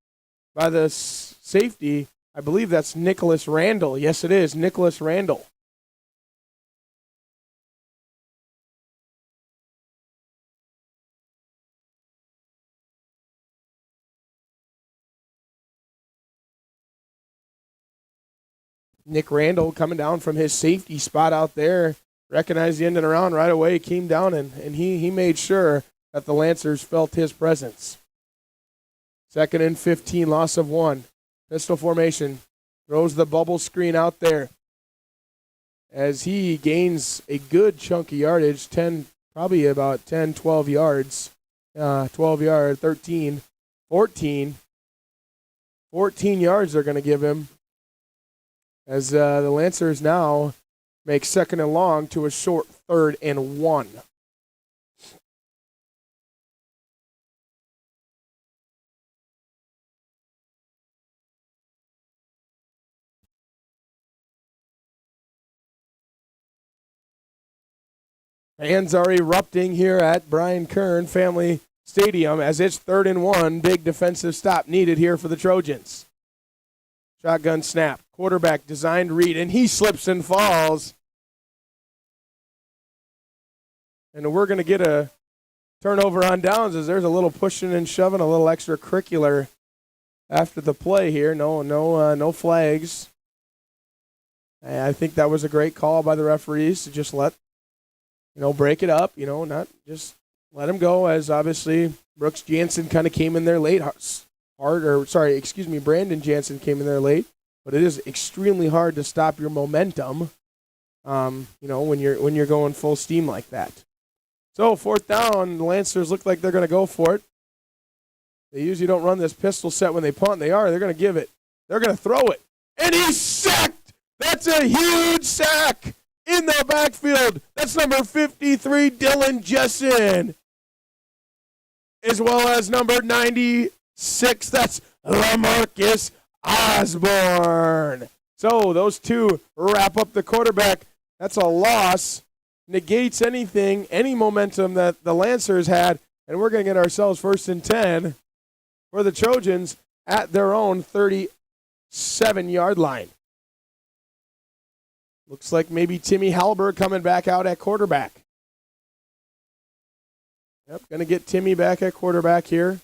by the safety. I believe that's Nicholas Randall. Yes, it is, Nicholas Randall. Nick Randall coming down from his safety spot out there, recognized the end and around right away, came down, and he made sure that the Lancers felt his presence. 2nd and 15, loss of 1. Pistol formation, throws the bubble screen out there as he gains a good chunk of yardage, probably about 10, 12 yards, 12 yard, 13, 14. 14 yards they're going to give him, as the Lancers now make 2nd and long to a short 3rd and 1. Fans are erupting here at Brian Kern Family Stadium as it's 3rd and 1. Big defensive stop needed here for the Trojans. Shotgun snap. Quarterback designed read, and he slips and falls. And we're going to get a turnover on downs as there's a little pushing and shoving, a little extracurricular after the play here. No flags. I think that was a great call by the referees to just break it up, not just let him go, as obviously Brooks Jansen kind of came in there late. Brandon Jansen came in there late, but it is extremely hard to stop your momentum, when you're going full steam like that. So 4th down, the Lancers look like they're going to go for it. They usually don't run this pistol set when they punt. They're going to give it. They're going to throw it. And he's sacked! That's a huge sack in the backfield. That's number 53, Dylan Jessen, as well as number 96, that's LaMarcus Osborne. So those two wrap up the quarterback. That's a loss. Negates any momentum that the Lancers had, and we're going to get ourselves 1st and 10 for the Trojans at their own 37-yard line. Looks like maybe Timmy Halberg coming back out at quarterback. Yep, going to get Timmy back at quarterback here.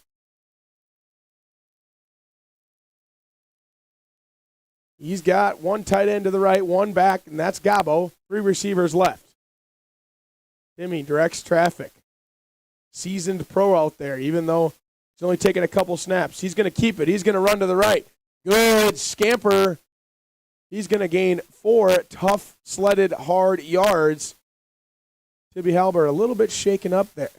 He's got one tight end to the right, one back, and that's Gabo. 3 receivers left. Timmy directs traffic. Seasoned pro out there, even though he's only taking a couple snaps. He's going to keep it. He's going to run to the right. Good scamper. He's going to gain 4 tough, sledded, hard yards. Tibby Halber a little bit shaken up there.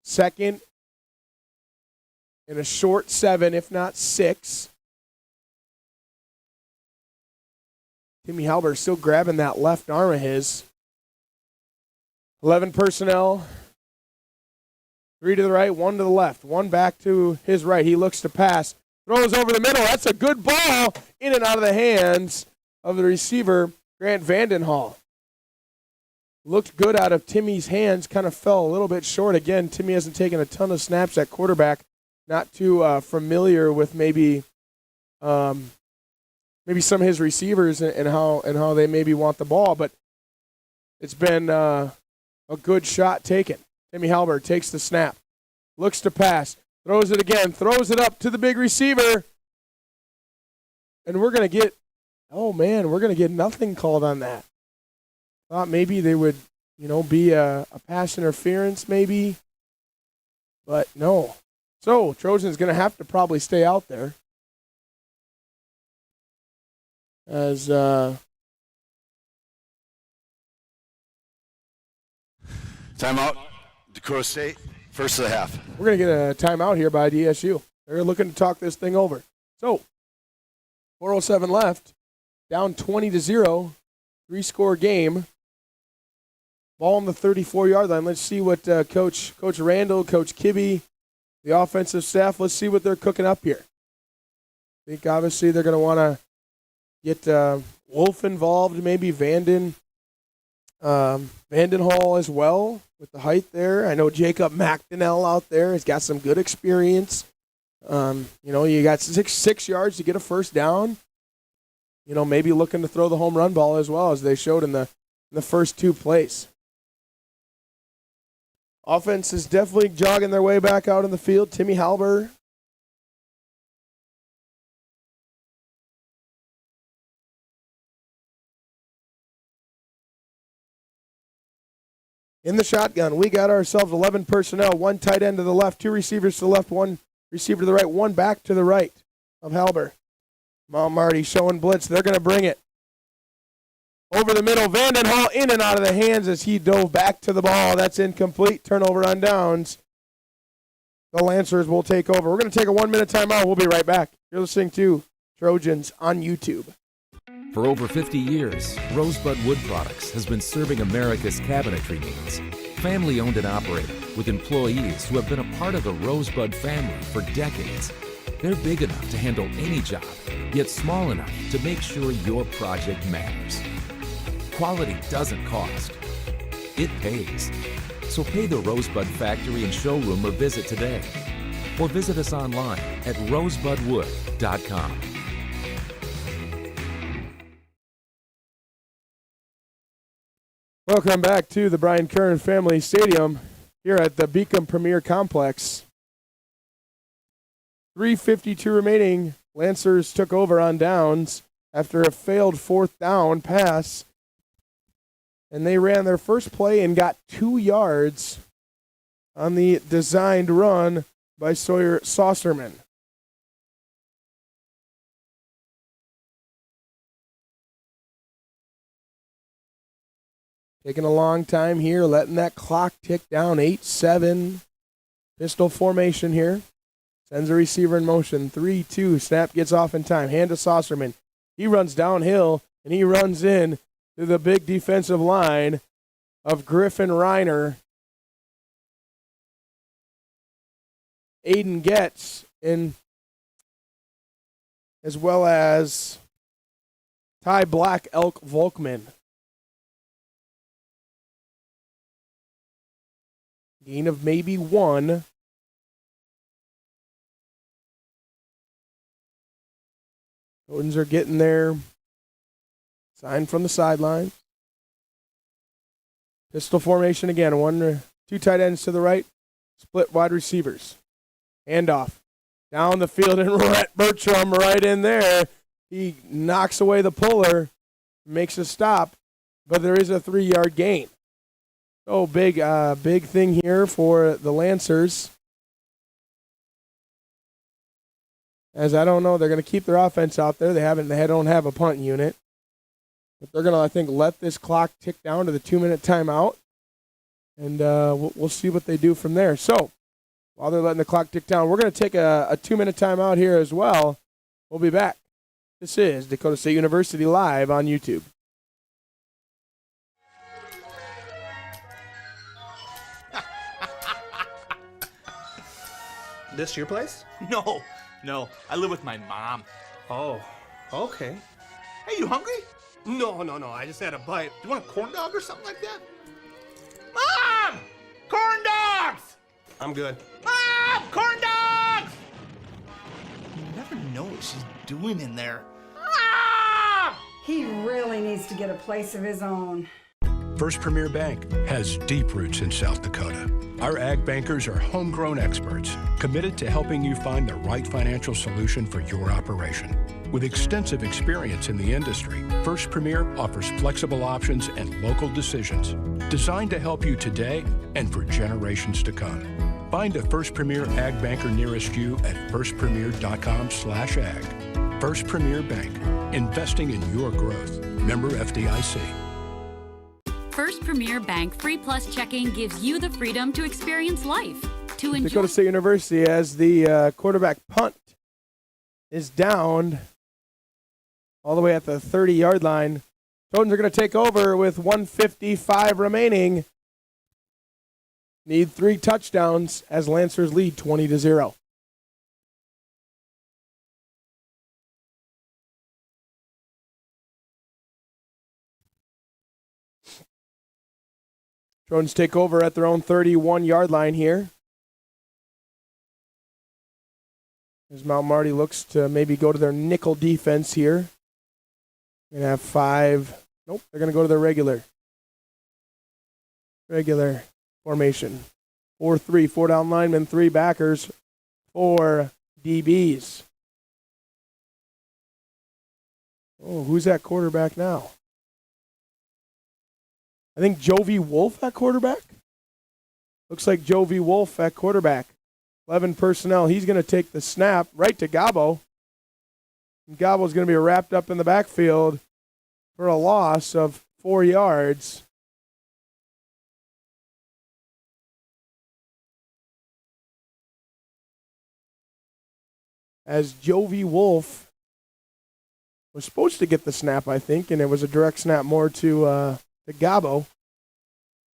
Second in a short 7, if not 6. Timmy Halber still grabbing that left arm of his. 11 personnel. 3 to the right, 1 to the left. 1 back to his right. He looks to pass. Throws over the middle. That's a good ball in and out of the hands of the receiver, Grant Vandenhall. Looked good out of Timmy's hands. Kind of fell a little bit short. Again, Timmy hasn't taken a ton of snaps at quarterback. Not too familiar with maybe some of his receivers and how they maybe want the ball. But it's been a good shot taken. Timmy Halber takes the snap. Looks to pass. Throws it again. Throws it up to the big receiver. And we're going to get, nothing called on that. Thought maybe they would, be a pass interference maybe. But no. So Trojan's going to have to probably stay out there. As timeout, Dakota State, first of the half. We're going to get a timeout here by DSU. They're looking to talk this thing over. So, 4:07 left, down 20-0, 3-score game. Ball on the 34-yard line. Let's see what Coach Randall, Coach Kibbe, the offensive staff, let's see what they're cooking up here. I think obviously they're going to want to get Wolf involved, maybe Vandenhall as well with the height there. I know Jacob McDonnell out there has got some good experience. You got six yards to get a first down. Maybe looking to throw the home run ball as well, as they showed in the first 2 plays. Offense is definitely jogging their way back out in the field. Timmy Halber. In the shotgun, we got ourselves 11 personnel, 1 tight end to the left, 2 receivers to the left, 1 receiver to the right, 1 back to the right of Halber. Marty showing blitz. They're going to bring it. Over the middle, Vandenhall in and out of the hands as he dove back to the ball. That's incomplete. Turnover on downs. The Lancers will take over. We're going to take a 1-minute timeout. We'll be right back. You're listening to Trojans on YouTube. For over 50 years, Rosebud Wood Products has been serving America's cabinetry needs. Family-owned and operated, with employees who have been a part of the Rosebud family for decades. They're big enough to handle any job, yet small enough to make sure your project matters. Quality doesn't cost. It pays. So pay the Rosebud Factory and Showroom a visit today. Or visit us online at rosebudwood.com. Welcome back to the Brian Kern Family Stadium here at the Beacom Premier Complex. 3:52 remaining. Lancers took over on downs after a failed 4th down pass. And they ran their first play and got 2 yards on the designed run by Sawyer Saucerman. Taking a long time here, letting that clock tick down. 8-7. Pistol formation here. Sends a receiver in motion. 3-2. Snap gets off in time. Hand to Saucerman. He runs downhill, and he runs in to the big defensive line of Griffin Reiner. Aiden Getz, as well as Ty Black Elk Volkman. Gain of maybe 1. Odins are getting there. Sign from the sideline. Pistol formation again. 2 tight ends to the right. Split wide receivers. Handoff. Down the field, and Rhett Bertram right in there. He knocks away the puller. Makes a stop. But there is a 3-yard gain. So big thing here for the Lancers. As I don't know, they're going to keep their offense out there. They don't have a punt unit. But they're going to, I think, let this clock tick down to the 2-minute timeout. And we'll see what they do from there. So, while they're letting the clock tick down. We're going to take a 2-minute timeout here as well. We'll be back. This is Dakota State University live on YouTube. This your place? No. I live with my mom. Oh, okay. Hey, you hungry? No. I just had a bite. You want a corn dog or something like that? Mom! Corn dogs! I'm good. Mom! Corn dogs! You never know what she's doing in there. Mom! He really needs to get a place of his own. First Premier Bank has deep roots in South Dakota. Our ag bankers are homegrown experts committed to helping you find the right financial solution for your operation. With extensive experience in the industry, First Premier offers flexible options and local decisions designed to help you today and for generations to come. Find a First Premier ag banker nearest you at firstpremier.com/ag. First Premier Bank, investing in your growth. Member FDIC. First Premier Bank Free Plus checking gives you the freedom to experience life. To enjoy Dakota State University, as the quarterback punt is down all the way at the 30-yard line. Trojans are going to take over with 1:55 remaining. Need 3 touchdowns as Lancers lead 20-0. Trojans take over at their own 31-yard line here. As Mount Marty looks to maybe go to their nickel defense here. Going to have 5. Nope, they're going to go to their regular formation. 4-3, 4 down linemen, 3 backers, 4 DBs. Oh, who's that quarterback now? I think Jovi Wolf at quarterback. Looks like Jovi Wolf at quarterback. 11 personnel. He's going to take the snap right to Gabo. And Gabo's going to be wrapped up in the backfield for a loss of 4 yards. As Jovi Wolf was supposed to get the snap, I think, and it was a direct snap more to Gabo.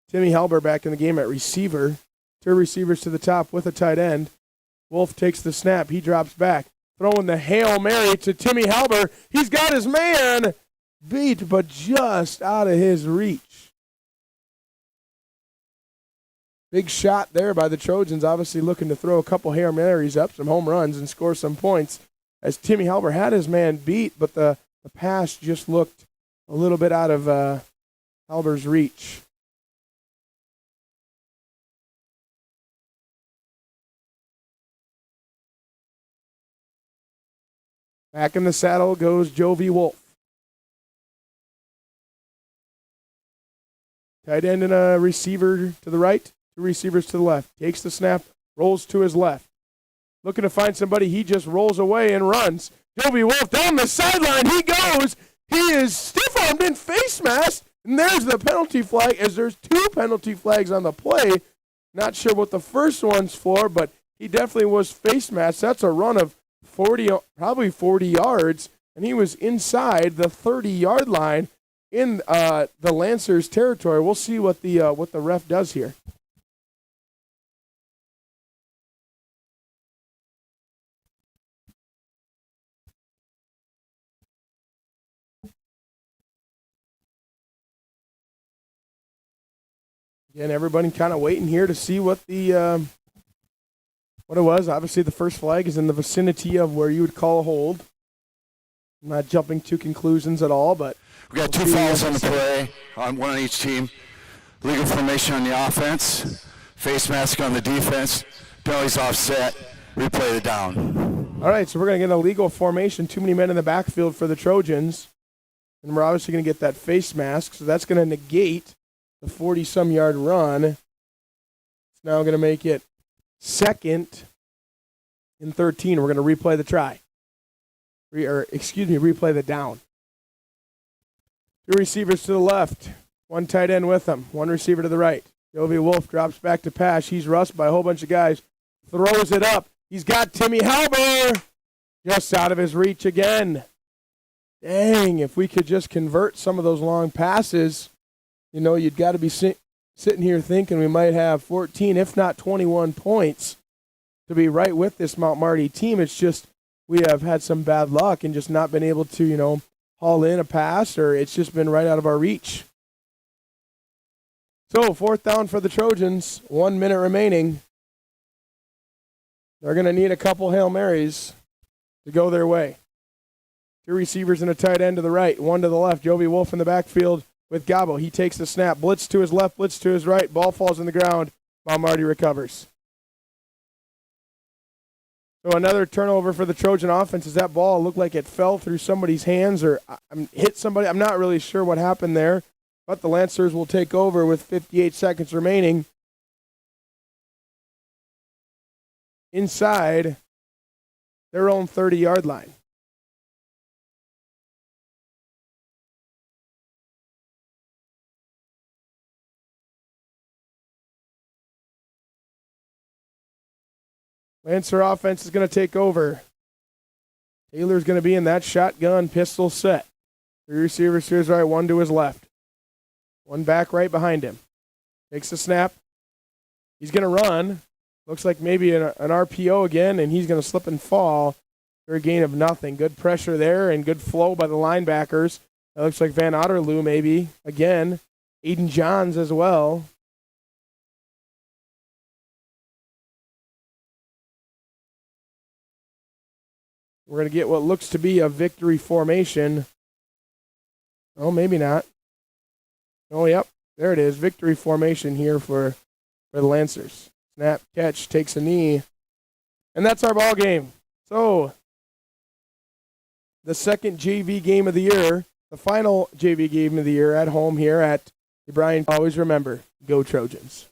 Timmy Halber back in the game at receiver. 2 receivers to the top with a tight end. Wolf takes the snap. He drops back. Throwing the Hail Mary to Timmy Halber. He's got his man beat, but just out of his reach. Big shot there by the Trojans, obviously looking to throw a couple Hail Marys up, some home runs, and score some points. As Timmy Halber had his man beat, but the pass just looked a little bit out of Halber's reach. Back in the saddle goes Jovi Wolf. Tight end and a receiver to the right, 2 receivers to the left. Takes the snap, rolls to his left. Looking to find somebody, he just rolls away and runs. Jovi Wolf down the sideline, he goes. He is stiff-armed and face masked. And there's the penalty flag, as there's 2 penalty flags on the play. Not sure what the first one's for, but he definitely was face masked. That's a run of probably 40 yards, and he was inside the 30-yard line in the Lancers' territory. We'll see what the ref does here. Again, everybody kind of waiting here to see what the what it was. Obviously, the first flag is in the vicinity of where you would call a hold. I'm not jumping to conclusions at all, but we got 2 fouls on the play, on 1 on each team. Legal formation on the offense, face mask on the defense, penalties offset, replay the down. All right, so we're going to get a legal formation. Too many men in the backfield for the Trojans. And we're obviously going to get that face mask, so that's going to negate the 40-some-yard run. It's now going to make it 2nd and 13. We're going to replay the try. Replay the down. 2 receivers to the left. 1 tight end with them. 1 receiver to the right. Jovi Wolf drops back to pass. He's rushed by a whole bunch of guys. throws it up. He's got Timmy Halber just out of his reach again. Dang, if we could just convert some of those long passes, you'd got to be sitting here thinking we might have 14, if not 21 points to be right with this Mount Marty team. It's just we have had some bad luck and just not been able to, haul in a pass, or it's just been right out of our reach. So, 4th down for the Trojans, 1 minute remaining. They're going to need a couple Hail Marys to go their way. 2 receivers and a tight end to the right, 1 to the left. Joby Wolf in the backfield with Gabo. He takes the snap. Blitz to his left, blitz to his right. Ball falls on the ground. Mount Marty recovers. So another turnover for the Trojan offense as that ball looked like it fell through somebody's hands or hit somebody. I'm not really sure what happened there, but the Lancers will take over with 58 seconds remaining. Inside their own 30-yard line. Lancer offense is going to take over. Taylor's going to be in that shotgun pistol set. 3 receivers to his right, 1 to his left. 1 back right behind him. Takes the snap. He's going to run. Looks like maybe an RPO again, and he's going to slip and fall for a gain of nothing. Good pressure there and good flow by the linebackers. That looks like Van Otterloo maybe. Again, Aiden Johns as well. We're going to get what looks to be a victory formation. Oh, maybe not. Oh, yep. There it is. Victory formation here for the Lancers. Snap, catch, takes a knee. And that's our ball game. So, the second JV game of the year, the final JV game of the year at home here at the Bryant. Always remember, go Trojans.